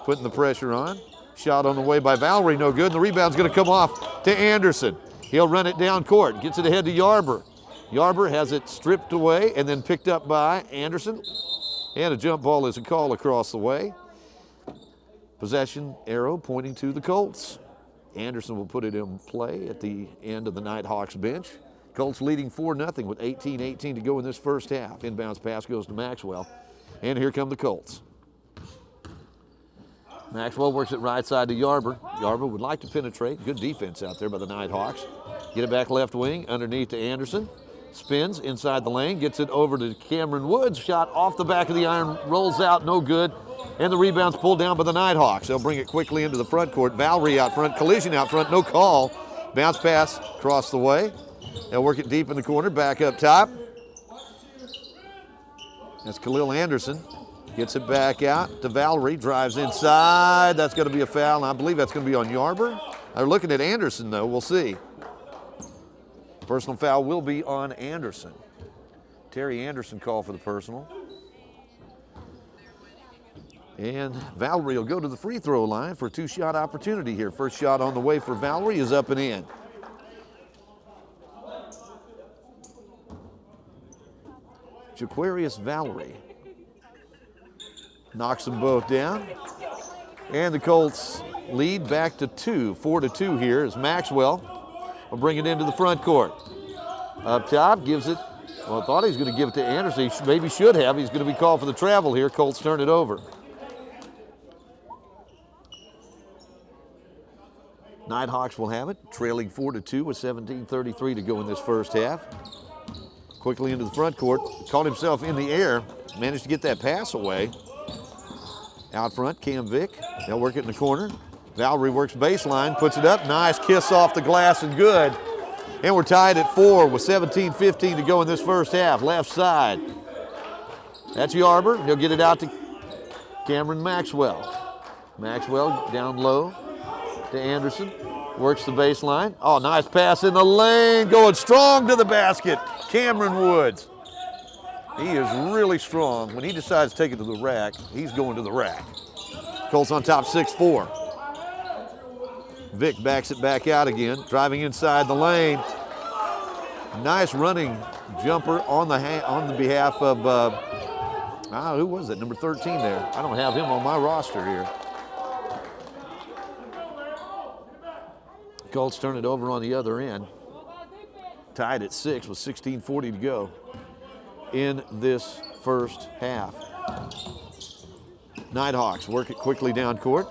putting the pressure on. Shot on the way by Valerie, no good. And the rebound's going to come off to Anderson. He'll run it down court. Gets it ahead to Yarber. Yarber has it stripped away and then picked up by Anderson. And a jump ball is a call across the way. Possession arrow pointing to the Colts. Anderson will put it in play at the end of the Nighthawks bench. Colts leading 4-0 with 18-18 to go in this first half. Inbounds pass goes to Maxwell. And here come the Colts. Maxwell works it right side to Yarber. Yarber would like to penetrate. Good defense out there by the Nighthawks. Get it back left wing, underneath to Anderson. Spins inside the lane, gets it over to Cameron Woods. Shot off the back of the iron, rolls out, no good. And the rebound's pulled down by the Nighthawks. They'll bring it quickly into the front court. Valerie out front, collision out front, no call. Bounce pass across the way. They'll work it deep in the corner, back up top. That's Khalil Anderson. Gets it back out to Valerie, drives inside. That's going to be a foul, and I believe that's going to be on Yarber. They're looking at Anderson, though. We'll see. Personal foul will be on Anderson. Terry Anderson called for the personal. And Valerie will go to the free throw line for a 2-shot opportunity here. First shot on the way for Valerie is up and in. Jaquarius Valerie knocks them both down. And the Colts lead back to 2, 4-2 here as Maxwell will bring it into the front court. Up top, gives it, well, I thought he was going to give it to Anderson. He maybe should have. He's going to be called for the travel here. Colts turn it over. Nighthawks will have it, trailing 4-2 with 17:33 to go in this first half. Quickly into the front court, caught himself in the air, managed to get that pass away. Out front, Cam Vick, they'll work it in the corner. Valerie works baseline, puts it up, nice kiss off the glass and good. And we're tied at 4 with 17:15 to go in this first half, left side. That's Yarber, he'll get it out to Cameron Maxwell. Maxwell down low to Anderson, works the baseline. Oh, nice pass in the lane, going strong to the basket. Cameron Woods. He is really strong. When he decides to take it to the rack, he's going to the rack. Colts on top 6-4. Vick backs it back out again, driving inside the lane. Nice running jumper on the behalf of, who was it? Number 13 there. I don't have him on my roster here. Colts turn it over on the other end. Tied at 6 with 16:40 to go in this first half. Nighthawks work it quickly down court.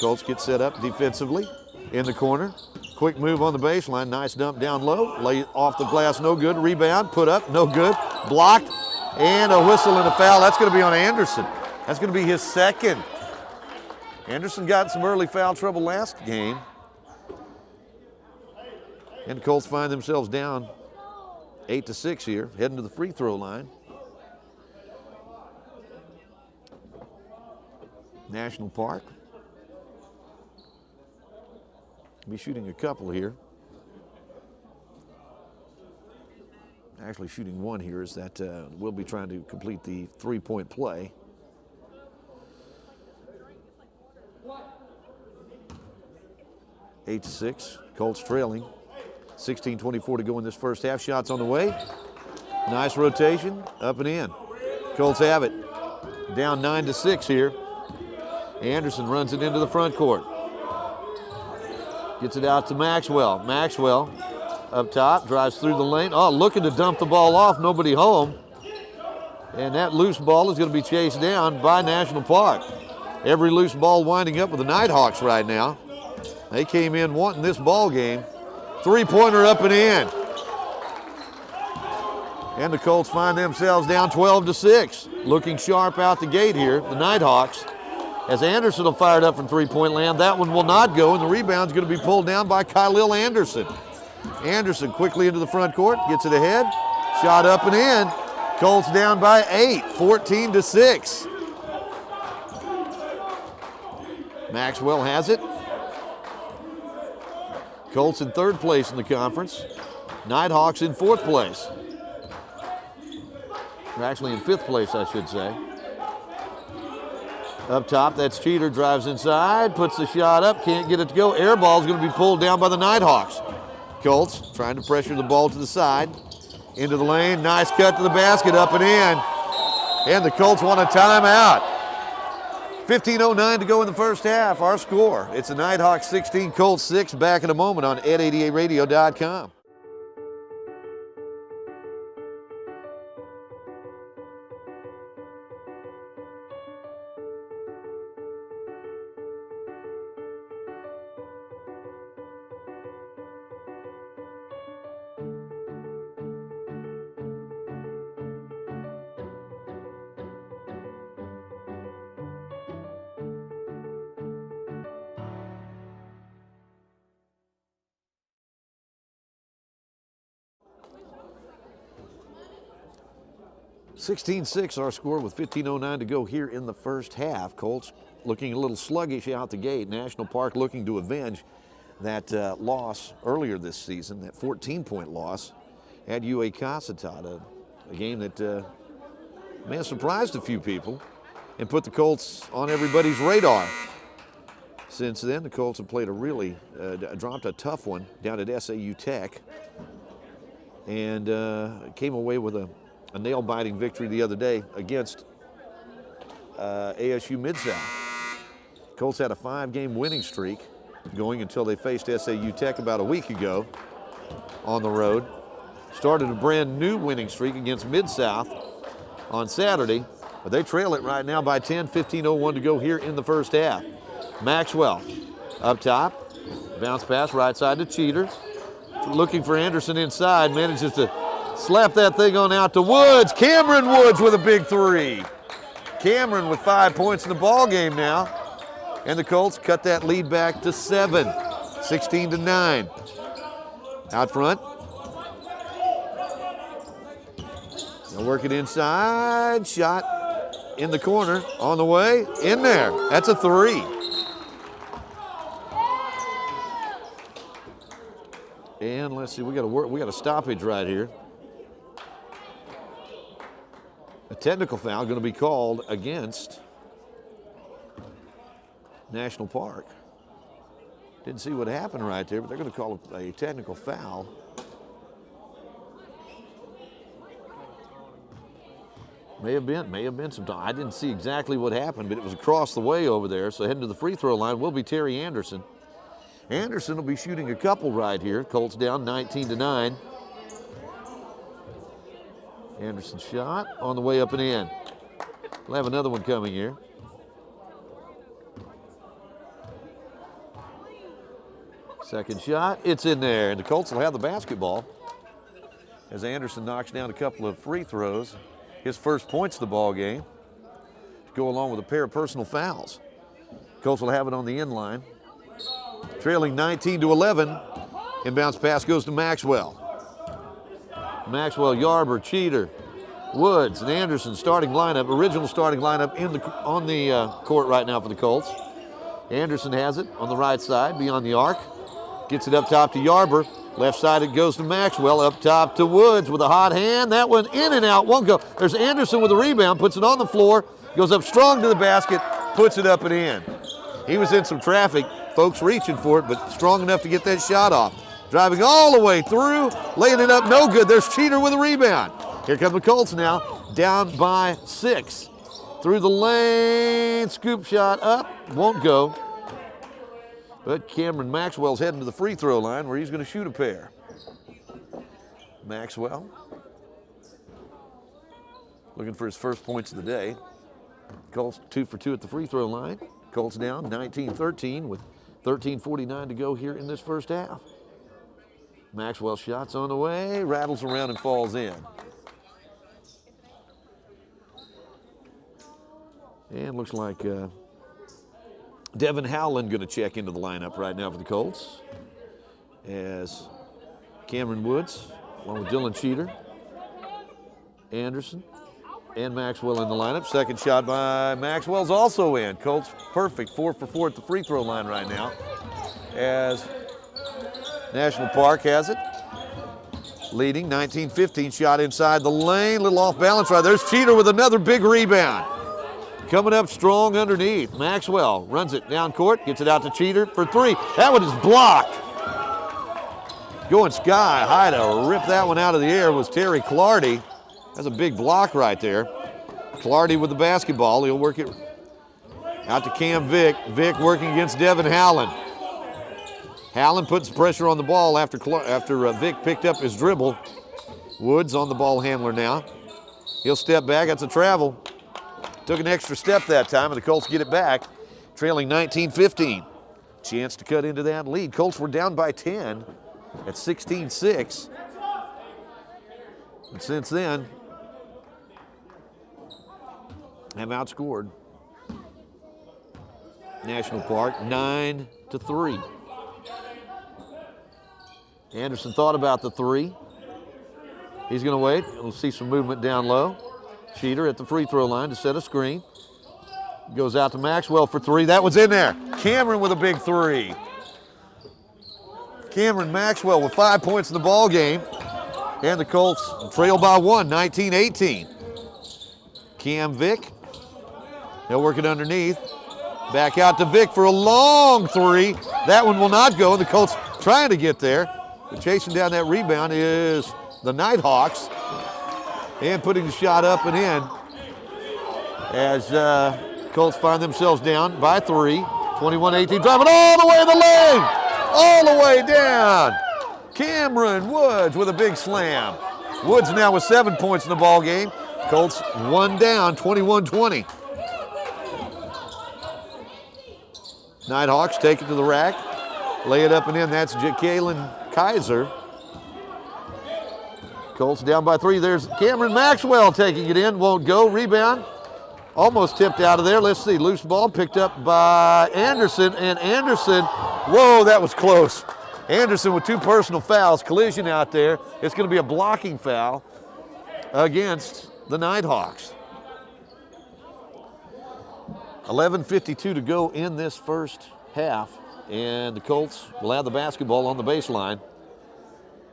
Colts get set up defensively in the corner. Quick move on the baseline. Nice dump down low. Lay off the glass, no good. Rebound, put up, no good. Blocked, and a whistle and a foul. That's going to be on Anderson. That's going to be his second. Anderson got some early foul trouble last game. And the Colts find themselves down 8-6 here, heading to the free throw line. National Park. Be shooting a couple here. Actually shooting one here is that we'll be trying to complete the three-point play. Eight to 6, Colts trailing. 16:24 to go in this first half. Shots on the way. Nice rotation, up and in. Colts have it. Down 9-6 here. Anderson runs it into the front court. Gets it out to Maxwell. Maxwell up top, drives through the lane. Oh, looking to dump the ball off, nobody home. And that loose ball is going to be chased down by National Park. Every loose ball winding up with the Nighthawks right now. They came in wanting this ball game. Three-pointer up and in. And the Colts find themselves down 12-6. Looking sharp out the gate here, the Nighthawks. As Anderson will fire it up from three-point land, that one will not go, and the rebound's going to be pulled down by Khalil Anderson. Anderson quickly into the front court, gets it ahead. Shot up and in. Colts down by 8, 14-6. Maxwell has it. Colts in 3rd place in the conference. Nighthawks in 4th place. They're actually in 5th place, I should say. Up top, that's Cheater, drives inside, puts the shot up, can't get it to go. Air ball's going to be pulled down by the Nighthawks. Colts trying to pressure the ball to the side. Into the lane, nice cut to the basket, up and in. And the Colts want a timeout. 15:09 to go in the first half. Our score, it's the Nighthawks 16, Colts 6. Back in a moment on ed88radio.com. (16-6) our score with 15:09 to go here in the first half. Colts looking a little sluggish out the gate. National Park looking to avenge that loss earlier this season, that 14-point loss at UA Cossatot, a game that may have surprised a few people and put the Colts on everybody's radar. Since then, the Colts have played a really, dropped a tough one down at SAU Tech and came away with a nail-biting victory the other day against ASU Mid-South. Colts had a 5-game winning streak going until they faced SAU Tech about a week ago on the road. Started a brand new winning streak against Mid-South on Saturday, but they trail it right now by 10, 15:01 to go here in the first half. Maxwell up top, bounce pass right side to Cheater. Looking for Anderson inside, manages to slap that thing on out to Woods. Cameron Woods with a big 3. Cameron with 5 points in the ball game now. And the Colts cut that lead back to 7, 16-9. Out front. They'll work it inside. Shot in the corner, on the way, in there. That's a 3. And let's see, we got a stoppage right here. A technical foul going to be called against National Park. Didn't see what happened right there, but they're going to call a technical foul. May have been some time. I didn't see exactly what happened, but it was across the way over there. So heading to the free throw line will be Terry Anderson. Anderson will be shooting a couple right here. Colts down 19-9. Anderson's shot on the way up and in. We'll have another one coming here. Second shot, it's in there, and the Colts will have the basketball as Anderson knocks down a couple of free throws. His first points of the ball game to go along with a pair of personal fouls. Colts will have it on the end line. Trailing 19-11. Inbounds pass goes to Maxwell. Maxwell, Yarber, Cheater, Woods, and Anderson starting lineup, original starting lineup on the court right now for the Colts. Anderson has it on the right side, beyond the arc. Gets it up top to Yarber. Left side it goes to Maxwell. Up top to Woods with a hot hand. That one in and out, won't go. There's Anderson with a rebound, puts it on the floor, goes up strong to the basket, puts it up and in. He was in some traffic, folks reaching for it, but strong enough to get that shot off. Driving all the way through, laying it up, no good. There's Cheater with a rebound. Here come the Colts now, down by 6. Through the lane, scoop shot up, won't go. But Cameron Maxwell's heading to the free throw line where he's going to shoot a pair. Maxwell looking for his first points of the day. Colts 2 for 2 at the free throw line. Colts down 19-13 with 13:49 to go here in this first half. Maxwell shots on the way, rattles around and falls in. And looks like Devin Howland going to check into the lineup right now for the Colts as
Cameron Woods, along with Dylan Cheater, Anderson, and Maxwell in the lineup. Second shot by Maxwell's also in. Colts perfect, 4 for 4 at the free throw line right now, as National Park has it. Leading 19-15, shot inside the lane, little off balance right. There's Cheater with another big rebound. Coming up strong underneath. Maxwell runs it down court, gets it out to Cheater for 3. That one is blocked. Going sky high to rip that one out of the air was Terry Clardy. That's a big block right there. Clardy with the basketball. He'll work it out to Cam Vick. Vick working against Devin Howland. Howland puts pressure on the ball after Vick picked up his dribble. Woods on the ball handler now. He'll step back. That's a travel. Took an extra step that time, and the Colts get it back, trailing 19-15. Chance to cut into that lead. Colts were down by 10 at 16-6. And since then, have outscored National Park 9-3. Anderson thought about the 3. He's going to wait. We'll see some movement down low. Cheater at the free throw line to set a screen. Goes out to Maxwell for 3. That was in there. Cameron with a big 3. Cameron Maxwell with 5 points in the ball game. And the Colts trail by 1, 19-18. Cam Vick. He'll work it underneath. Back out to Vick for a long 3. That one will not go, and the Colts trying to get there. But chasing down that rebound is the Nighthawks. And putting the shot up and in as Colts find themselves down by 3. 21-18, driving all the way to the lane. All the way down. Cameron Woods with a big slam. Woods now with 7 points in the ball game. Colts 1 down, 21-20. Nighthawks take it to the rack. Lay it up and in. That's Jalen Kaiser. Colts down by 3. There's Cameron Maxwell taking it in. Won't go. Rebound. Almost tipped out of there. Let's see. Loose ball picked up by Anderson. And Anderson, whoa, that was close. Anderson with 2 personal fouls. Collision out there. It's going to be a blocking foul against the Nighthawks. 11:52 to go in this first half. And the Colts will have the basketball on the baseline,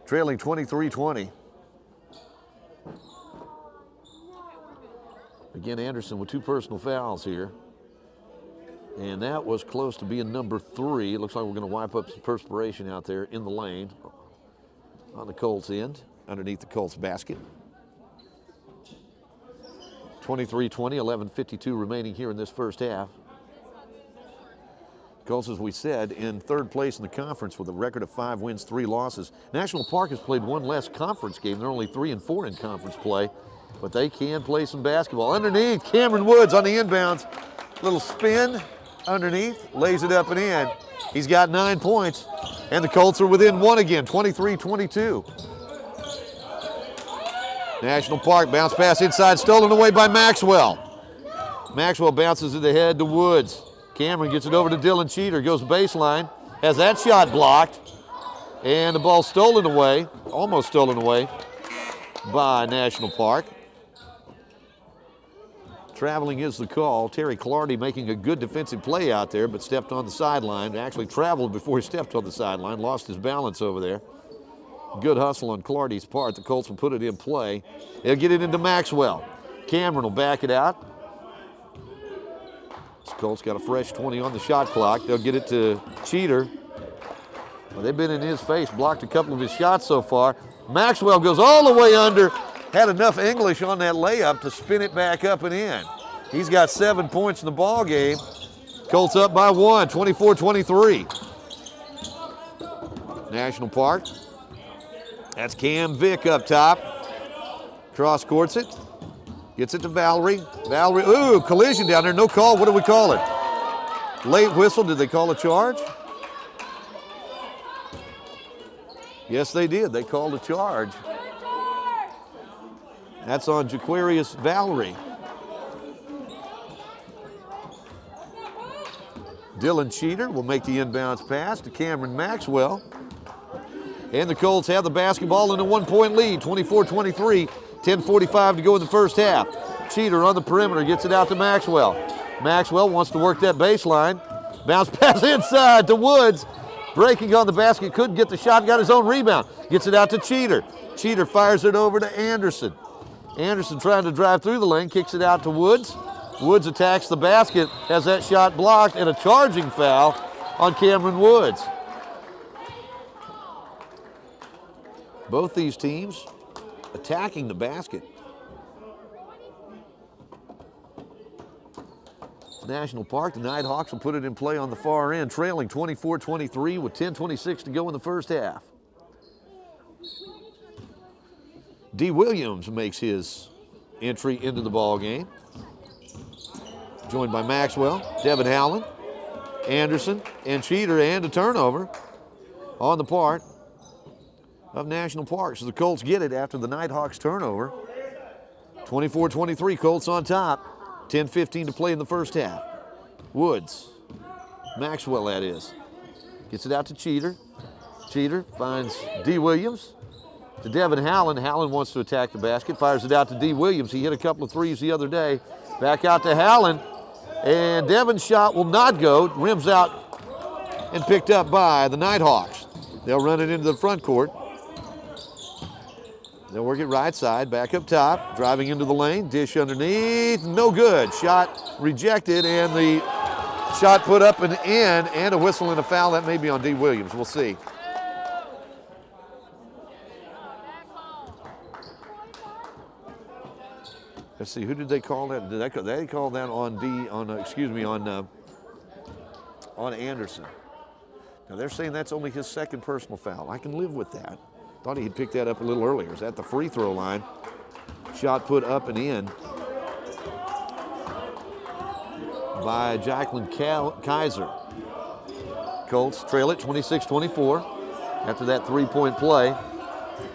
trailing 23-20. Again, Anderson with 2 personal fouls here. And that was close to being number 3. It looks like we're going to wipe up some perspiration out there in the lane on the Colts end, underneath the Colts basket. 23-20, 11:52 remaining here in this first half. Colts, as we said, in 3rd place in the conference with a record of 5 wins, 3 losses. National Park has played 1 less conference game. They're only 3-4 in conference play, but they can play some basketball. Underneath, Cameron Woods on the inbounds. Little spin underneath, lays it up and in. He's got 9 points, and the Colts are within 1 again, 23-22. National Park bounce pass inside, stolen away by Maxwell. Maxwell bounces it ahead to Woods. Cameron gets it over to Dylan Cheater, goes baseline, has that shot blocked, and the ball stolen away, almost stolen away by National Park. Traveling is the call. Terry Clardy making a good defensive play out there, but stepped on the sideline. Actually traveled before he stepped on the sideline, lost his balance over there. Good hustle on Clardy's part. The Colts will put it in play. They'll get it into Maxwell. Cameron will back it out. This Colts got a fresh 20 on the shot clock. They'll get it to Cheater. Well, they've been in his face, blocked a couple of his shots so far. Maxwell goes all the way under. Had enough English on that layup to spin it back up and in. He's got 7 points in the ball game. Colts up by 1, 24-23. National Park. That's Cam Vick up top. Cross courts it. Gets it to Valerie. Valerie, ooh, collision down there. No call. What do we call it? Late whistle. Did they call a charge? Yes, they did. They called a charge. That's on Jaquarius Valerie. Dylan Cheater will make the inbounds pass to Cameron Maxwell. And the Colts have the basketball in a 1-point lead, 24-23, 10:45 to go in the first half. Cheater on the perimeter, gets it out to Maxwell. Maxwell wants to work that baseline. Bounce pass inside to Woods. Breaking on the basket, couldn't get the shot, got his own rebound. Gets it out to Cheater. Cheater fires it over to Anderson. Anderson trying to drive through the lane, kicks it out to Woods. Woods attacks the basket, has that shot blocked, and a charging foul on Cameron Woods. Both these teams attacking the basket. National Park, the Nighthawks will put it in play on the far end, trailing 24-23 with 10:26 to go in the first half. D. Williams makes his entry into the ball game, joined by Maxwell, Devin Howland, Anderson, and Cheater, and a turnover on the part of National Park. So the Colts get it after the Nighthawks turnover. 24-23, Colts on top. 10:15 to play in the first half. Woods, Maxwell that is, gets it out to Cheater. Cheater finds D. Williams to Devin Howland. Howland wants to attack the basket, fires it out to D. Williams. He hit a couple of threes the other day. Back out to Howland, and Devin's shot will not go. Rims out and picked up by the Nighthawks. They'll run it into the front court. They'll work it right side, back up top, driving into the lane, dish underneath, no good. Shot rejected, and the shot put up and in, and a whistle and a foul. That may be on D. Williams, we'll see. Let's see, who did they call that? They called that on on Anderson. Now they're saying that's only his second personal foul. I can live with that. Thought he had picked that up a little earlier. Is at the free throw line. Shot put up and in by Jacqueline Kaiser. Colts trail it 26-24 after that three-point play.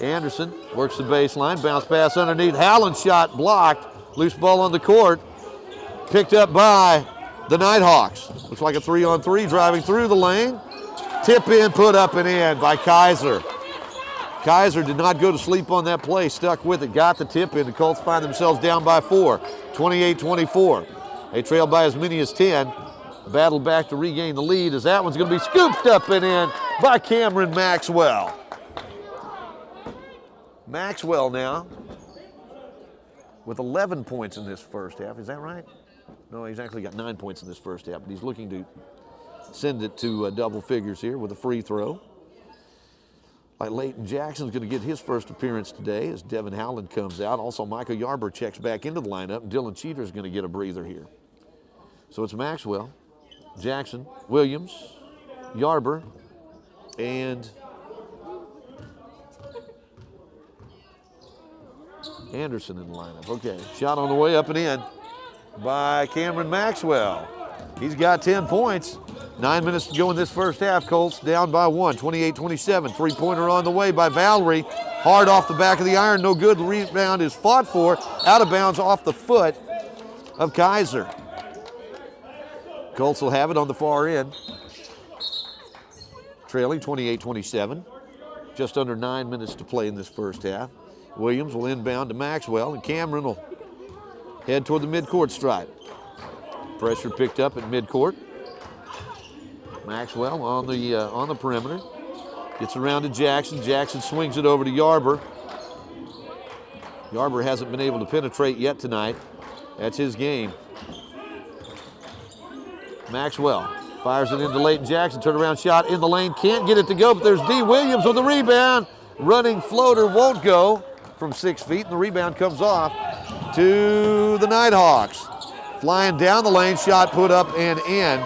Anderson works the baseline, bounce pass underneath. Howland shot blocked. Loose ball on the court. Picked up by the Nighthawks. Looks like a 3-on-3 driving through the lane. Tip in, put up and in by Kaiser. Kaiser did not go to sleep on that play, stuck with it, got the tip in. The Colts find themselves down by 4, 28-24. They trail by as many as 10. Battle back to regain the lead as that one's going to be scooped up and in by Cameron Maxwell. Maxwell now with 11 points in this first half. Is that right? No, he's actually got 9 points in this first half, but he's looking to send it to double figures here with a free throw. Like Leighton Jackson's going to get his first appearance today as Devin Howland comes out. Also, Michael Yarber checks back into the lineup, and Dylan Cheater's going to get a breather here. So it's Maxwell, Jackson, Williams, Yarber, and Anderson in the lineup. Okay, shot on the way up and in by Cameron Maxwell. He's got 10 points. 9 minutes to go in this first half. Colts down by 1, 28-27. Three-pointer on the way by Valerie. Hard off the back of the iron, no good. The rebound is fought for. Out of bounds off the foot of Kaiser. Colts will have it on the far end. Trailing 28-27. Just under 9 minutes to play in this first half. Williams will inbound to Maxwell, and Cameron will head toward the midcourt stripe. Pressure picked up at midcourt. Maxwell on the perimeter. Gets around to Jackson. Jackson swings it over to Yarber. Yarber hasn't been able to penetrate yet tonight. That's his game. Maxwell fires it into Leighton Jackson. Turnaround shot in the lane. Can't get it to go, but there's D. Williams with the rebound. Running floater won't go from 6 feet, and the rebound comes off to the Nighthawks. Flying down the lane, shot put up and in.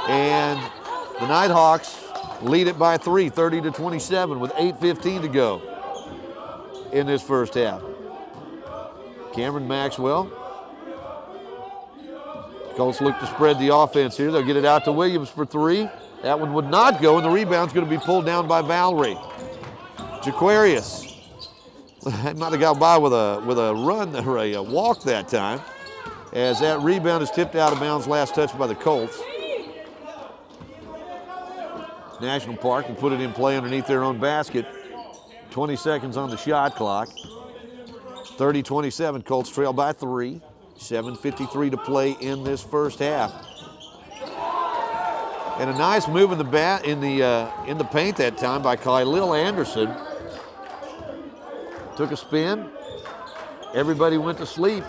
And the Nighthawks lead it by 3, 30-27 with 8:15 to go in this first half. Cameron Maxwell. Colts look to spread the offense here. They'll get it out to Williams for 3. That one would not go, and the rebound's going to be pulled down by Valerie. Jaquarius. Might have got by with a run or a walk that time, as that rebound is tipped out of bounds, last touch by the Colts. National Park will put it in play underneath their own basket. 20 seconds on the shot clock. 30-27, Colts trail by 3. 7:53 to play in this first half. And a nice move in the paint that time by Khalil Anderson. Took a spin. Everybody went to sleep.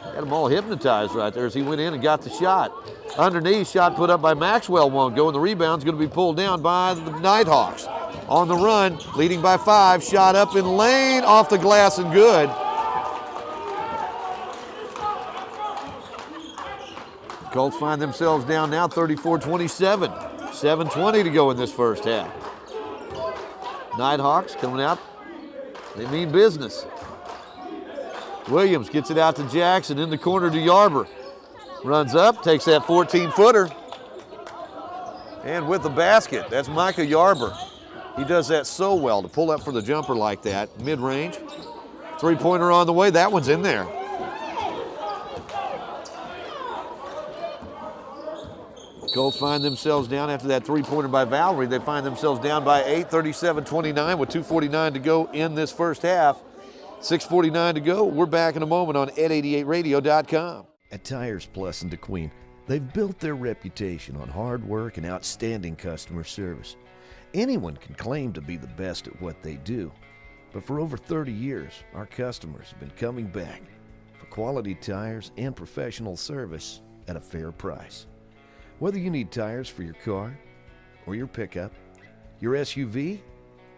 Had them all hypnotized right there as he went in and got the shot. Underneath, shot put up by Maxwell won't go, and the rebound's going to be pulled down by the Nighthawks. On the run, leading by 5, shot up in lane, off the glass and good. Colts find themselves down now 34-27. 7:20 to go in this first half. Nighthawks coming out. They mean business. Williams gets it out to Jackson, in the corner to Yarber. Runs up, takes that 14-footer. And with the basket, that's Micah Yarber. He does that so well to pull up for the jumper like that, mid-range. Three-pointer on the way, that one's in there. Colts find themselves down after that three-pointer by Valerie. They find themselves down by 8, 37-29 with 2:49 to go in this first half. 6:49 to go. We're back in a moment on ed88radio.com.
At Tires Plus in DeQueen, they've built their reputation on hard work and outstanding customer service. Anyone can claim to be the best at what they do, but for over 30 years, our customers have been coming back for quality tires and professional service at a fair price. Whether you need tires for your car or your pickup, your SUV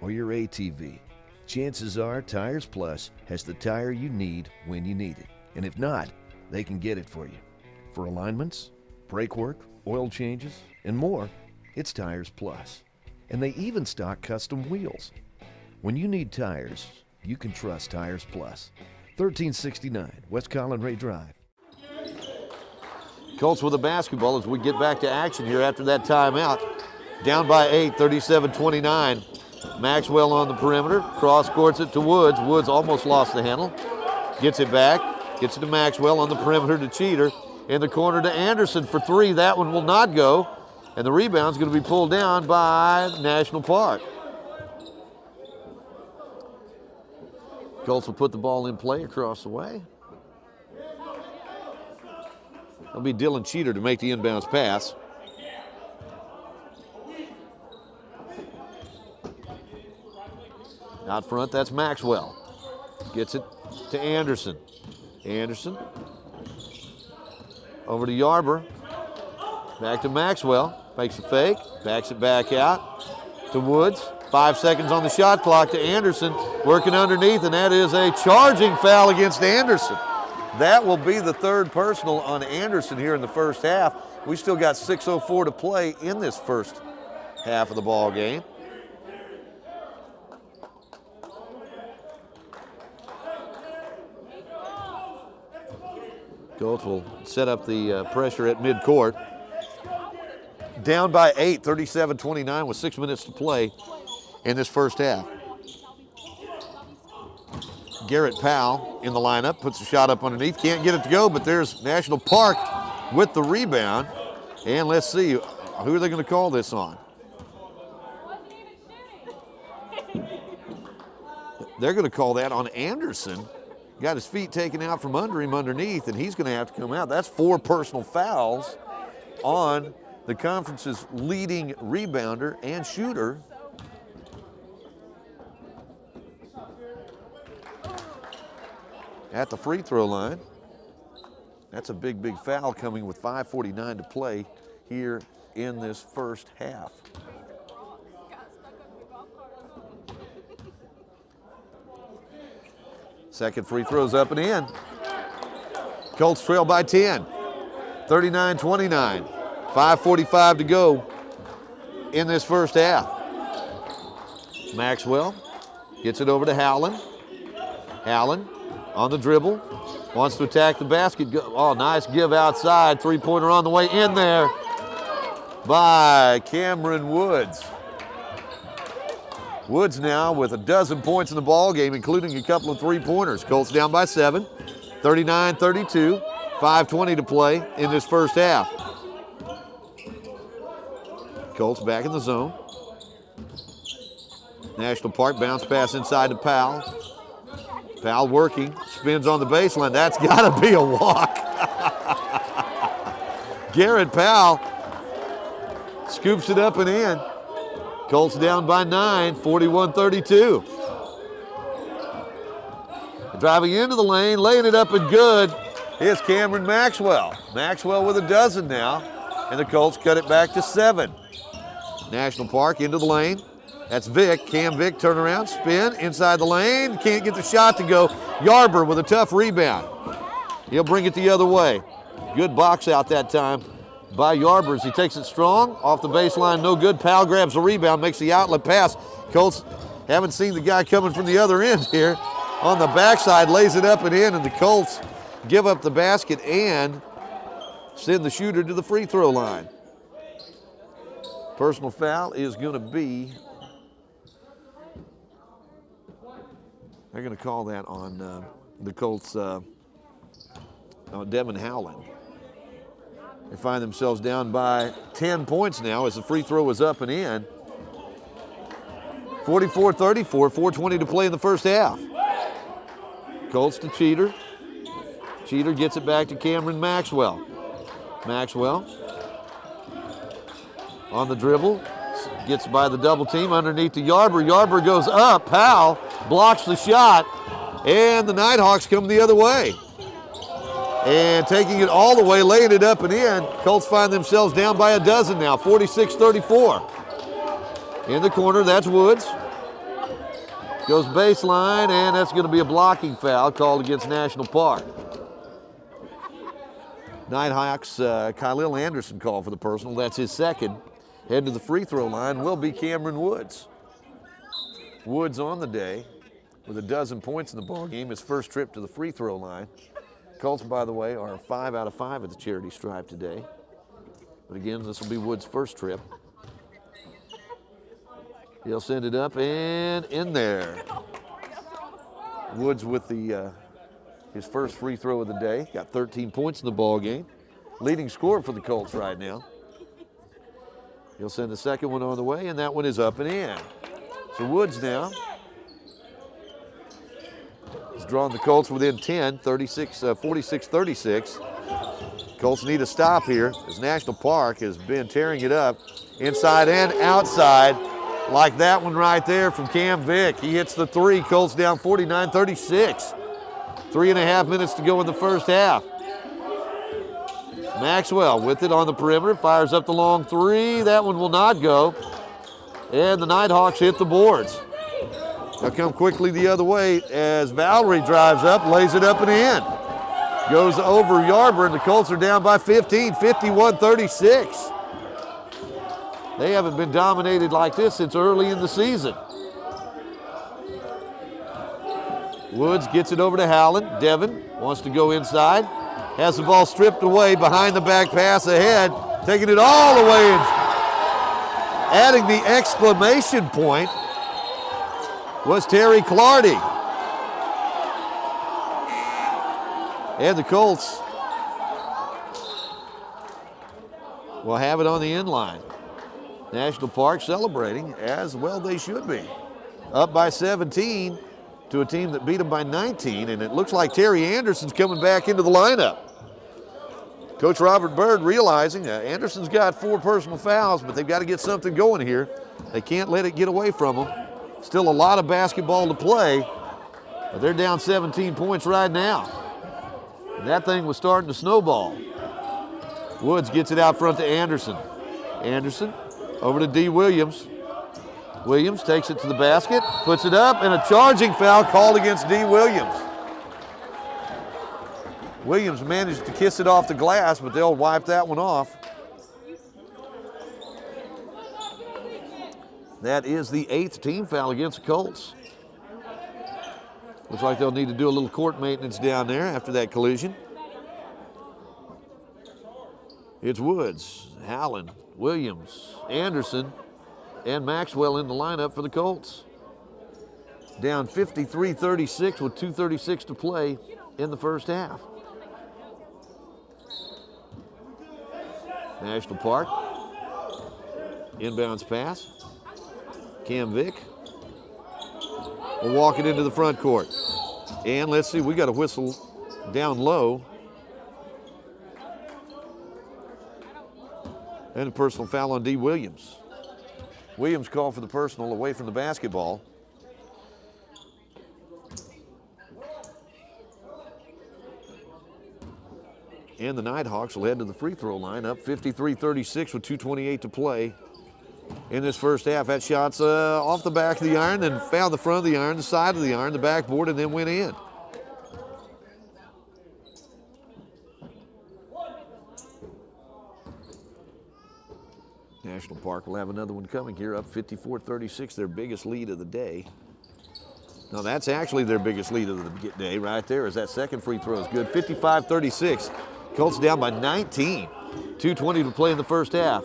or your ATV, chances are Tires Plus has the tire you need when you need it. And if not, they can get it for you. For alignments, brake work, oil changes, and more, it's Tires Plus. And they even stock custom wheels. When you need tires, you can trust Tires Plus. 1369 West Colin Drive.
Colts with the basketball as we get back to action here after that timeout. Down by 8, 37-29. Maxwell on the perimeter, cross courts it to Woods. Woods almost lost the handle. Gets it back, gets it to Maxwell on the perimeter to Cheater. In the corner to Anderson for 3. That one will not go. And the rebound's going to be pulled down by National Park. Colts will put the ball in play across the way. It'll be Dylan Cheater to make the inbounds pass. Out front, that's Maxwell. Gets it to Anderson. Anderson. Over to Yarber. Back to Maxwell. Makes a fake. Backs it back out to Woods. 5 seconds on the shot clock to Anderson. Working underneath, and that is a charging foul against Anderson. That will be the third personal on Anderson here in the first half. We still got 6:04 to play in this first half of the ball game. Colts will set up the pressure at midcourt. Down by 8, 37-29 with 6 minutes to play in this first half. Garrett Powell in the lineup, puts a shot up underneath, can't get it to go, but there's National Park with the rebound. And let's see, who are they going to call this on? They're going to call that on Anderson. Got his feet taken out from under him underneath, and he's going to have to come out. That's 4 personal fouls on the conference's leading rebounder and shooter. At the free throw line. That's a big, big foul coming with 5:49 to play here in this first half. Second free throw's up and in. Colts trail by 10, 39-29. 5:45 to go in this first half. Maxwell gets it over to Howland. Howland on the dribble, wants to attack the basket. Oh, nice give outside. Three-pointer on the way in there by Cameron Woods. Woods now with a dozen points in the ball game, including a couple of three-pointers. Colts down by 7, 39-32, 5:20 to play in this first half. Colts back in the zone. National Park, bounce pass inside to Powell. Powell working, spins on the baseline. That's got to be a walk. Garrett Powell scoops it up and in. Colts down by 9, 41-32. Driving into the lane, laying it up and good is Cameron Maxwell. Maxwell with a dozen now, and the Colts cut it back to 7. National Park into the lane. That's Vick. Cam Vick turnaround, spin inside the lane. Can't get the shot to go. Yarber with a tough rebound. He'll bring it the other way. Good box out that time by Yarber as he takes it strong. Off the baseline, no good. Powell grabs the rebound, makes the outlet pass. Colts haven't seen the guy coming from the other end here. On the backside, lays it up and in, and the Colts give up the basket and send the shooter to the free throw line. Personal foul is going to be, they're going to call that on the Colts, on Devin Howland. They find themselves down by 10 points now as the free throw is up and in. 44-34, 4:20 to play in the first half. Colts to Cheater. Cheater gets it back to Cameron Maxwell. Maxwell on the dribble, gets by the double team underneath to Yarber. Yarber goes up, Powell blocks the shot, and the Nighthawks come the other way. And taking it all the way, laying it up and in. Colts find themselves down by a dozen now, 46-34. In the corner, that's Woods. Goes baseline, and that's going to be a blocking foul called against National Park. Nighthawks, Khalil Anderson called for the personal. That's his second. Heading to the free throw line will be Cameron Woods. Woods on the day with a dozen points in the ball game. His first trip to the free throw line. Colts, by the way, are 5 out of 5 at the charity stripe today. But again, this will be Woods' first trip. He'll send it up and in there. Woods with the his first free throw of the day. Got 13 points in the ball game. Leading scorer for the Colts right now. He'll send the second one on the way, and that one is up and in. So Woods now has drawn the Colts within 10, 46-36. Colts need a stop here as National Park has been tearing it up inside and outside. Like that one right there from Cam Vick. He hits the three. Colts down 49-36. 3.5 minutes to go in the first half. Maxwell with it on the perimeter. Fires up the long three. That one will not go. And the Nighthawks hit the boards. They'll come quickly the other way as Valerie drives up, lays it up and in. Goes over Yarber, and the Colts are down by 15, 51-36. They haven't been dominated like this since early in the season. Woods gets it over to Howland. Devin wants to go inside. Has the ball stripped away, behind the back pass ahead. Taking it all the way and adding the exclamation point was Terry Clardy. And the Colts will have it on the end line. National Park celebrating, as well they should be. Up by 17 to a team that beat them by 19, and it looks like Terry Anderson's coming back into the lineup. Coach Robert Byrd realizing Anderson's got 4 personal fouls, but they've got to get something going here. They can't let it get away from them. Still a lot of basketball to play, but they're down 17 points right now. And that thing was starting to snowball. Woods gets it out front to Anderson. Anderson over to D. Williams. Williams takes it to the basket, puts it up, and a charging foul called against D. Williams. Williams managed to kiss it off the glass, but they'll wipe that one off. That is the 8th team foul against the Colts. Looks like they'll need to do a little court maintenance down there after that collision. It's Woods, Howland, Williams, Anderson, and Maxwell in the lineup for the Colts. Down 53-36 with 2:36 to play in the first half. National Park. Inbounds pass. Cam Vick will walk it into the front court. And let's see, we got a whistle down low. And a personal foul on D. Williams. Williams called for the personal away from the basketball. And the Nighthawks will head to the free throw line, up 53-36 with 2:28 to play in this first half. That shot's off the back of the iron, then found the front of the iron, the side of the iron, the backboard, and then went in. National Park will have another one coming here, up 54-36, their biggest lead of the day. No, that's actually their biggest lead of the day right there, as that second free throw is good. 55-36. Colts down by 19. 2:20 to play in the first half.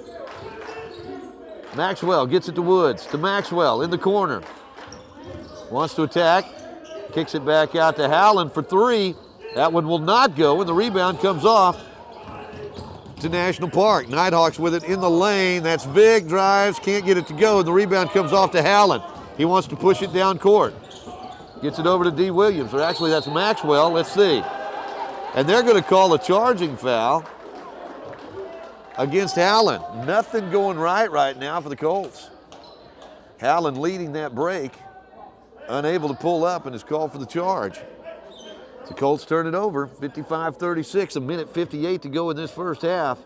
Maxwell gets it to Woods, to Maxwell in the corner. Wants to attack, kicks it back out to Howland for three. That one will not go, and the rebound comes off to National Park. Nighthawks with it in the lane. That's Vick, drives, can't get it to go, and the rebound comes off to Howland. He wants to push it down court. Gets it over to D. Williams, or actually that's Maxwell. Let's see. And they're going to call a charging foul against Howland. Nothing going right now for the Colts. Howland leading that break, unable to pull up, and is called for the charge. The Colts turn it over, 55-36, a minute 58 to go in this first half.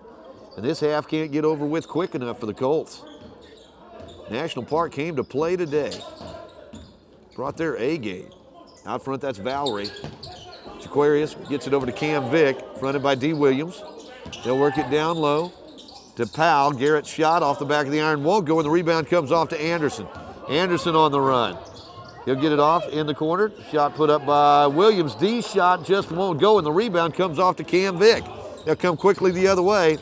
And this half can't get over with quick enough for the Colts. National Park came to play today. Brought their A game. Out front, that's Valerie. Jaquarius gets it over to Cam Vick, fronted by D. Williams. They'll work it down low to Powell. Garrett's shot off the back of the iron won't go, and the rebound comes off to Anderson. Anderson on the run. He'll get it off in the corner. Shot put up by Williams. D's shot just won't go, and the rebound comes off to Cam Vick. They'll come quickly the other way.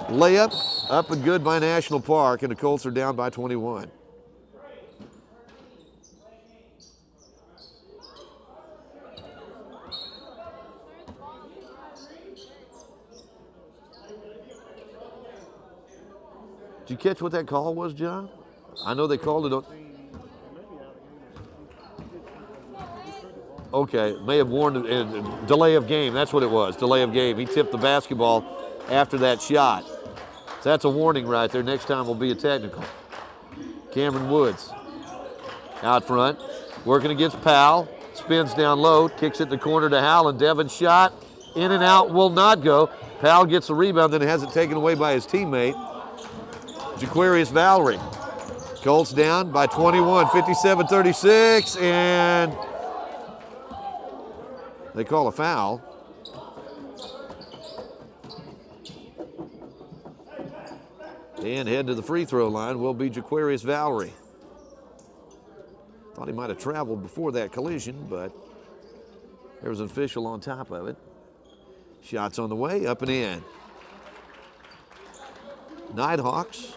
Layup up and good by National Park, and the Colts are down by 21. Did you catch what that call was, John? I know they called it. Okay, may have warned a delay of game. That's what it was, delay of game. He tipped the basketball after that shot. So that's a warning right there. Next time will be a technical. Cameron Woods out front, working against Powell. Spins down low, kicks it in the corner to Howland. Devon's shot, in and out, will not go. Powell gets the rebound, then has it taken away by his teammate, Jaquarius Valerie. Colts down by 21, 57-36, and they call a foul. And head to the free throw line will be Jaquarius Valerie. Thought he might have traveled before that collision, but there was an official on top of it. Shots on the way, up and in. Nighthawks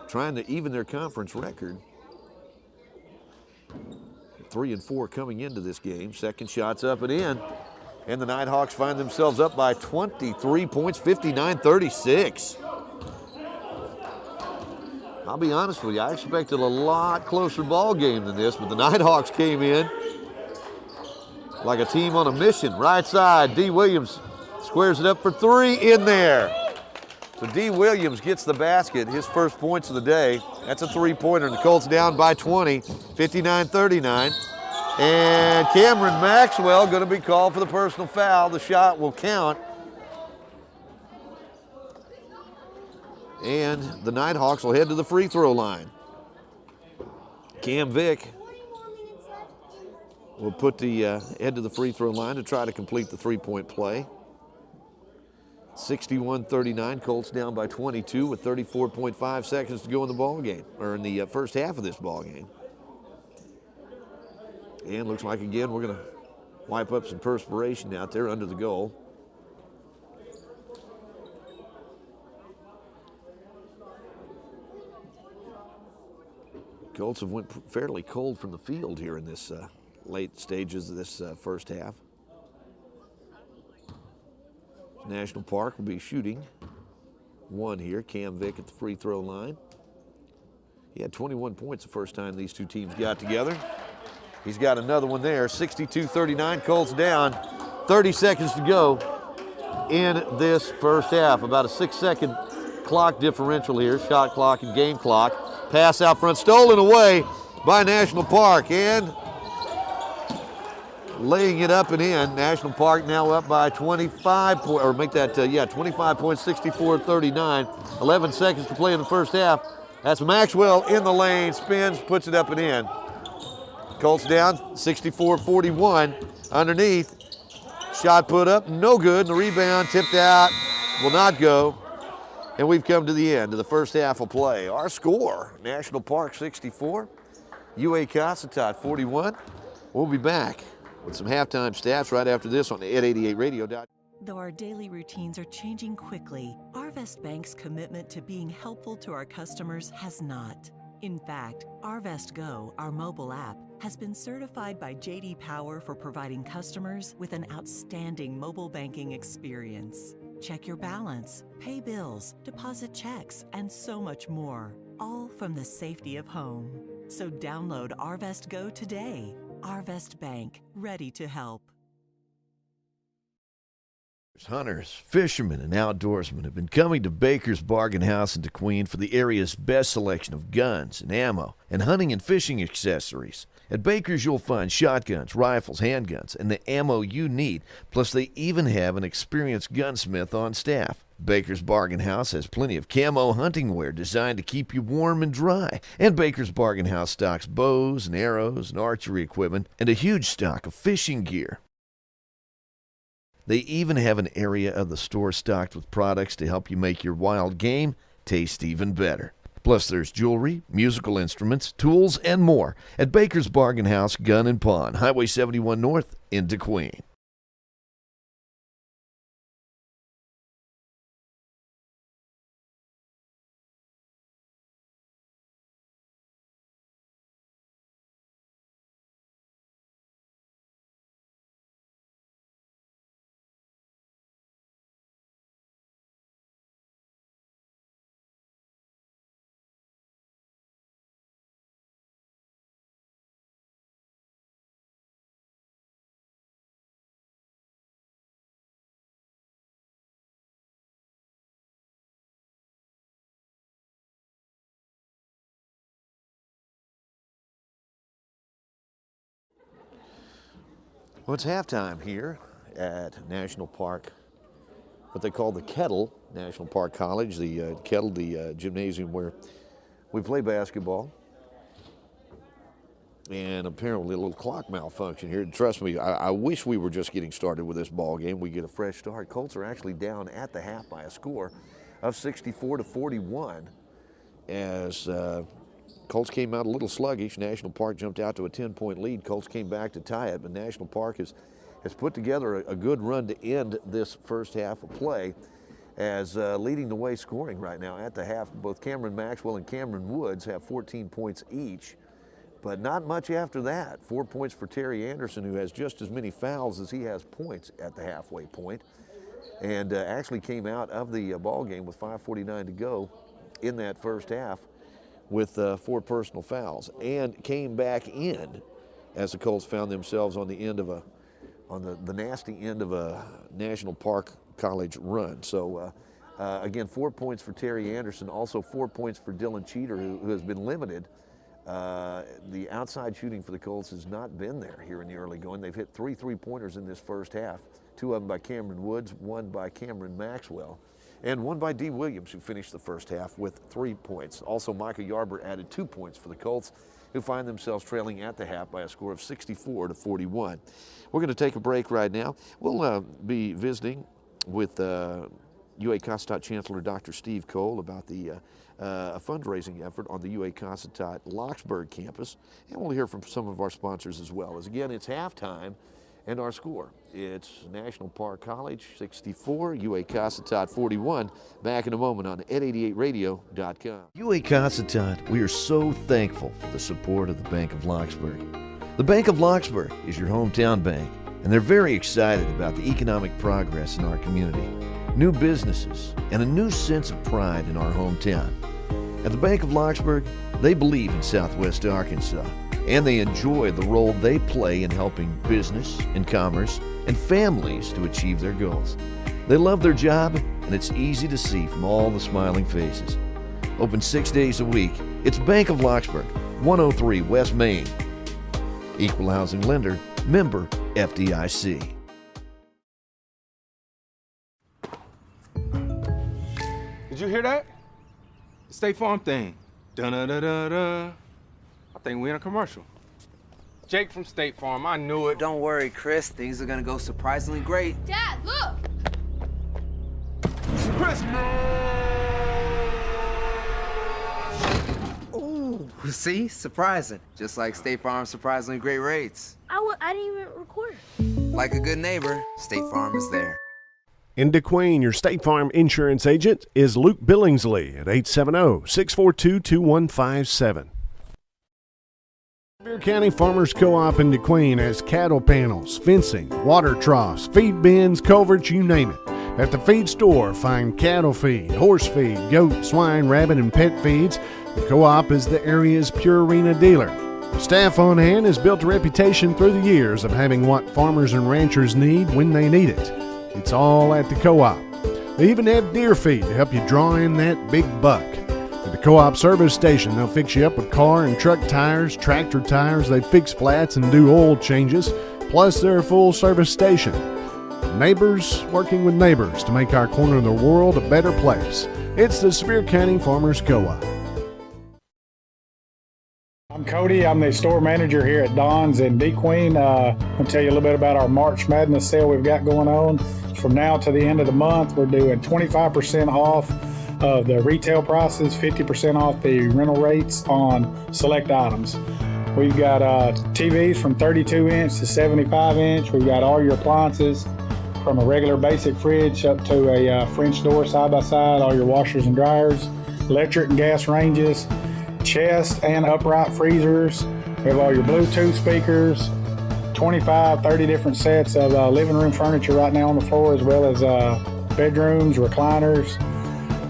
trying to even their conference record. 3-4 coming into this game. Second shot's up and in. And the Nighthawks find themselves up by 23 points, 59-36. I'll be honest with you, I expected a lot closer ball game than this, but the Nighthawks came in like a team on a mission. Right side, D. Williams squares it up for three, in there. So D. Williams gets the basket, his first points of the day. That's a three-pointer, and the Colts down by 20, 59-39. And Cameron Maxwell going to be called for the personal foul. The shot will count. And the Nighthawks will head to the free throw line. Cam Vick will put the head to the free throw line to try to complete the three-point play. 61-39, Colts down by 22 with 34.5 seconds to go in the ball game, or in the first half of this ball game. And looks like again we're going to wipe up some perspiration out there under the goal. Colts have went fairly cold from the field here in this late stages of this first half. National Park will be shooting one here. Cam Vick at the free throw line. He had 21 points the first time these two teams got together. He's got another one there, 62-39, Colts down. 30 seconds to go in this first half. About a 6-second clock differential here, shot clock and game clock. Pass out front, stolen away by National Park, and laying it up and in. National Park now up by 25 points, or make that, 25 points, 64-39. 11 seconds to play in the first half. That's Maxwell in the lane, spins, puts it up and in. Colts down, 64-41. Underneath, shot put up, no good, and the rebound tipped out, will not go. And we've come to the end of the first half of play. Our score, National Park 64, UA Cossatot 41. We'll be back with some halftime stats right after this on ed88radio.com.
Though our daily routines are changing quickly, Arvest Bank's commitment to being helpful to our customers has not. In fact, Arvest Go, our mobile app, has been certified by J.D. Power for providing customers with an outstanding mobile banking experience. Check your balance, pay bills, deposit checks, and so much more, all from the safety of home. So download Arvest Go today. Arvest Bank, ready to help.
Hunters, fishermen, and outdoorsmen have been coming to Baker's Bargain House in DeQueen for the area's best selection of guns and ammo and hunting and fishing accessories. At Baker's, you'll find shotguns, rifles, handguns, and the ammo you need. Plus, they even have an experienced gunsmith on staff. Baker's Bargain House has plenty of camo hunting wear designed to keep you warm and dry. And Baker's Bargain House stocks bows and arrows and archery equipment and a huge stock of fishing gear. They even have an area of the store stocked with products to help you make your wild game taste even better. Plus, there's jewelry, musical instruments, tools, and more at Baker's Bargain House Gun and Pawn, Highway 71 North in DeQueen.
Well, it's halftime here at National Park, what they call the Kettle, National Park College, the Kettle, the gymnasium where we play basketball. And apparently a little clock malfunction here. Trust me, I wish we were just getting started with this ball game. We get a fresh start. Colts are actually down at the half by a score of 64-41 as Colts came out a little sluggish. National Park jumped out to a 10-point lead. Colts came back to tie it, but National Park has put together a good run to end this first half of play as leading the way scoring right now at the half. Both Cameron Maxwell and Cameron Woods have 14 points each, but not much after that. 4 points for Terry Anderson, who has just as many fouls as he has points at the halfway point, and actually came out of the ball game with 5:49 to go in that first half with 4 personal fouls, and came back in as the Colts found themselves on the end of the nasty end of a National Park College run. So again, 4 points for Terry Anderson, also 4 points for Dylan Cheater, who has been limited. The outside shooting for the Colts has not been there here in the early going. They've hit 3 3-pointers in this first half, 2 of them by Cameron Woods, 1 by Cameron Maxwell, and 1 by D. Williams, who finished the first half with 3 points. Also, Micah Yarber added 2 points for the Colts, who find themselves trailing at the half by a score of 64-41. We're going to take a break right now. We'll be visiting with UA Cossatot Chancellor Dr. Steve Cole about the a fundraising effort on the UA Cossatot Locksburg campus, and we'll hear from some of our sponsors as well. As again, it's halftime, and our score, it's National Park College 64, UA Cossatot 41. Back in a moment on ed88radio.com.
UA Cossatot, we are so thankful for the support of the Bank of Locksburg. The Bank of Locksburg is your hometown bank, and they're very excited about the economic progress in our community, new businesses, and a new sense of pride in our hometown. At the Bank of Locksburg, they believe in Southwest Arkansas, and they enjoy the role they play in helping business and commerce and families to achieve their goals. They love their job, and it's easy to see from all the smiling faces. Open 6 days a week, it's Bank of Locksburg, 103 West Main. Equal housing lender, member FDIC.
Did you hear that? The State Farm thing. Da-da-da-da-da. I think we're in a commercial. Jake from State Farm, I knew it.
Don't worry, Chris. Things are gonna go surprisingly great.
Dad, look!
Chris!
Ooh, see? Surprising. Just like State Farm's surprisingly great rates.
I didn't even record.
Like a good neighbor, State Farm is there.
In DeQueen, your State Farm insurance agent is Luke Billingsley at 870-642-2157. Sevier County Farmers Co-op in DeQueen has cattle panels, fencing, water troughs, feed bins, culverts, you name it. At the feed store, find cattle feed, horse feed, goat, swine, rabbit, and pet feeds. The Co-op is the area's pure arena dealer. Staff on hand has built a reputation through the years of having what farmers and ranchers need when they need it. It's all at the Co-op. They even have deer feed to help you draw in that big buck. At the Co-op service station, they'll fix you up with car and truck tires, tractor tires. They fix flats and do oil changes. Plus, they're a full service station. Neighbors working with neighbors to make our corner of the world a better place. It's the Sevier County Farmers Co-op.
I'm Cody. I'm the store manager here at Don's in DeQueen. I'm going to tell you a little bit about our March Madness sale we've got going on. From now to the end of the month, we're doing 25% off of the retail prices, 50% off the rental rates on select items. We've got TVs from 32 inch to 75 inch. We've got all your appliances from a regular basic fridge up to a French door side by side, all your washers and dryers, electric and gas ranges, chest and upright freezers. We have all your Bluetooth speakers, 25, 30 different sets of living room furniture right now on the floor, as well as bedrooms, recliners,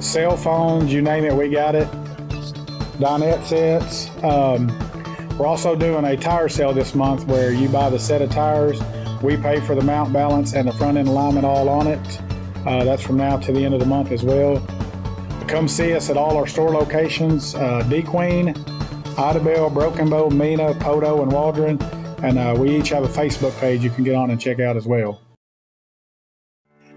cell phones, you name it, we got it. Dinette sets. We're also doing a tire sale this month where you buy the set of tires, we pay for the mount balance and the front end alignment all on it. That's from now to the end of the month as well. Come see us at all our store locations, DeQueen, Idabel, Broken Bow, Mena, Poto, and Waldron. And we each have a Facebook page you can get on and check out as well.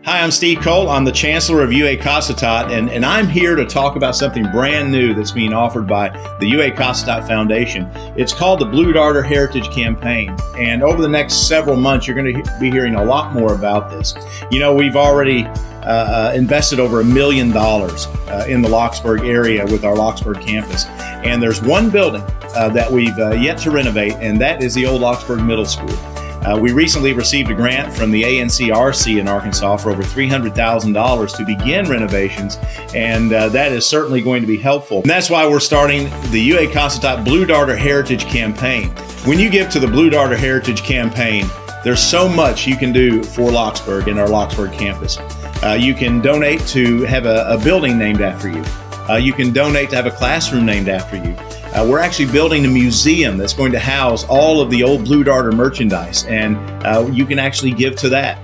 Hi, I'm Steve Cole. I'm the chancellor of UA Cossatot, and I'm here to talk about something brand new that's being offered by the UA Cossatot Foundation. It's called the Blue Darter Heritage Campaign, and over the next several months, you're going to be hearing a lot more about this. You know, we've already invested over $1 million in the Locksburg area with our Locksburg campus, and there's one building that we've yet to renovate, and that is the old Locksburg Middle School. We recently received a grant from the ANCRC in Arkansas for over $300,000 to begin renovations, and that is certainly going to be helpful. And that's why we're starting the UA Cossatot Blue Darter Heritage Campaign. When you give to the Blue Darter Heritage Campaign, there's so much you can do for Locksburg and our Locksburg campus. You can donate to have a building named after you. You can donate to have a classroom named after you. We're actually building a museum that's going to house all of the old Blue Darter merchandise, and you can actually give to that.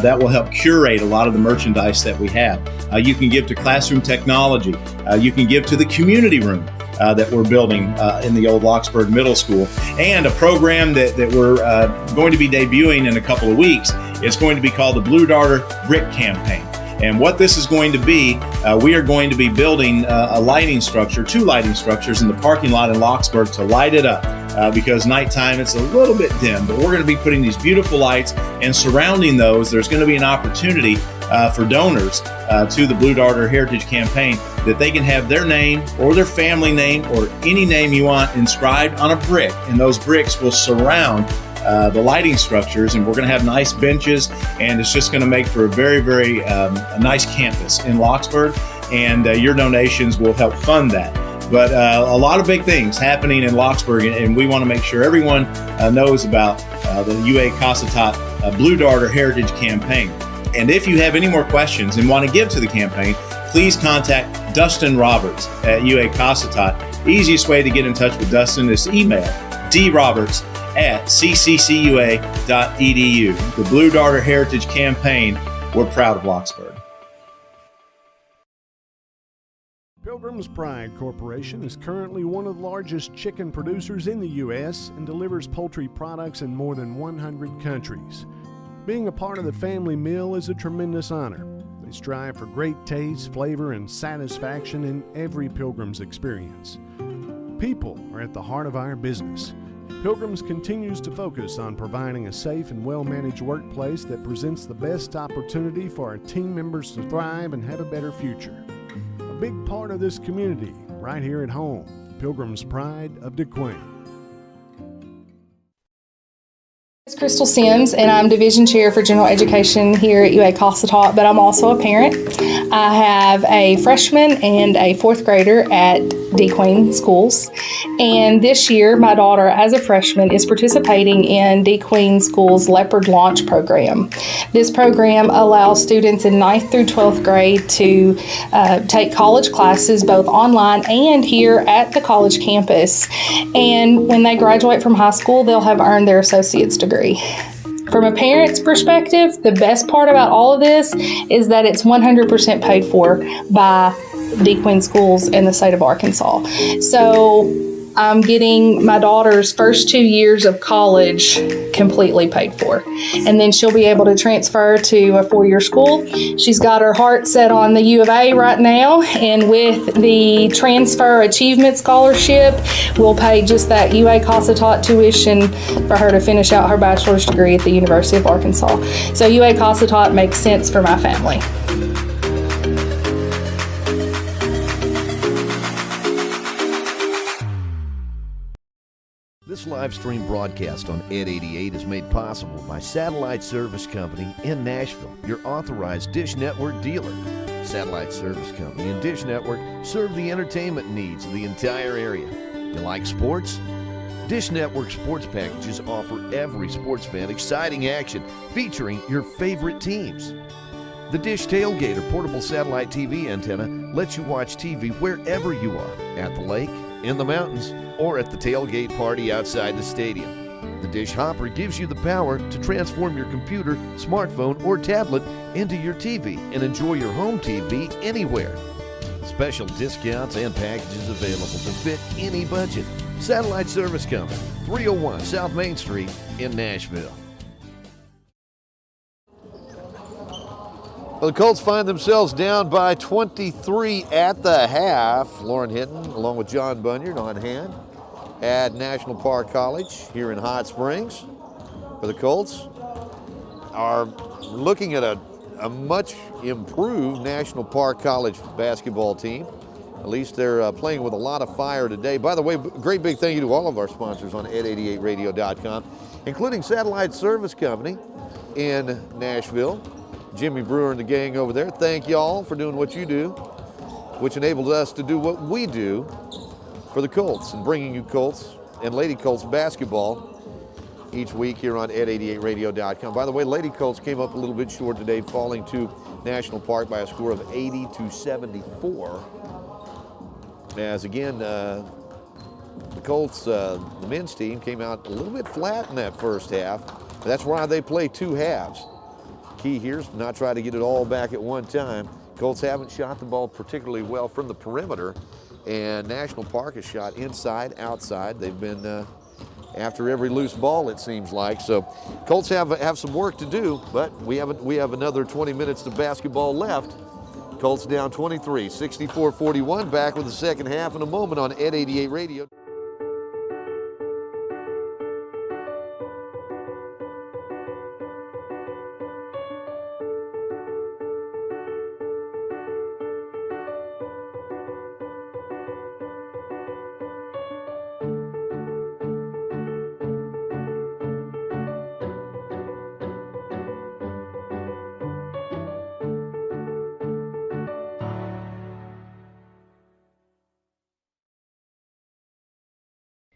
That will help curate a lot of the merchandise that we have. You can give to classroom technology. You can give to the community room that we're building in the old Locksburg Middle School, and a program that we're going to be debuting in a couple of weeks. It's going to be called the Blue Darter Brick Campaign. And what this is going to be, we are going to be building a lighting structure, 2 lighting structures in the parking lot in Locksburg to light it up because nighttime it's a little bit dim, but we're going to be putting these beautiful lights, and surrounding those, there's going to be an opportunity for donors to the Blue Darter Heritage Campaign that they can have their name or their family name or any name you want inscribed on a brick, and those bricks will surround the lighting structures, and we're going to have nice benches, and it's just going to make for a very, very a nice campus in Locksburg, and your donations will help fund that. But a lot of big things happening in Locksburg, and we want to make sure everyone knows about the UA Cossatot Blue Darter Heritage Campaign. And if you have any more questions and want to give to the campaign, please contact Dustin Roberts at UA Cossatot. Easiest way to get in touch with Dustin is to email droberts@cccua.edu. The Blue Darter Heritage Campaign, we're proud of Locksburg.
Pilgrim's Pride Corporation is currently one of the largest chicken producers in the U.S. and delivers poultry products in more than 100 countries. Being a part of the family meal is a tremendous honor. They strive for great taste, flavor, and satisfaction in every Pilgrim's experience. People are at the heart of our business. Pilgrim's continues to focus on providing a safe and well-managed workplace that presents the best opportunity for our team members to thrive and have a better future. A big part of this community, right here at home, Pilgrim's Pride of DeQueen.
It's Crystal Sims, and I'm Division Chair for General Education here at UA Cossatot, but I'm also a parent. I have a freshman and a fourth grader at DeQueen Schools, and this year my daughter, as a freshman, is participating in DeQueen Schools' Leopard Launch Program. This program allows students in 9th through 12th grade to take college classes both online and here at the college campus, and when they graduate from high school, they'll have earned their associate's degree. From a parent's perspective, the best part about all of this is that it's 100% paid for by DeQueen Schools in the state of Arkansas. So I'm getting my daughter's first 2 years of college completely paid for. And then she'll be able to transfer to a 4-year school. She's got her heart set on the U of A right now. And with the Transfer Achievement Scholarship, we'll pay just that UA Cossatot tuition for her to finish out her bachelor's degree at the University of Arkansas. So UA Cossatot makes sense for my family.
This live stream broadcast on Ed 88 is made possible by Satellite Service Company in Nashville, your authorized Dish Network dealer. Satellite Service Company and Dish Network serve the entertainment needs of the entire area. You like sports? Dish Network sports packages offer every sports fan exciting action featuring your favorite teams. The Dish Tailgate or portable satellite TV antenna lets you watch TV wherever you are, at the lake, in the mountains, or at the tailgate party outside the stadium. The Dish Hopper gives you the power to transform your computer, smartphone, or tablet into your TV and enjoy your home TV anywhere. Special discounts and packages available to fit any budget. Satellite Service Company, 301 South Main Street in Nashville.
Well, the Colts find themselves down by 23 at the half. Lauren Hinton, along with John Bunyard, on hand at National Park College here in Hot Springs, where the Colts are looking at a much improved National Park College basketball team. At least they're playing with a lot of fire today. By the way, great big thank you to all of our sponsors on ed88radio.com, including Satellite Service Company in Nashville. Jimmy Brewer and the gang over there, thank y'all for doing what you do, which enables us to do what we do for the Colts and bringing you Colts and Lady Colts basketball each week here on ed88radio.com. By the way, Lady Colts came up a little bit short today, falling to National Park by a score of 80-74. As again, the Colts, the men's team, came out a little bit flat in that first half. That's why they play two halves. Key here is to not try to get it all back at one time. Colts haven't shot the ball particularly well from the perimeter, and National Park has shot inside, outside. They've been after every loose ball, it seems like. So Colts have some work to do, but we have another 20 minutes of basketball left. Colts down 23, 64-41. Back with the second half in a moment on Ed 88 Radio.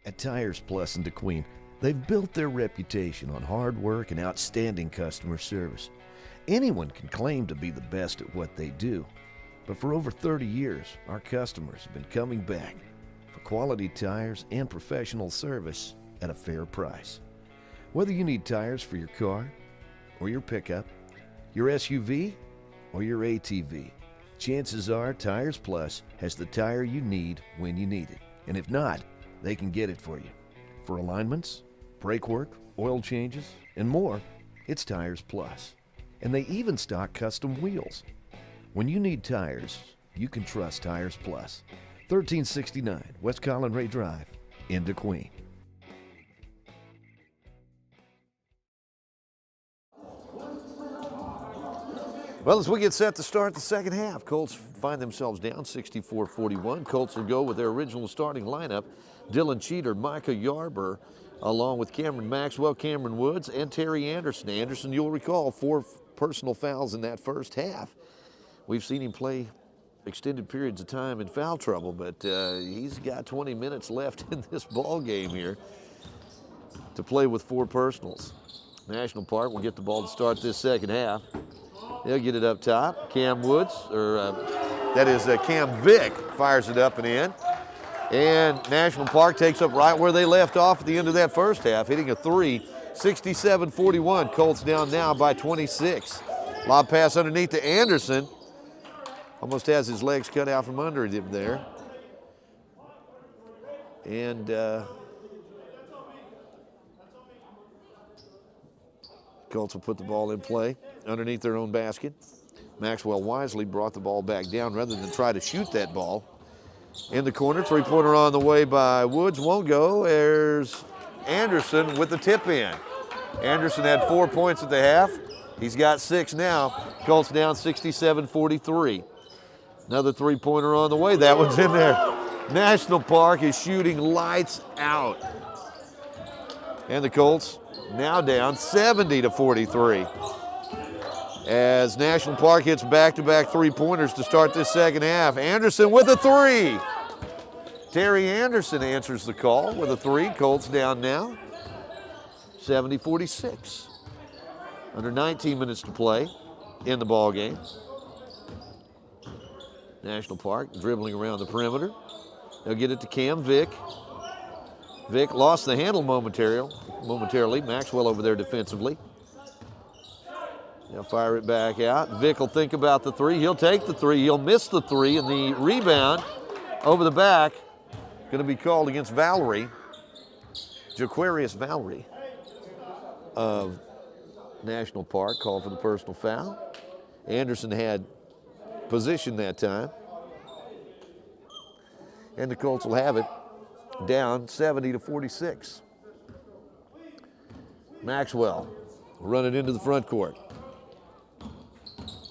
At Tires Plus and DeQueen, they've built their reputation on hard work and outstanding customer service. Anyone can claim to be the best at what they do, But for over 30 years, our customers have been coming back for quality tires and professional service at a fair price. Whether you need tires for your car or your pickup, your SUV or your ATV, chances are Tires Plus has the tire you need when you need it. And if not, they can get it for you. For alignments, brake work, oil changes, and more, it's Tires Plus. And they even stock custom wheels. When you need tires, you can trust Tires Plus. 1369 West Collin Ray Drive, in DeQueen.
Well, as we get set to start the second half, Colts find themselves down 64-41. Colts will go with their original starting lineup: Dylan Cheater, Micah Yarber, along with Cameron Maxwell, Cameron Woods, and Terry Anderson. Anderson, you'll recall, 4 personal fouls in that first half. We've seen him play extended periods of time in foul trouble, but he's got 20 minutes left in this ball game here to play with 4 personals. National Park will get the ball to start this second half. They'll get it up top. Cam Woods, or Cam Vick, fires it up and in. And National Park takes up right where they left off at the end of that first half, hitting a 3, 67-41. Colts down now by 26. Lob pass underneath to Anderson. Almost has his legs cut out from under him there. And Colts will put the ball in play underneath their own basket. Maxwell wisely brought the ball back down rather than try to shoot that ball. In the corner, 3-pointer on the way by Woods, won't go. There's Anderson with the tip in. Anderson had 4 points at the half. He's got 6 now. Colts down 67-43. Another 3-pointer on the way. That one's in there. National Park is shooting lights out. And the Colts now down 70-43. As National Park hits back-to-back 3-pointers to start this second half. Anderson with a 3. Terry Anderson answers the call with a 3. Colts down now 70-46. Under 19 minutes to play in the ball game. National Park dribbling around the perimeter. They'll get it to Cam Vick. Vick lost the handle momentarily. Maxwell over there defensively. They'll fire it back out. Vick will think about the 3. He'll take the 3. He'll miss the 3, and the rebound over the back going to be called against Valerie. Jaquarius Valerie of National Park called for the personal foul. Anderson had position that time. And the Colts will have it down 70-46. Maxwell running into the front court.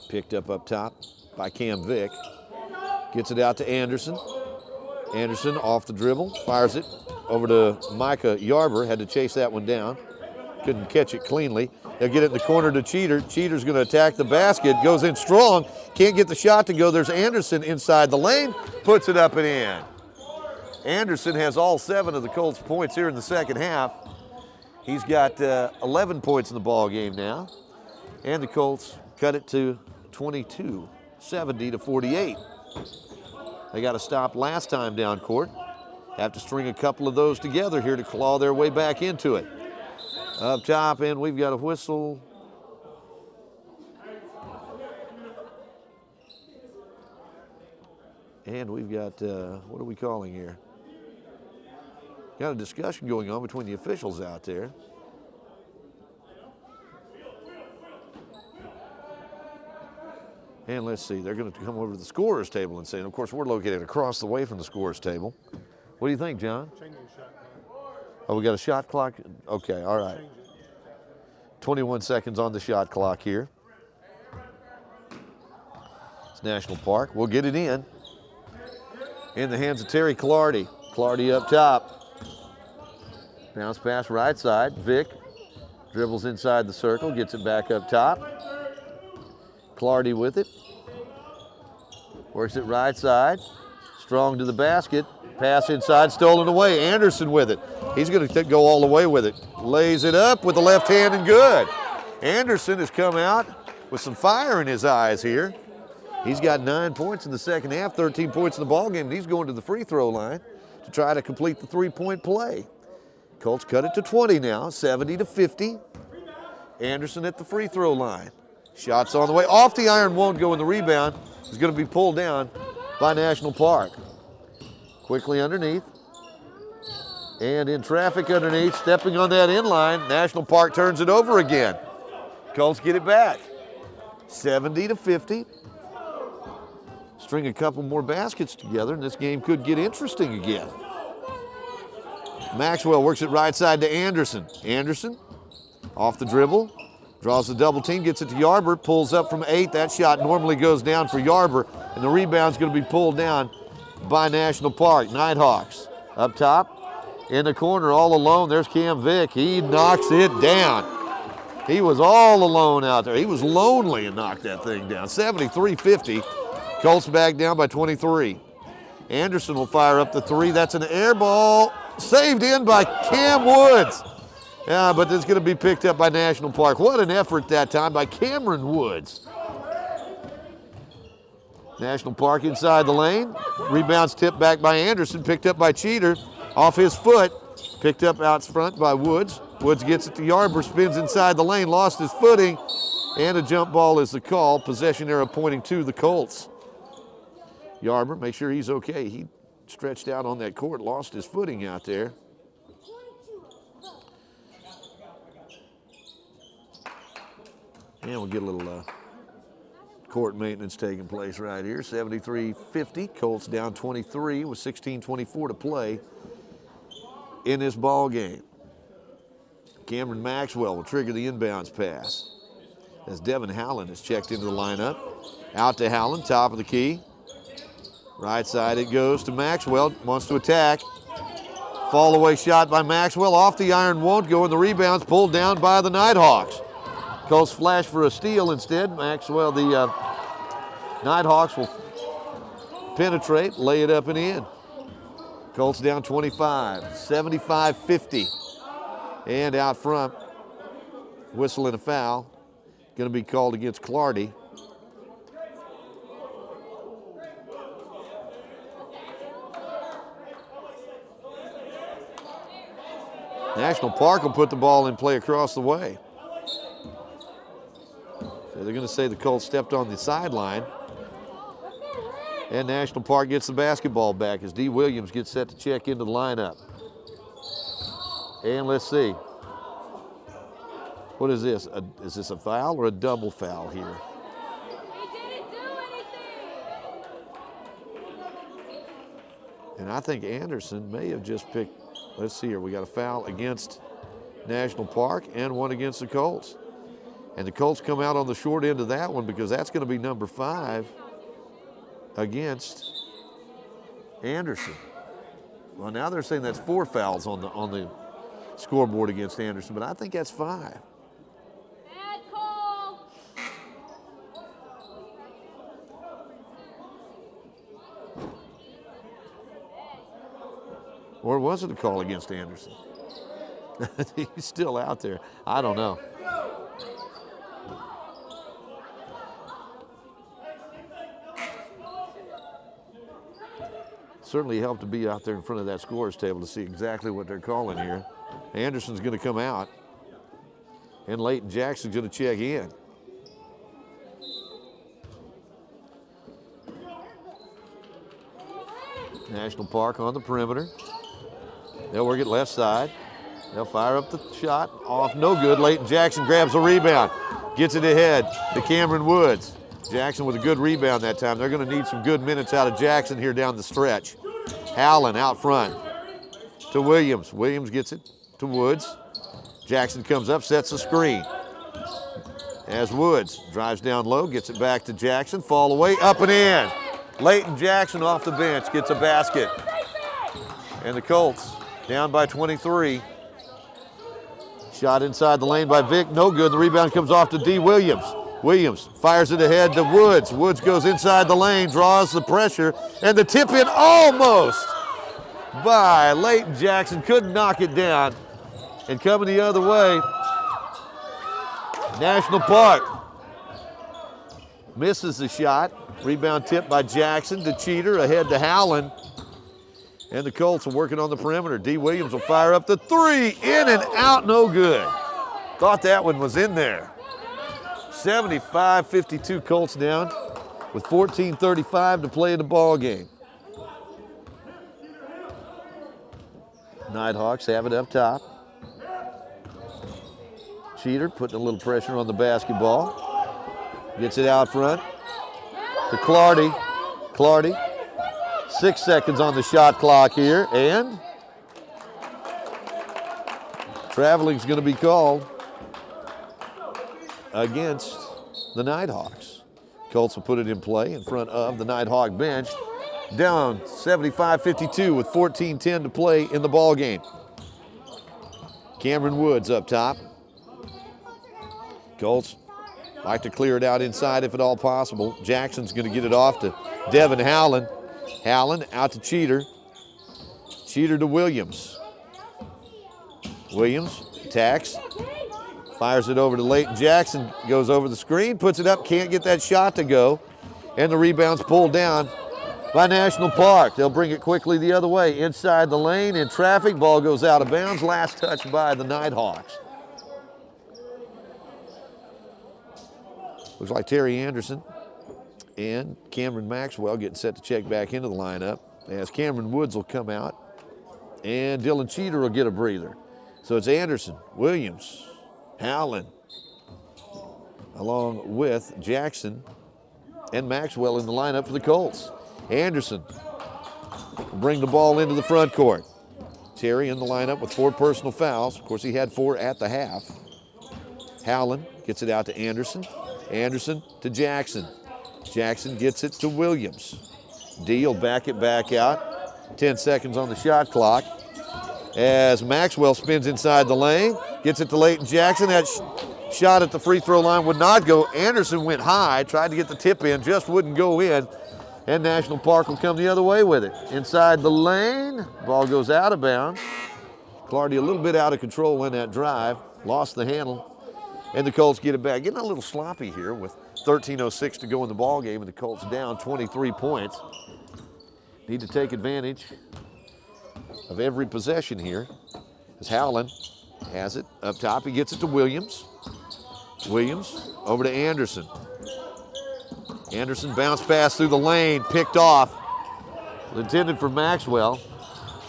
Picked up top by Cam Vick. Gets it out to Anderson. Anderson off the dribble, fires it over to Micah Yarber. Had to chase that one down. Couldn't catch it cleanly. They'll get it in the corner to Cheater. Cheater's going to attack the basket. Goes in strong. Can't get the shot to go. There's Anderson inside the lane. Puts it up and in. Anderson has all 7 of the Colts' points here in the second half. He's got 11 points in the ball game now. And the Colts cut it to 22, 70-48. They got a stop last time down court. Have to string a couple of those together here to claw their way back into it. Up top, and we've got a whistle. And we've got, what are we calling here? Got a discussion going on between the officials out there. And let's see, they're going to come over to the scorer's table and say, and of course, we're located across the way from the scorer's table. What do you think, John? Oh, we got a shot clock? Okay, all right. 21 seconds on the shot clock here. It's National Park. We'll get it in the hands of Terry Clardy. Clardy up top. Bounce pass right side. Vick dribbles inside the circle, gets it back up top. Clardy with it. Works it right side. Strong to the basket. Pass inside, stolen away. Anderson with it. He's going to go all the way with it. Lays it up with the left hand and good. Anderson has come out with some fire in his eyes here. He's got 9 points in the second half, 13 points in the ball game. He's going to the free throw line to try to complete the three-point play. Colts cut it to 20 now, 70-50. Anderson at the free throw line. Shots on the way. Off the iron, won't go, in the rebound is going to be pulled down by National Park. Quickly underneath. And in traffic underneath, stepping on that inline, National Park turns it over again. Colts get it back. 70-50. String a couple more baskets together, and this game could get interesting again. Maxwell works it right side to Anderson. Anderson off the dribble, draws the double team, gets it to Yarber, pulls up from 8. That shot normally goes down for Yarber, and the rebound's going to be pulled down by National Park. Nighthawks up top, in the corner all alone. There's Cam Vick. He knocks it down. He was all alone out there. He was lonely and knocked that thing down. 73-50. Colts back down by 23. Anderson will fire up the 3. That's an air ball saved in by Cam Woods. Yeah, but it's going to be picked up by National Park. What an effort that time by Cameron Woods. National Park inside the lane. Rebounds tipped back by Anderson, picked up by Cheater. Off his foot, picked up out front by Woods. Woods gets it to Yarber, spins inside the lane, lost his footing, and a jump ball is the call. Possession arrow pointing to the Colts. Yarber, make sure he's okay. He stretched out on that court, lost his footing out there. And we'll get a little court maintenance taking place right here. 73-50, Colts down 23 with 16:24 to play in this ball game. Cameron Maxwell will trigger the inbounds pass as Devin Howland is checked into the lineup. Out to Howland, top of the key. Right side it goes to Maxwell, wants to attack. Fall away shot by Maxwell, off the iron, won't go, and the rebound's pulled down by the Nighthawks. Colts flash for a steal instead. Maxwell, the Nighthawks will penetrate, lay it up and in. Colts down 25, 75-50. And out front, whistling a foul. Going to be called against Clardy. National Park will put the ball in play across the way. So they're going to say the Colts stepped on the sideline. And National Park gets the basketball back as D. Williams gets set to check into the lineup. And let's see. What is this? Is this a foul or a double foul here? And I think Anderson may have just picked, let's see here, we got a foul against National Park and one against the Colts. And the Colts come out on the short end of that one because that's going to be number 5 against Anderson. Well, now they're saying that's 4 fouls on the scoreboard against Anderson, but I think that's 5.
Bad call.
Or was it a call against Anderson? He's still out there. I don't know. Certainly helped to be out there in front of that scorer's table to see exactly what they're calling here. Anderson's going to come out, and Leighton Jackson's going to check in. National Park on the perimeter. They'll work it left side. They'll fire up the shot. Off, no good. Leighton Jackson grabs the rebound. Gets it ahead to Cameron Woods. Jackson with a good rebound that time. They're going to need some good minutes out of Jackson here down the stretch. Howland out front to Williams. Williams gets it to Woods. Jackson comes up, sets a screen. As Woods drives down low, gets it back to Jackson. Fall away, up and in. Leighton Jackson off the bench gets a basket. And the Colts down by 23. Shot inside the lane by Vick, no good. The rebound comes off to D. Williams. Williams fires it ahead to Woods. Woods goes inside the lane, draws the pressure, and the tip in almost by Leighton Jackson. Couldn't knock it down. And coming the other way, National Park. Misses the shot. Rebound tipped by Jackson to Cheater, ahead to Howland. And the Colts are working on the perimeter. D. Williams will fire up the three. In and out, no good. Thought that one was in there. 75-52 Colts down with 14:35 to play in the ball game. Nighthawks have it up top. Cheater putting a little pressure on the basketball. Gets it out front to Clardy. Clardy, 6 seconds on the shot clock here, and traveling's going to be called against the Nighthawks. Colts will put it in play in front of the Nighthawk bench. Down 75-52 with 14:10 to play in the ball game. Cameron Woods up top. Colts like to clear it out inside if at all possible. Jackson's going to get it off to Devin Howland. Howland out to Cheater. Cheater to Williams. Williams attacks. Fires it over to Leighton Jackson. Goes over the screen, puts it up, can't get that shot to go. And the rebound's pulled down by National Park. They'll bring it quickly the other way. Inside the lane, in traffic, ball goes out of bounds. Last touch by the Nighthawks. Looks like Terry Anderson and Cameron Maxwell getting set to check back into the lineup as Cameron Woods will come out and Dylan Cheater will get a breather. So it's Anderson, Williams, Howland, along with Jackson and Maxwell in the lineup for the Colts. Anderson will bring the ball into the front court. Terry in the lineup with 4 personal fouls. Of course, he had 4 at the half. Howland gets it out to Anderson. Anderson to Jackson. Jackson gets it to Williams. D will back it back out. 10 seconds on the shot clock. As Maxwell spins inside the lane, gets it to Leighton Jackson. That shot at the free throw line would not go. Anderson went high, tried to get the tip in, just wouldn't go in. And National Park will come the other way with it. Inside the lane, ball goes out of bounds. Clardy a little bit out of control in that drive, lost the handle. And the Colts get it back. Getting a little sloppy here with 13:06 to go in the ball game, and the Colts down 23 points. Need to take advantage of every possession here. As Howland has it up top, he gets it to Williams. Williams over to Anderson. Anderson bounced pass through the lane, picked off. Intended for Maxwell.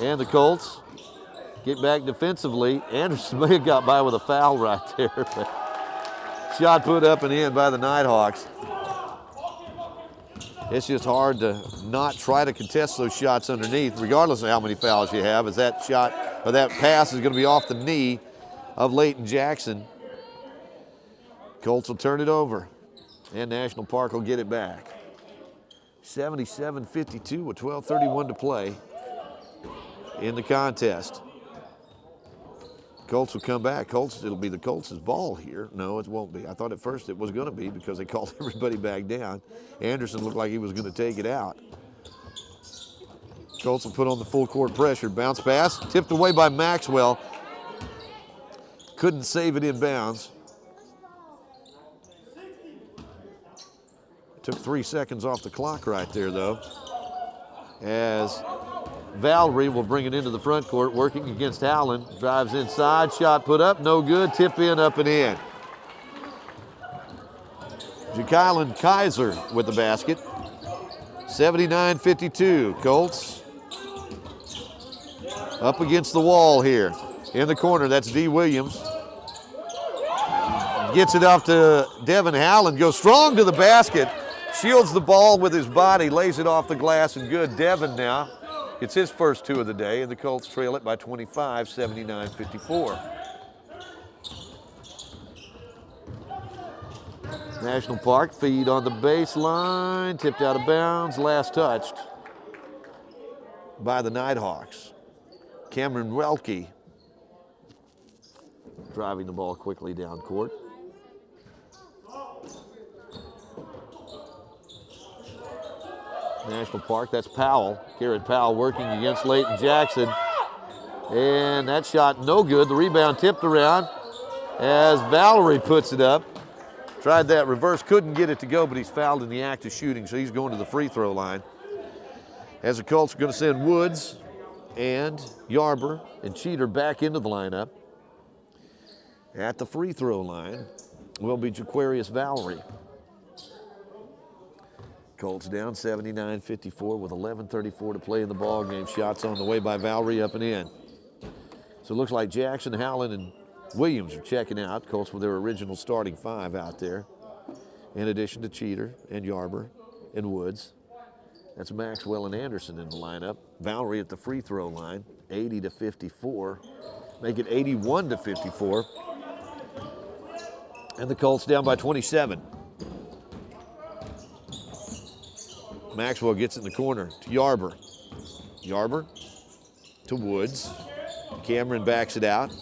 And the Colts get back defensively. Anderson may have got by with a foul right there. But shot put up and in by the Nighthawks. It's just hard to not try to contest those shots underneath, regardless of how many fouls you have, as that shot or that pass is going to be off the knee of Leighton Jackson. Colts will turn it over, and National Park will get it back. 77-52 with 12:31 to play in the contest. Colts will come back. It'll be the Colts' ball here. No, it won't be. I thought at first it was going to be because they called everybody back down. Anderson looked like he was going to take it out. Colts will put on the full court pressure. Bounce pass, tipped away by Maxwell. Couldn't save it in bounds. Took 3 seconds off the clock right there, though, as Valerie will bring it into the front court, working against Howland. Drives inside, shot put up, no good, tip in, up and in. Ja'Kylan Kaiser with the basket. 79-52, Colts up against the wall here. In the corner, that's D. Williams. Gets it off to Devin Howland, goes strong to the basket, shields the ball with his body, lays it off the glass, and good. Devin now gets his first 2 of the day, and the Colts trail it by 25, 79-54. National Park feed on the baseline, tipped out of bounds, last touched by the Nighthawks. Cameron Welke driving the ball quickly down court. National Park, that's Powell. Garrett Powell working against Leighton Jackson. And that shot no good. The rebound tipped around as Valerie puts it up. Tried that reverse, couldn't get it to go, but he's fouled in the act of shooting, so he's going to the free throw line. As the Colts are going to send Woods and Yarber and Cheater back into the lineup. At the free throw line will be Jaquarius Valerie. Colts down 79-54 with 11:34 to play in the ball game. Shots on the way by Valerie, up and in. So it looks like Jackson, Howland, and Williams are checking out. Colts with their original starting 5 out there, in addition to Cheater and Yarber and Woods. That's Maxwell and Anderson in the lineup. Valerie at the free throw line, 80-54. Make it 81-54. And the Colts down by 27. Maxwell gets in the corner to Yarber. Yarber to Woods. Cameron backs it out.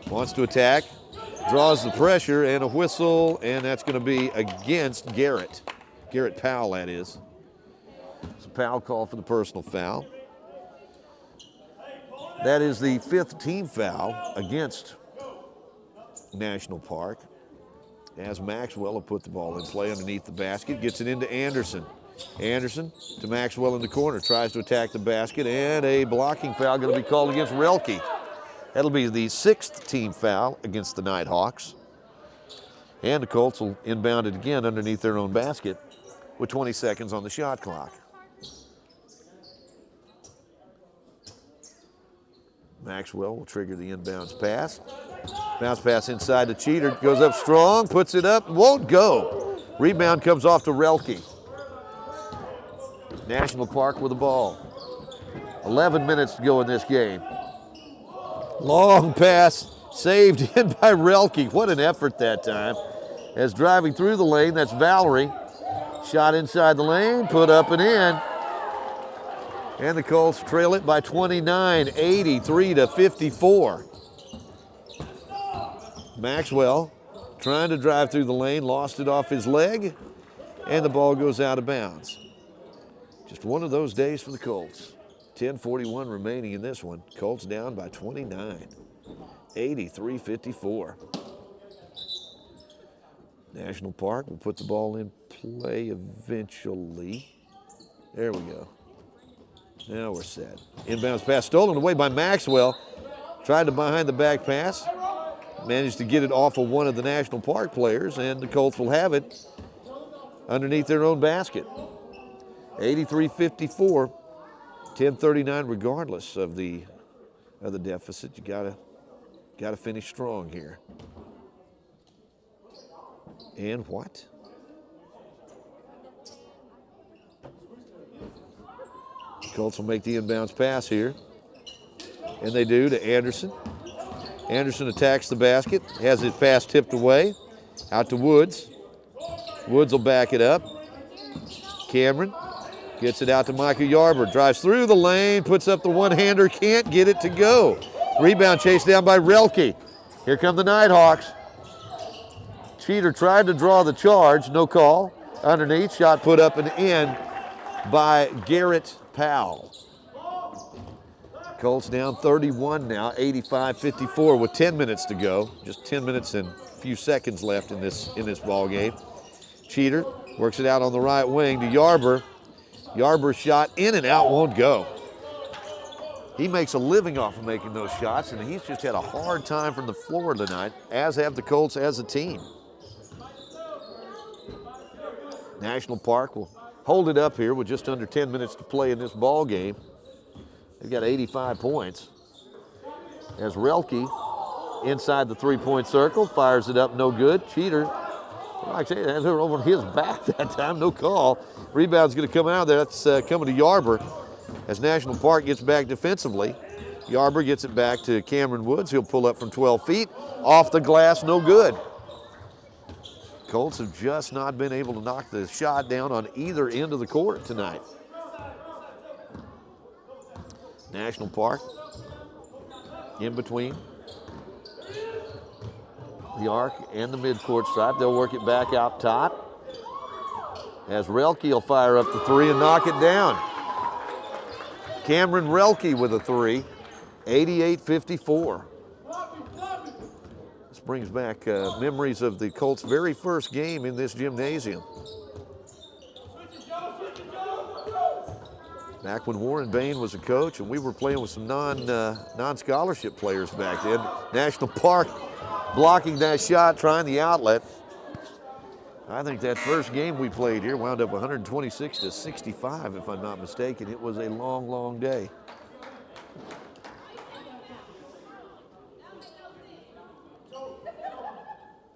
Wants to attack. Draws the pressure and a whistle, and that's going to be against Garrett. Garrett Powell, that is. It's a foul call for the personal foul. That is the 5th team foul against National Park. As Maxwell will put the ball in play underneath the basket, gets it into Anderson. Anderson to Maxwell in the corner, tries to attack the basket, and a blocking foul going to be called against Relke. That'll be the 6th team foul against the Nighthawks. And the Colts will inbound it again underneath their own basket with 20 seconds on the shot clock. Maxwell will trigger the inbounds pass. Bounce pass inside to Cheater, goes up strong, puts it up, won't go. Rebound comes off to Relke. National Park with the ball. 11 minutes to go in this game. Long pass saved in by Relke. What an effort that time. As driving through the lane, that's Valerie. Shot inside the lane, put up and in. And the Colts trail it by 29, 83-54. Maxwell trying to drive through the lane, lost it off his leg, and the ball goes out of bounds. Just one of those days for the Colts. 10:41 remaining in this one. Colts down by 29, 83-54. National Park will put the ball in play eventually. There we go. Now we're set. Inbounds pass stolen away by Maxwell. Tried to behind the back pass. Managed to get it off of one of the National Park players, and the Colts will have it underneath their own basket. 83-54, 10:39 regardless of the deficit. You gotta finish strong here. And what? Colts will make the inbounds pass here. And they do to Anderson. Anderson attacks the basket, has his pass tipped away, out to Woods. Woods will back it up. Cameron gets it out to Michael Yarber, drives through the lane, puts up the one-hander, can't get it to go. Rebound chased down by Relke. Here come the Nighthawks. Cheater tried to draw the charge, no call. Underneath, shot put up and in by Garrett Powell. Colts down 31 now, 85-54 with 10 minutes to go. Just 10 minutes and a few seconds left in this ball game. Cheater works it out on the right wing to Yarber. Yarber's shot in and out, won't go. He makes a living off of making those shots, and he's just had a hard time from the floor tonight, as have the Colts as a team. National Park will hold it up here with just under 10 minutes to play in this ball game. They've got 85 points. As Relke inside the three-point circle, fires it up, no good. Cheater, like I say, has her over his back that time, no call. Rebound's gonna come out there, that's coming to Yarber. As National Park gets back defensively, Yarber gets it back to Cameron Woods. He'll pull up from 12 feet, off the glass, no good. Colts have just not been able to knock the shot down on either end of the court tonight. National Park in between the arc and the midcourt stripe. They'll work it back out top. As Relke will fire up the three and knock it down. Cameron Relke with a three, 88-54. This brings back memories of the Colts' very first game in this gymnasium. Back when Warren Bain was a coach and we were playing with some non-scholarship players back then. National Park blocking that shot, trying the outlet. I think that first game we played here wound up 126-65, if I'm not mistaken. It was a long, long day.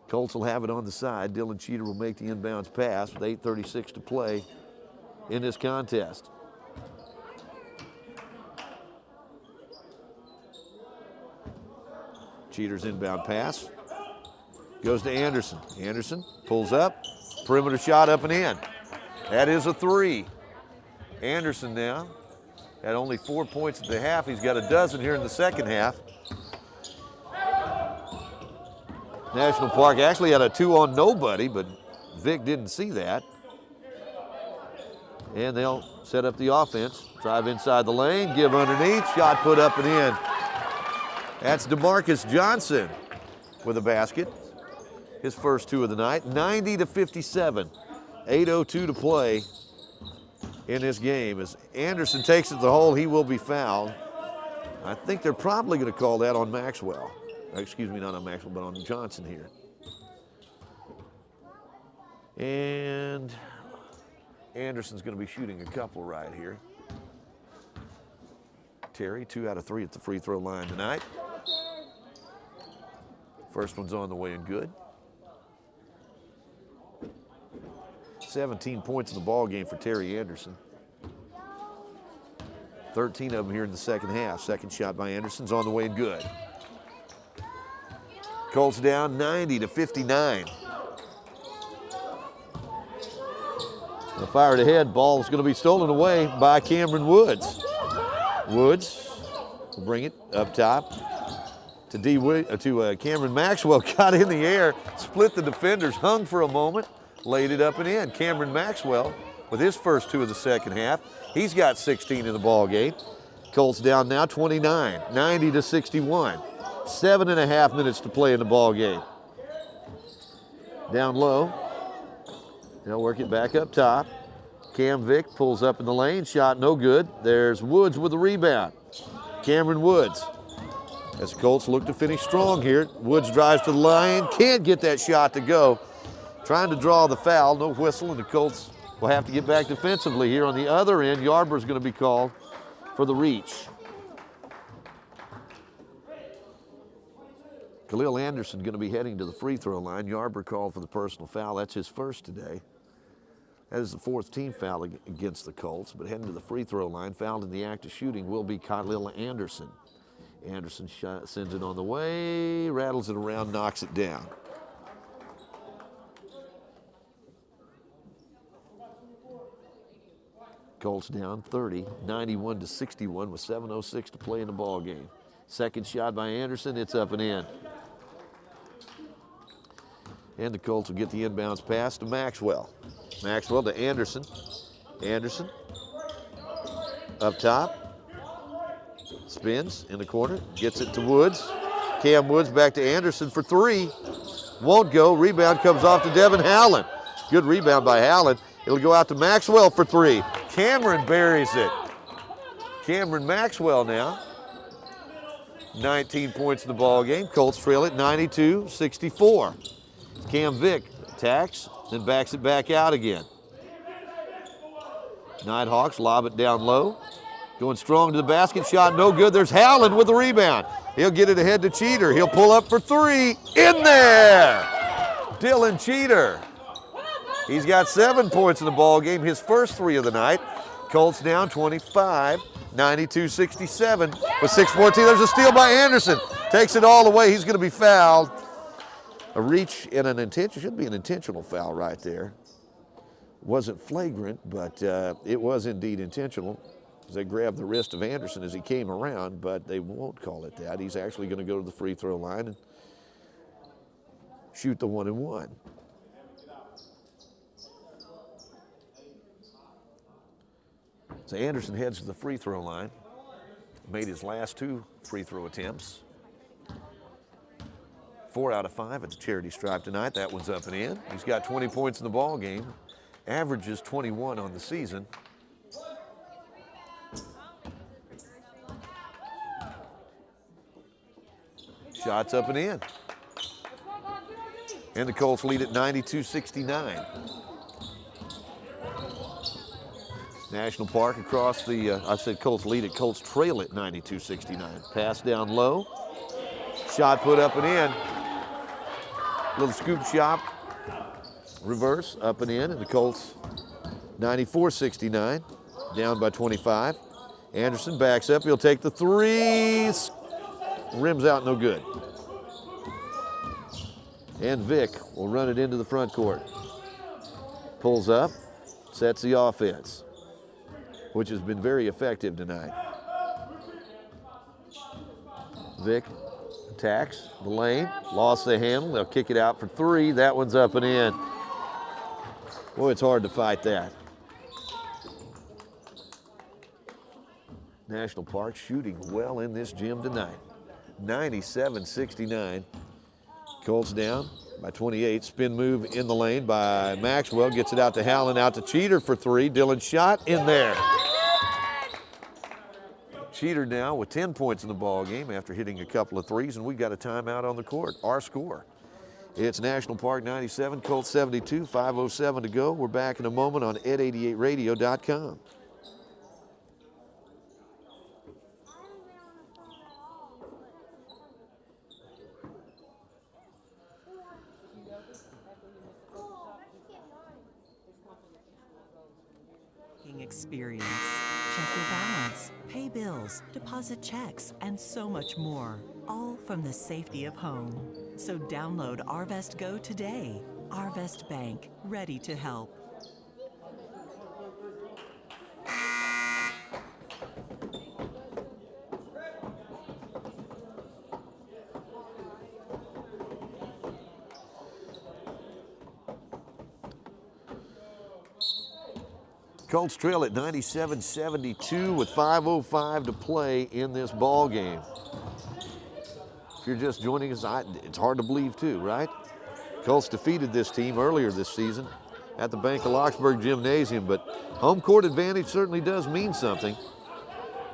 Colts will have it on the side. Dylan Cheater will make the inbounds pass with 8:36 to play in this contest. Cheater's inbound pass goes to Anderson. Anderson pulls up, perimeter shot up and in. That is a three. Anderson now had only 4 points at the half. He's got a dozen here in the second half. National Park actually had a 2 on nobody, but Vic didn't see that. And they'll set up the offense. Drive inside the lane, give underneath, shot put up and in. That's DeMarcus Johnson with a basket. His first 2 of the night. 90-57. 8:02 to play in this game. As Anderson takes it to the hole, he will be fouled. I think they're probably going to call that on Maxwell. Excuse me, not on Maxwell, but on Johnson here. And Anderson's going to be shooting a couple right here. Terry, 2 out of 3 at the free throw line tonight. First one's on the way and good. 17 points in the ball game for Terry Anderson. 13 of them here in the second half. Second shot by Anderson's on the way and good. Colts down 90-59. The fire ahead, ball is going to be stolen away by Cameron Woods. Woods will bring it up top to Cameron Maxwell. Got in the air, split the defenders, hung for a moment, laid it up and in. Cameron Maxwell with his first 2 of the second half. He's got 16 in the ball game. Colts down now 29, 90-61. 7.5 minutes to play in the ball game. Down low. They'll work it back up top. Cam Vick pulls up in the lane. Shot no good. There's Woods with the rebound. Cameron Woods. As the Colts look to finish strong here. Woods drives to the line. Can't get that shot to go. Trying to draw the foul. No whistle, and the Colts will have to get back defensively here. On the other end, Yarber's going to be called for the reach. Khalil Anderson going to be heading to the free throw line. Yarber called for the personal foul. That's his first today. That is the 4th team foul against the Colts, but heading to the free throw line, fouled in the act of shooting, will be Khalil Anderson. Anderson sends it on the way, rattles it around, knocks it down. Colts down 30, 91-61 with 7:06 to play in the ball game. Second shot by Anderson, it's up and in. And the Colts will get the inbounds pass to Maxwell. Maxwell to Anderson. Anderson up top. Spins in the corner, gets it to Woods. Cam Woods back to Anderson for 3. Won't go, rebound comes off to Devin Howland. Good rebound by Howland. It'll go out to Maxwell for 3. Cameron buries it. Cameron Maxwell now. 19 points in the ball game. Colts trail it 92-64. Cam Vick attacks, then backs it back out again. Nighthawks lob it down low. Going strong to the basket, shot no good. There's Howland with the rebound. He'll get it ahead to Cheater. He'll pull up for 3. In there! Dylan Cheater. He's got 7 points in the ball game, his first 3 of the night. Colts down 25, 92-67 with 6:14. There's a steal by Anderson. Takes it all away. He's going to be fouled. A reach and an intention, should be an intentional foul right there. Wasn't flagrant, but it was indeed intentional. They grabbed the wrist of Anderson as he came around, but they won't call it that. He's actually going to go to the free throw line and shoot the 1-and-1. So Anderson heads to the free throw line. Made his last 2 free throw attempts. 4 out of 5 at the charity stripe tonight. That one's up and in. He's got 20 points in the ball game. Averages 21 on the season. Shots up and in. And the Colts lead at 92-69. National Park across the, I said Colts lead it, Colts trail at 92-69. Pass down low. Shot put up and in. Little scoop shot. Reverse, up and in, and the Colts 94-69. Down by 25. Anderson backs up, he'll take the three. Rims out, no good. And Vick will run it into the front court. Pulls up, sets the offense, which has been very effective tonight. Vick attacks the lane, lost the handle. They'll kick it out for three. That one's up and in. Boy, it's hard to fight that. National Park shooting well in this gym tonight. 97-69. Colts down by 28. Spin move in the lane by Maxwell. Gets it out to Howland, out to Cheater for three. Dillon shot in there. Cheater now with 10 points in the ball game after hitting a couple of threes, and we got a timeout on the court. Our score. It's National Park 97, Colts 72, 5:07 to go. We're back in a moment on ed88radio.com.
Experience. Check your balance, pay bills, deposit checks, and so much more. All from the safety of home. So download Arvest Go today. Arvest Bank, ready to help.
Colts trail at 97-72 with 5:05 to play in this ball game. If you're just joining us, it's hard to believe too, right? Colts defeated this team earlier this season at the Bank of Locksburg Gymnasium, but home court advantage certainly does mean something.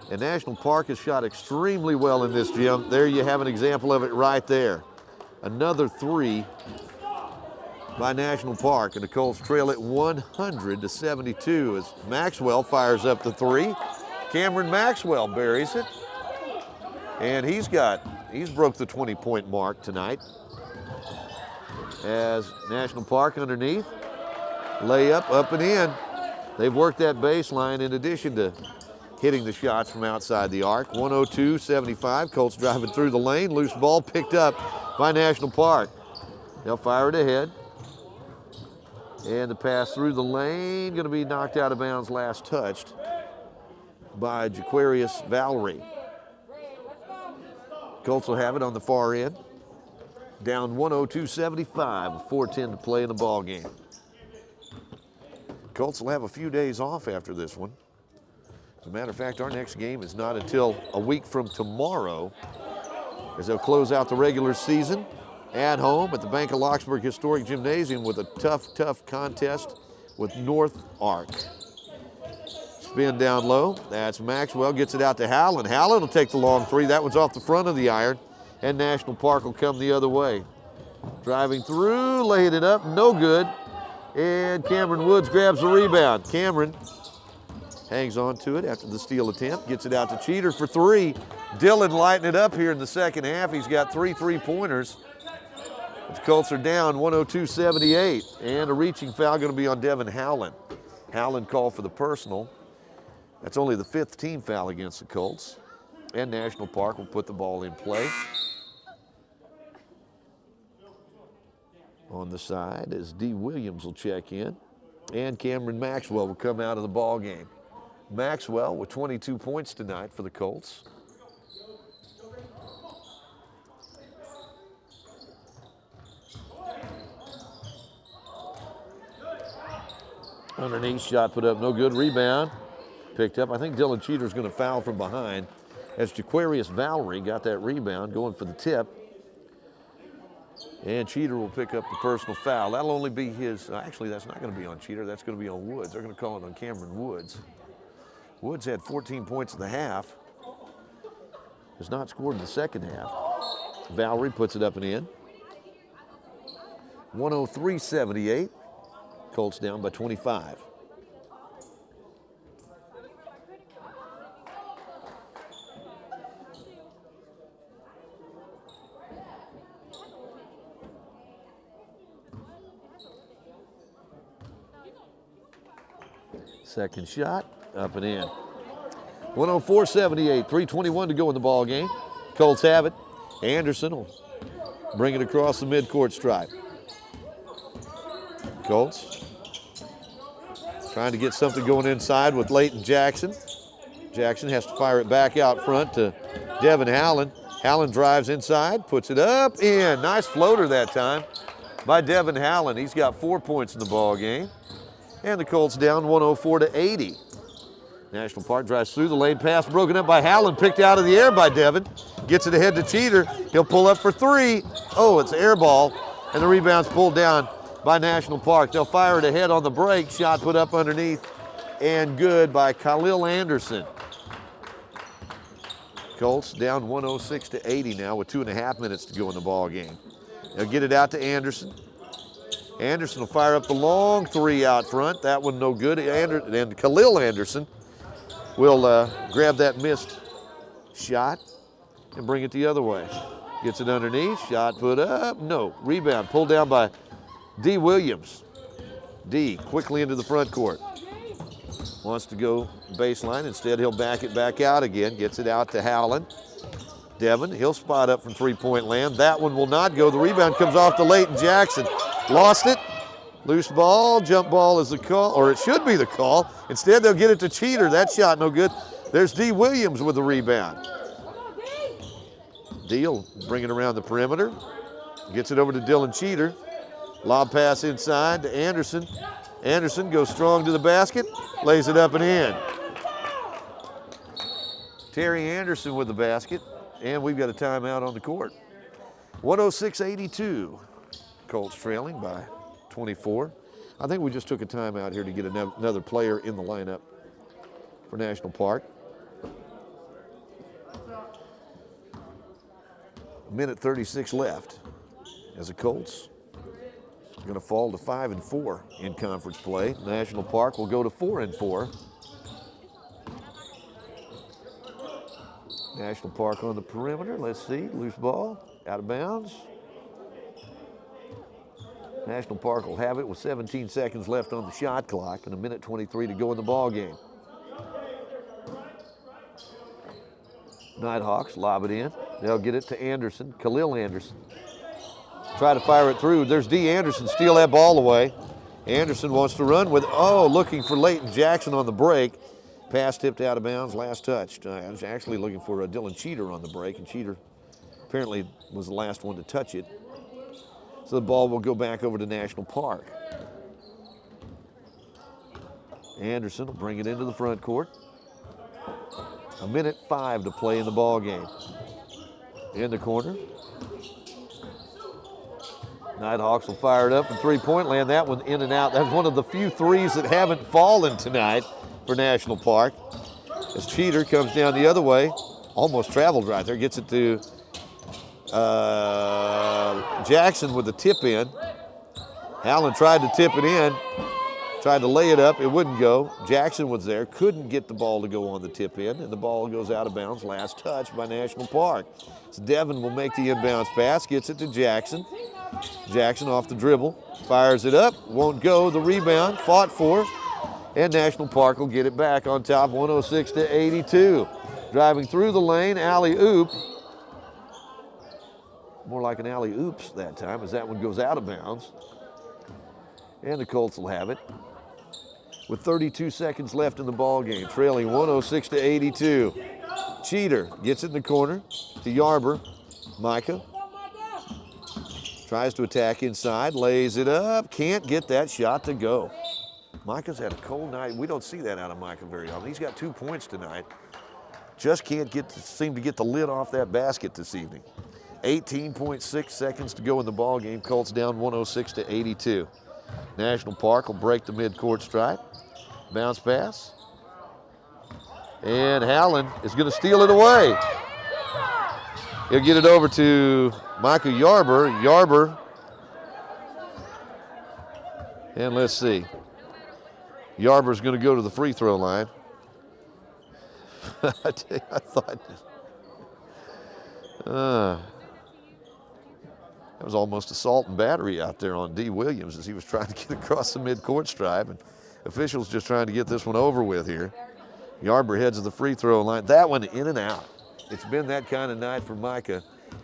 And National Park has shot extremely well in this gym. There you have an example of it right there. Another three by National Park, and the Colts trail at 100-72 as Maxwell fires up the three. Cameron Maxwell buries it, and he's broke the 20-point mark tonight. As National Park underneath, layup up and in. They've worked that baseline in addition to hitting the shots from outside the arc. 102-75. Colts driving through the lane. Loose ball picked up by National Park. They'll fire it ahead. And the pass through the lane, going to be knocked out of bounds, last touched by Jaquarius Valerie. Colts will have it on the far end. Down 102-75 with 4:10 to play in the ball game. Colts will have a few days off after this one. As a matter of fact, our next game is not until a week from tomorrow, as they'll close out the regular season at home at the Bank of Locksburg Historic Gymnasium with a tough contest with North Arc. Spin down low. That's Maxwell. Gets it out to Howland. Howland will take the long three. That one's off the front of the iron, and National Park will come the other way. Driving through, laying it up, no good. And Cameron Woods grabs the rebound. Cameron hangs on to it after the steal attempt. Gets it out to Cheater for three. Dillon lighting it up here in the second half. He's got 3 3-pointers. The Colts are down 102-78, and a reaching foul going to be on Devin Howland. Howland called for the personal. That's only the 5th team foul against the Colts. And National Park will put the ball in play. On the side as D. Williams will check in, and Cameron Maxwell will come out of the ball game. Maxwell with 22 points tonight for the Colts. Underneath, shot put up, no good. Rebound picked up. I think Dylan Cheater's going to foul from behind as Jaquarius Valerie got that rebound, going for the tip. And Cheater will pick up the personal foul. That'll only be his, actually that's not gonna be on Cheater, that's gonna be on Woods. They're gonna call it on Cameron Woods. Woods had 14 points in the half. Has not scored in the second half. Valerie puts it up and in. 103-78. Colts down by 25. Second shot, up and in. 104-78, 3:21 to go in the ball game. Colts have it. Anderson will bring it across the midcourt stripe. Colts trying to get something going inside with Leighton Jackson. Jackson has to fire it back out front to Devin Howland. Howland drives inside, puts it up, in. Nice floater that time by Devin Howland. He's got 4 points in the ball game. And the Colts down 104-80. National Park drives through the lane, pass broken up by Howland, picked out of the air by Devin. Gets it ahead to Cheater. He'll pull up for three. Oh, it's air ball, and the rebound's pulled down by National Park. They'll fire it ahead on the break. Shot put up underneath, and good by Khalil Anderson. Colts down 106-80 now with 2.5 minutes to go in the ball game. They'll get it out to Anderson. Anderson will fire up the long three out front. That one no good. And Khalil Anderson will grab that missed shot and bring it the other way. Gets it underneath, shot put up, no. Rebound pulled down by D. Williams. D quickly into the front court. Wants to go baseline, instead he'll back it back out again. Gets it out to Howland. Devin, he'll spot up from three-point land. That one will not go. The rebound comes off to Leighton Jackson. Lost it. Loose ball, jump ball is the call, or it should be the call. Instead, they'll get it to Cheater. That shot no good. There's D. Williams with the rebound. D will bring it around the perimeter. Gets it over to Dylan Cheater. Lob pass inside to Anderson. Anderson goes strong to the basket, lays it up and in. Terry Anderson with the basket, and we've got a timeout on the court. 106-82. Colts trailing by 24. I think we just took a timeout here to get another player in the lineup for National Park. A minute 36 left as the Colts are going to fall to 5-4 in conference play. National Park will go to 4-4. National Park on the perimeter. Let's see, loose ball, out of bounds. National Park will have it with 17 seconds left on the shot clock and a minute 23 to go in the ball game. Nighthawks lob it in. They'll get it to Anderson, Khalil Anderson. Try to fire it through. There's D. Anderson, steal that ball away. Anderson wants to run with, looking for Leighton Jackson on the break. Pass tipped out of bounds, last touched. I was actually looking for Dylan Cheater on the break, and Cheater apparently was the last one to touch it. So the ball will go back over to National Park. Anderson will bring it into the front court. A minute 5 to play in the ball game. In the corner. Nighthawks will fire it up from three-point land. That one in and out. That's one of the few threes that haven't fallen tonight for National Park. As Cheater comes down the other way, almost traveled right there, gets it to Jackson with the tip in. Howland tried to tip it in, tried to lay it up, it wouldn't go. Jackson was there, couldn't get the ball to go on the tip in, and the ball goes out of bounds, last touch by National Park. So Devin will make the inbounds pass, gets it to Jackson. Jackson off the dribble, fires it up, won't go. The rebound, fought for, and National Park will get it back on top, 106-82. Driving through the lane, alley-oop. More like an alley-oops that time, as that one goes out of bounds. And the Colts will have it with 32 seconds left in the ball game, trailing 106-82. Cheater gets it in the corner to Yarber. Micah tries to attack inside, lays it up, can't get that shot to go. Micah's had a cold night. We don't see that out of Micah very often. He's got 2 points tonight. Just can't seem to get the lid off that basket this evening. 18.6 seconds to go in the ball game. Colts down 106-82. National Park will break the midcourt stripe. Bounce pass. And Howland is going to steal it away. He'll get it over to Micah Yarber. Yarber. And let's see. Yarber's going to go to the free throw line. I thought that was almost assault and battery out there on D. Williams as he was trying to get across the midcourt stripe, and officials just trying to get this one over with here. Yarber heads to the free throw line. That one in and out. It's been that kind of night for Micah,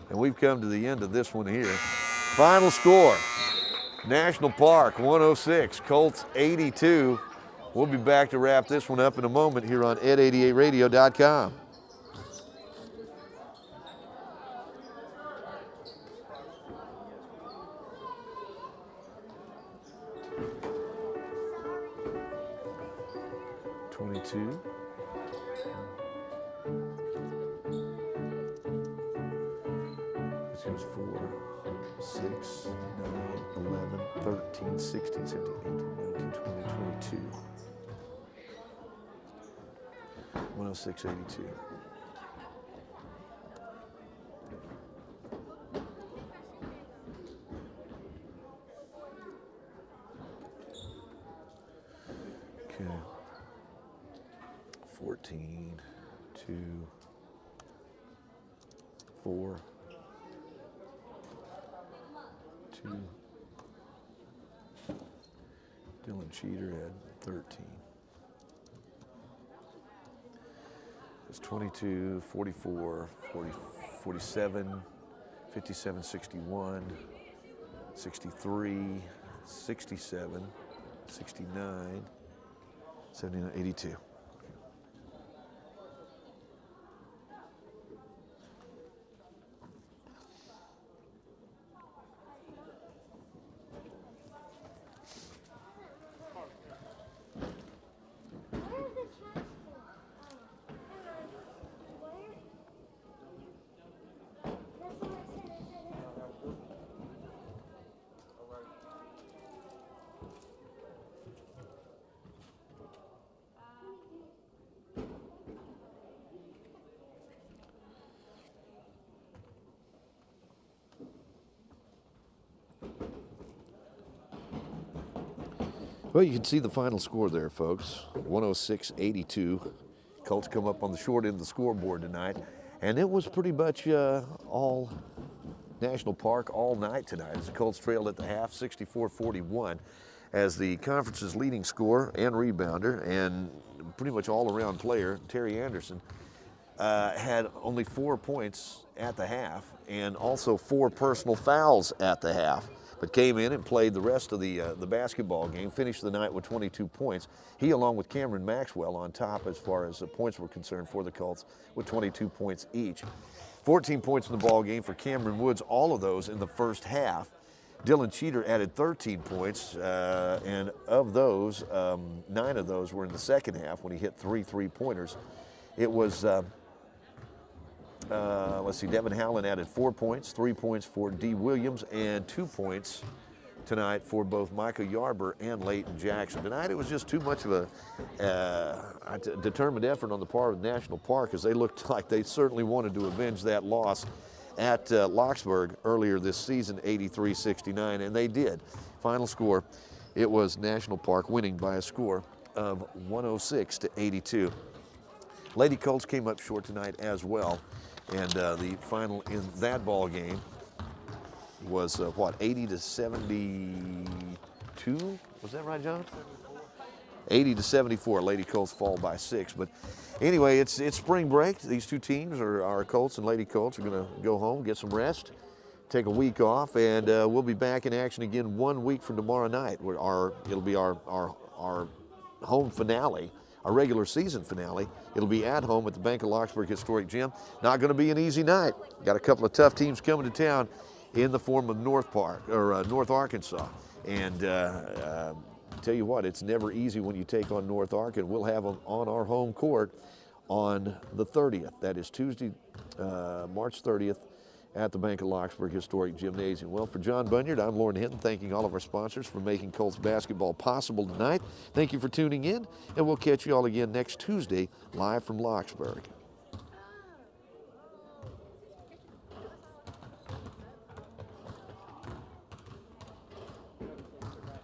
and we've come to the end of this one here. Final score, National Park 106, Colts 82. We'll be back to wrap this one up in a moment here on ed88radio.com. This is 4, 6, 9, 11, 13, 16, 17, 18, 19, 20, 22. 106.82. Okay. 14, 2, 4, 2. Dylan Cheater had 13. It's 22, 44, 40, 47, 57, 61, 63, 67, 69, 79, 82. Well, you can see the final score there, folks. 106-82. Colts come up on the short end of the scoreboard tonight. And it was pretty much all National Park all night tonight as the Colts trailed at the half, 64-41, as the conference's leading scorer and rebounder and pretty much all-around player, Terry Anderson, had only 4 points at the half and also 4 personal fouls at the half, but came in and played the rest of the basketball game, finished the night with 22 points. He, along with Cameron Maxwell, on top as far as the points were concerned for the Colts, with 22 points each. 14 points in the ball game for Cameron Woods, all of those in the first half. Dylan Cheater added 13 points, and of those, 9 of those were in the second half when he hit 3 3-pointers. It was, let's see, Devin Howland added 4 points, 3 points for D. Williams, and 2 points tonight for both Micah Yarber and Leighton Jackson. Tonight it was just too much of a determined effort on the part of National Park, as they looked like they certainly wanted to avenge that loss at Locksburg earlier this season, 83-69, and they did. Final score, it was National Park winning by a score of 106-82. Lady Colts came up short tonight as well, and the final in that ball game was what, 80-72? Was that right, John? 80-74. Lady Colts fall by 6. But anyway, it's spring break. These two teams, our Colts and Lady Colts, are going to go home, get some rest, take a week off, and we'll be back in action again 1 week from tomorrow night. It'll be our home finale, our regular season finale. It'll be at home at the Bank of Locksburg Historic Gym. Not going to be an easy night. Got a couple of tough teams coming to town in the form of North Arkansas. And tell you what, it's never easy when you take on North Ark, and we'll have them on our home court on the 30th. That is Tuesday, March 30th at the Bank of Locksburg Historic Gymnasium. Well, for John Bunyard, I'm Lauren Hinton, thanking all of our sponsors for making Colts basketball possible tonight. Thank you for tuning in, and we'll catch you all again next Tuesday live from Locksburg.